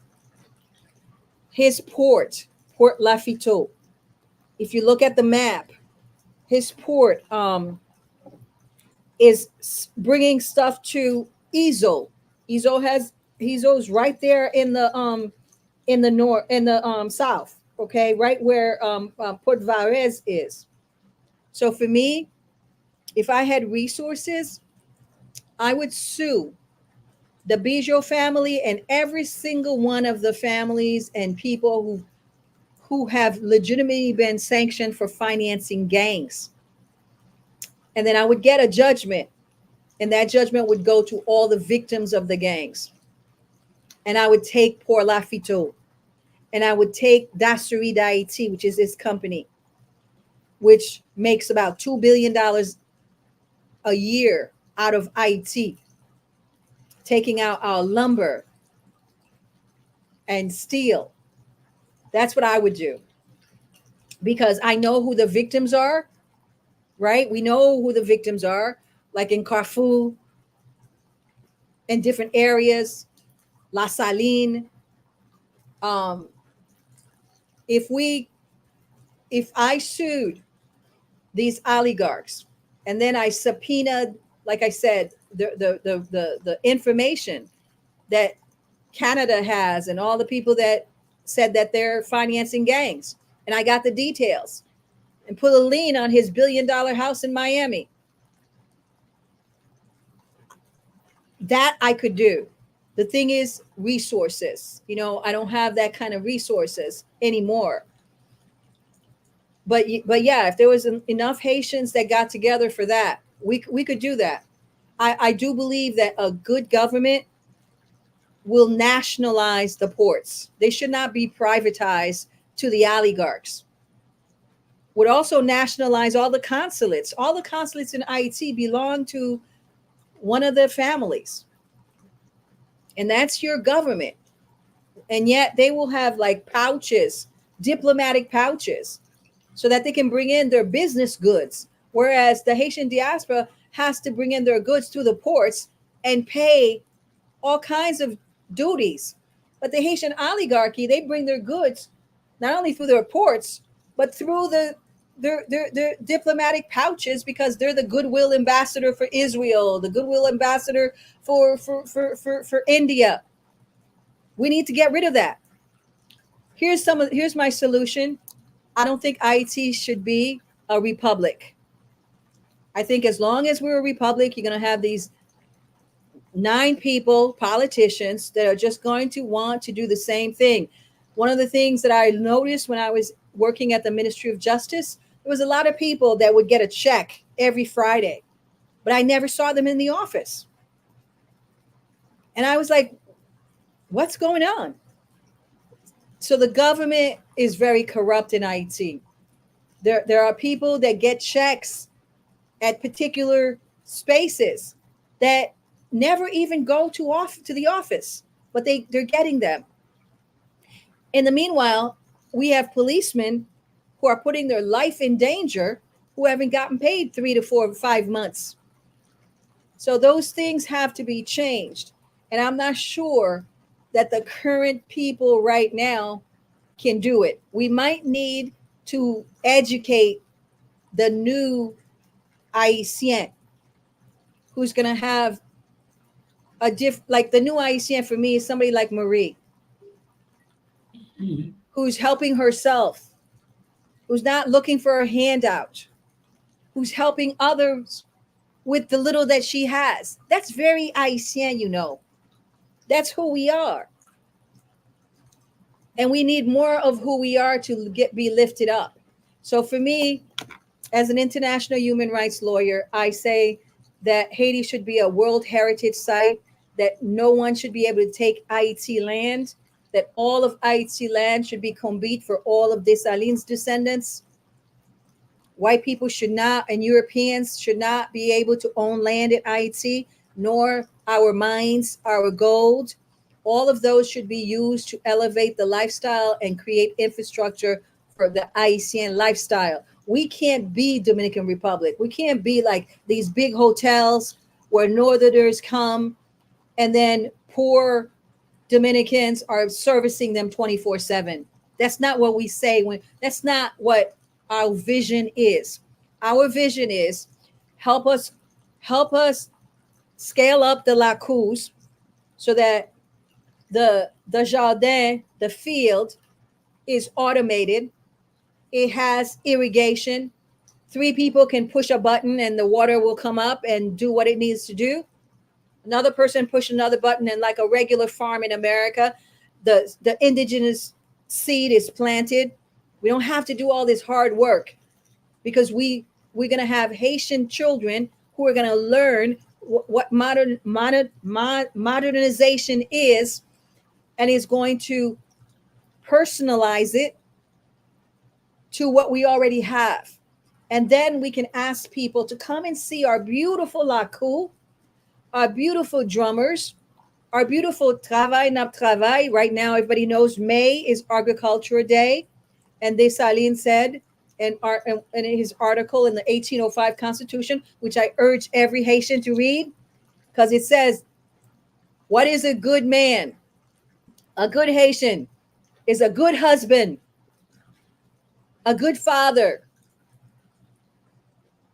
His Port Lafitte, if you look at the map, his port is bringing stuff to Ezo. Ezo's right there in the north, in the south. Okay, right where Port Varese is. So for me, if I had resources, I would sue the Bijou family and every single one of the families and people who have legitimately been sanctioned for financing gangs. And then I would get a judgment, and that judgment would go to all the victims of the gangs. And I would take Port Lafitte, and I would take Dasserie d'Haïti, which is this company, which makes about $2 billion a year out of Haiti, taking out our lumber and steel. That's what I would do, because I know who the victims are, right? We know who the victims are, like in Carrefour and different areas, La Saline. If I sued these oligarchs and then I subpoenaed, like I said, the information that Canada has and all the people that said that they're financing gangs, and I got the details and put a lien on his $1 billion house in Miami, that I could do. The thing is resources. I don't have that kind of resources anymore. But yeah, if there was enough Haitians that got together for that, we could do that. I do believe that a good government will nationalize the ports. They should not be privatized to the oligarchs. Would also nationalize all the consulates. All the consulates in Haiti belong to one of the families. And that's your government. And yet they will have like pouches, diplomatic pouches, so that they can bring in their business goods. Whereas the Haitian diaspora has to bring in their goods to the ports and pay all kinds of duties. But the Haitian oligarchy, they bring their goods not only through their ports, but through their diplomatic pouches, because they're the goodwill ambassador for Israel, the goodwill ambassador for India. We need to get rid of that. Here's my solution. I don't think Haiti should be a republic. I think as long as we're a republic, you're going to have these 9 people, politicians, that are just going to want to do the same thing. One of the things that I noticed when I was working at the Ministry of Justice, there was a lot of people that would get a check every Friday, but I never saw them in the office. And I was like, what's going on? So the government is very corrupt in Haiti. There are people that get checks at particular spaces that never even go to the office, but they're getting them. In the meanwhile, we have policemen who are putting their life in danger, who haven't gotten paid 3 to 4 or 5 months. So those things have to be changed. And I'm not sure that the current people right now can do it. We might need to educate the new Haitian who's going to have like the new Haitian for me is somebody like Marie, who's helping herself, who's not looking for a handout, who's helping others with the little that she has. That's very Haitian, you know. That's who we are. And we need more of who we are to be lifted up. So for me, as an international human rights lawyer, I say that Haiti should be a World Heritage Site, that no one should be able to take Haiti land, that all of Haiti land should be combined for all of Dessalines' descendants. White people should not, and Europeans should not be able to own land in Haiti, nor our mines, our gold. All of those should be used to elevate the lifestyle and create infrastructure for the Haitian lifestyle. We can't be Dominican Republic. We can't be like these big hotels where Northerners come and then poor Dominicans are servicing them 24/7. That's not what we say. That's not what our vision is. Our vision is help us scale up the lacus so that the jardin, the field, is automated. It has irrigation. 3 people can push a button and the water will come up and do what it needs to do. Another person push another button, and like a regular farm in America, the indigenous seed is planted. We don't have to do all this hard work because we're going to have Haitian children who are going to learn what modernization is, and is going to personalize it to what we already have. And then we can ask people to come and see our beautiful laku, our beautiful drummers, our beautiful travail nap travail. Right now, everybody knows May is Agriculture Day. And Dessalines said in his article in the 1805 Constitution, which I urge every Haitian to read, because it says, what is a good man? A good Haitian is a good husband, a good father,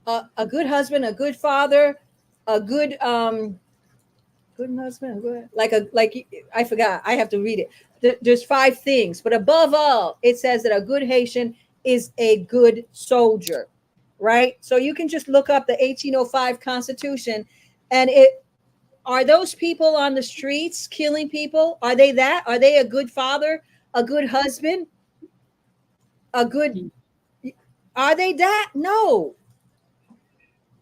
a good husband, a good father, a good good husband, good, like I forgot. I have to read it. There's 5 things, but above all, it says that a good Haitian is a good soldier, right? So you can just look up the 1805 Constitution, and are those people on the streets killing people? Are they that? Are they a good father, a good husband, a good? Are they that? No.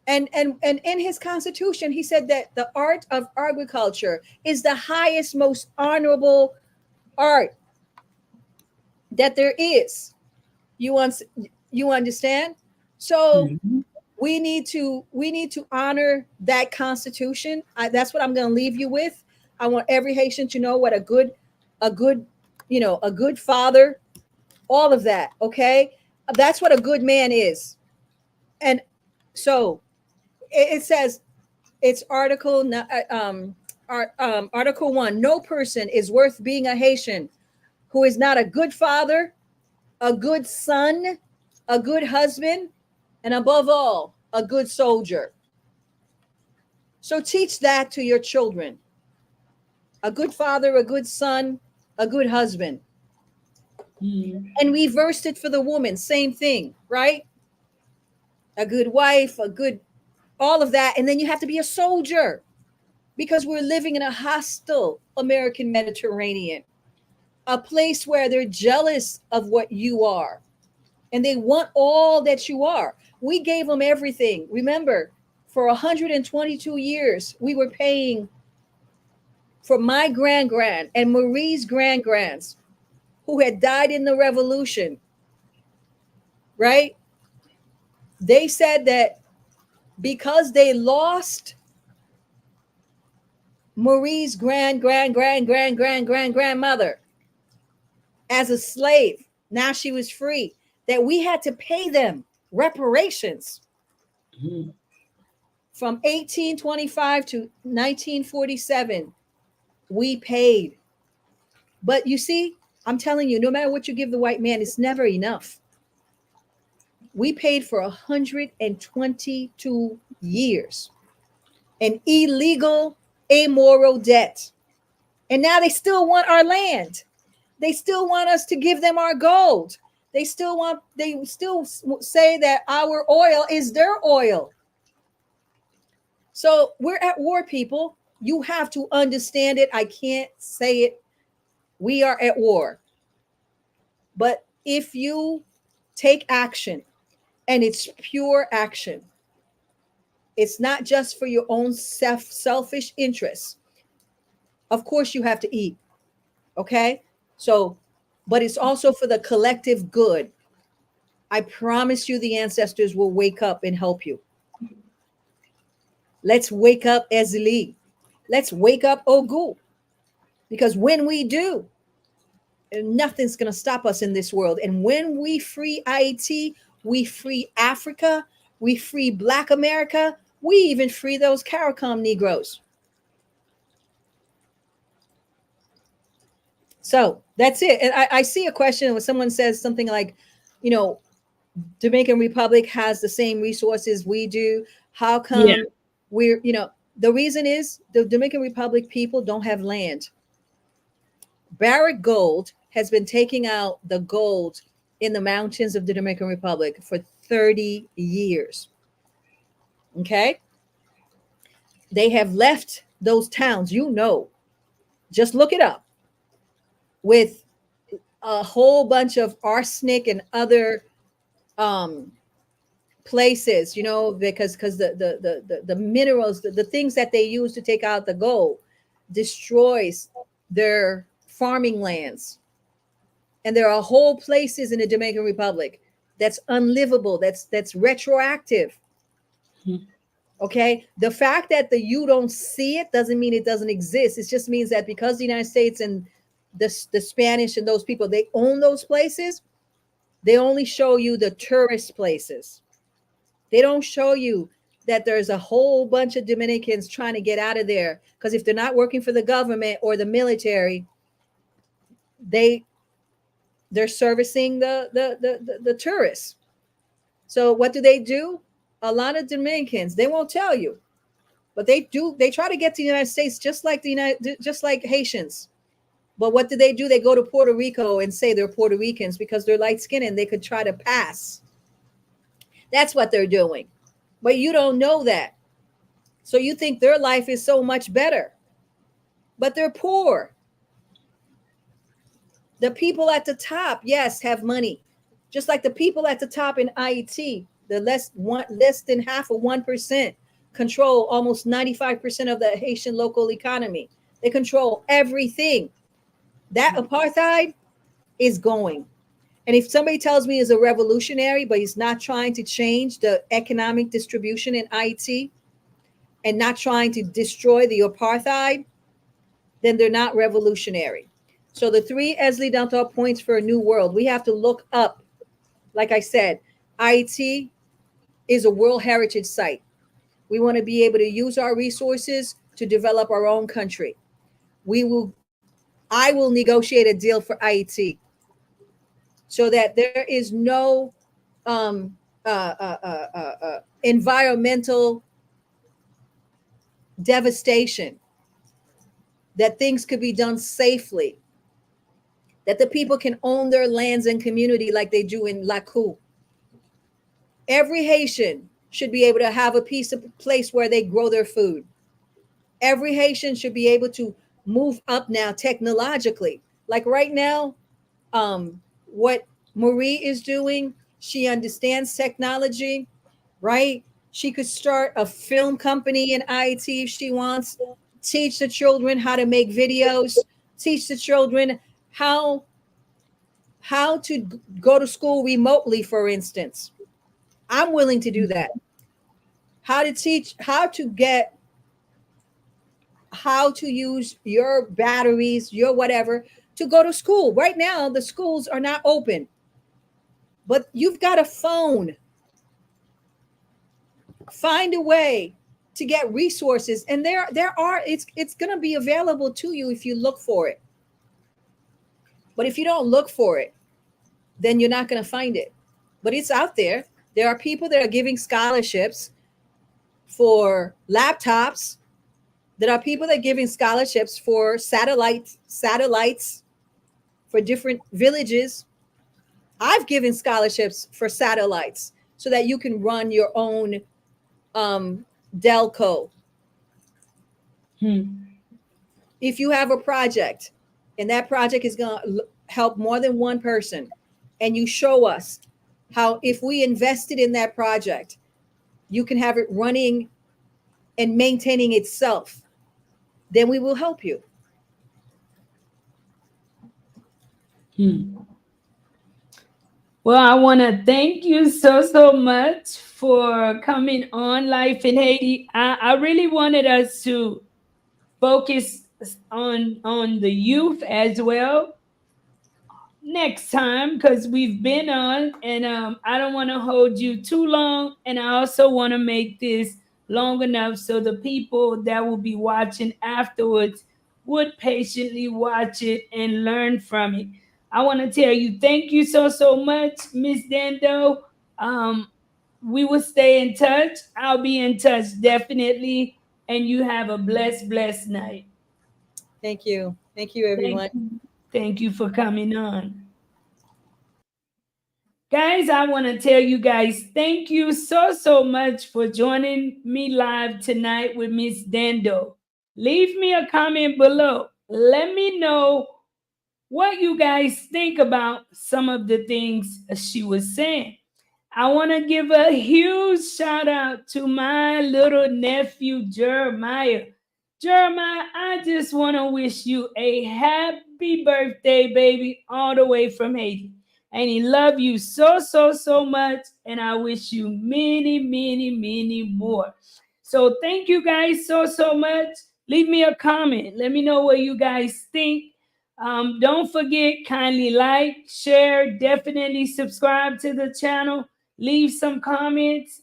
And in his Constitution, he said that the art of agriculture is the highest, most honorable art that there is. You understand? So we need to honor that Constitution. That's what I'm going to leave you with. I want every Haitian to know what a good father, all of that. Okay, that's what a good man is. And so it says, it's Article 1. No person is worth being a Haitian who is not a good father, a good son, a good husband, and above all, a good soldier. So teach that to your children. A good father, a good son, a good husband. And reversed it for the woman, same thing, right? A good wife, a good, all of that. And then you have to be a soldier, because we're living in a hostile American Mediterranean, a place where they're jealous of what you are and they want all that you are. We gave them everything. Remember, for 122 years, we were paying for my grand and Marie's grands who had died in the revolution, right? They said that because they lost Marie's grandmother as a slave, now she was free, that we had to pay them reparations. From 1825 to 1947, we paid. But you see, I'm telling you, no matter what you give the white man, it's never enough. We paid for 122 years an illegal, amoral debt. And now they still want our land. They still want us to give them our gold. They still say that our oil is their oil. So we're at war, people. You have to understand it. I can't say it. We are at war. But if you take action, and it's pure action, it's not just for your own selfish interests. Of course, you have to eat. Okay? So, but it's also for the collective good. I promise you the ancestors will wake up and help you. Let's wake up, Èzili. Let's wake up, Ogu. Because when we do, nothing's going to stop us in this world. And when we free Haiti, we free Africa, we free Black America, we even free those CARICOM Negroes. So that's it. And I see a question when someone says something like, you know, Dominican Republic has the same resources we do. How come we're, you know, the reason is the Dominican Republic people don't have land. Barrick Gold has been taking out the gold in the mountains of the Dominican Republic for 30 years. Okay? They have left those towns, you know, just look it up, with a whole bunch of arsenic and other places, you know, because the minerals, the things that they use to take out the gold destroys their farming lands. And there are whole places in the Dominican Republic that's unlivable, that's retroactive. Okay, the fact that you don't see it doesn't mean it doesn't exist. It just means that because the United States and the Spanish and those people, they own those places, they only show you the tourist places. They don't show you that there's a whole bunch of Dominicans trying to get out of there, because if they're not working for the government or the military, they're servicing the tourists. So what do? A lot of Dominicans, they won't tell you, but they try to get to the United States just like Haitians. But what do? They go to Puerto Rico and say they're Puerto Ricans because they're light skinned and they could try to pass. That's what they're doing. But you don't know that. So you think their life is so much better, but they're poor. The people at the top, yes, have money. Just like the people at the top in Haiti, the less than half of 1% control almost 95% of the Haitian local economy. They control everything. That apartheid is going. And if somebody tells me he's a revolutionary, but he's not trying to change the economic distribution in Haiti and not trying to destroy the apartheid, then they're not revolutionary. So the 3 Èzili Dantò points for a new world, we have to look up. Like I said, Haiti is a World Heritage Site. We want to be able to use our resources to develop our own country. I will negotiate a deal for Haiti so that there is no environmental devastation, that things could be done safely, that the people can own their lands and community like they do in la coup. Every Haitian should be able to have a piece of place where they grow their food. Every Haitian should be able to move up now technologically. Like right now, what Marie is doing, she understands technology, right? She could start a film company in IT if she wants, teach the children how to make videos, teach the children how to go to school remotely, for instance. I'm willing to do that. How to teach, how to use your batteries, your whatever, to go to school. Right now, the schools are not open, but you've got a phone. Find a way to get resources, and it's going to be available to you if you look for it. But if you don't look for it, then you're not going to find it. But it's out there. There are people that are giving scholarships for laptops. There are people that are giving scholarships for satellites for different villages. I've given scholarships for satellites so that you can run your own Delco. If you have a project and that project is going to help more than one person, and you show us how if we invested in that project, you can have it running and maintaining itself, then we will help you. Well, I want to thank you so much for coming on Life in Haiti. I really wanted us to focus on the youth as well next time, because we've been on, and I don't want to hold you too long, and I also want to make this long enough so the people that will be watching afterwards would patiently watch it and learn from it. I want to tell you thank you so much, Miss Dantò. We will stay in touch. I'll be in touch definitely, and you have a blessed night. Thank you everyone. Thank you for coming on. Guys, I want to tell you guys, thank you so much for joining me live tonight with Miss Dantò. Leave me a comment below. Let me know what you guys think about some of the things she was saying. I want to give a huge shout out to my little nephew, Jeremiah. Jeremiah, I just want to wish you a happy birthday, baby, all the way from Haiti. And he love you so much. And I wish you many more. So thank you guys so much. Leave me a comment. Let me know what you guys think. Don't forget, kindly like, share, definitely subscribe to the channel. Leave some comments.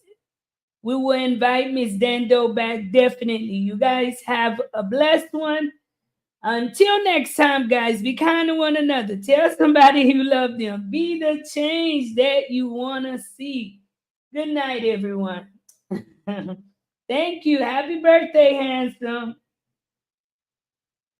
We will invite Miss Dantò back, definitely. You guys have a blessed one. Until next time, guys, be kind to one another. Tell somebody you love them. Be the change that you want to see. Good night, everyone. Thank you. Happy birthday, handsome.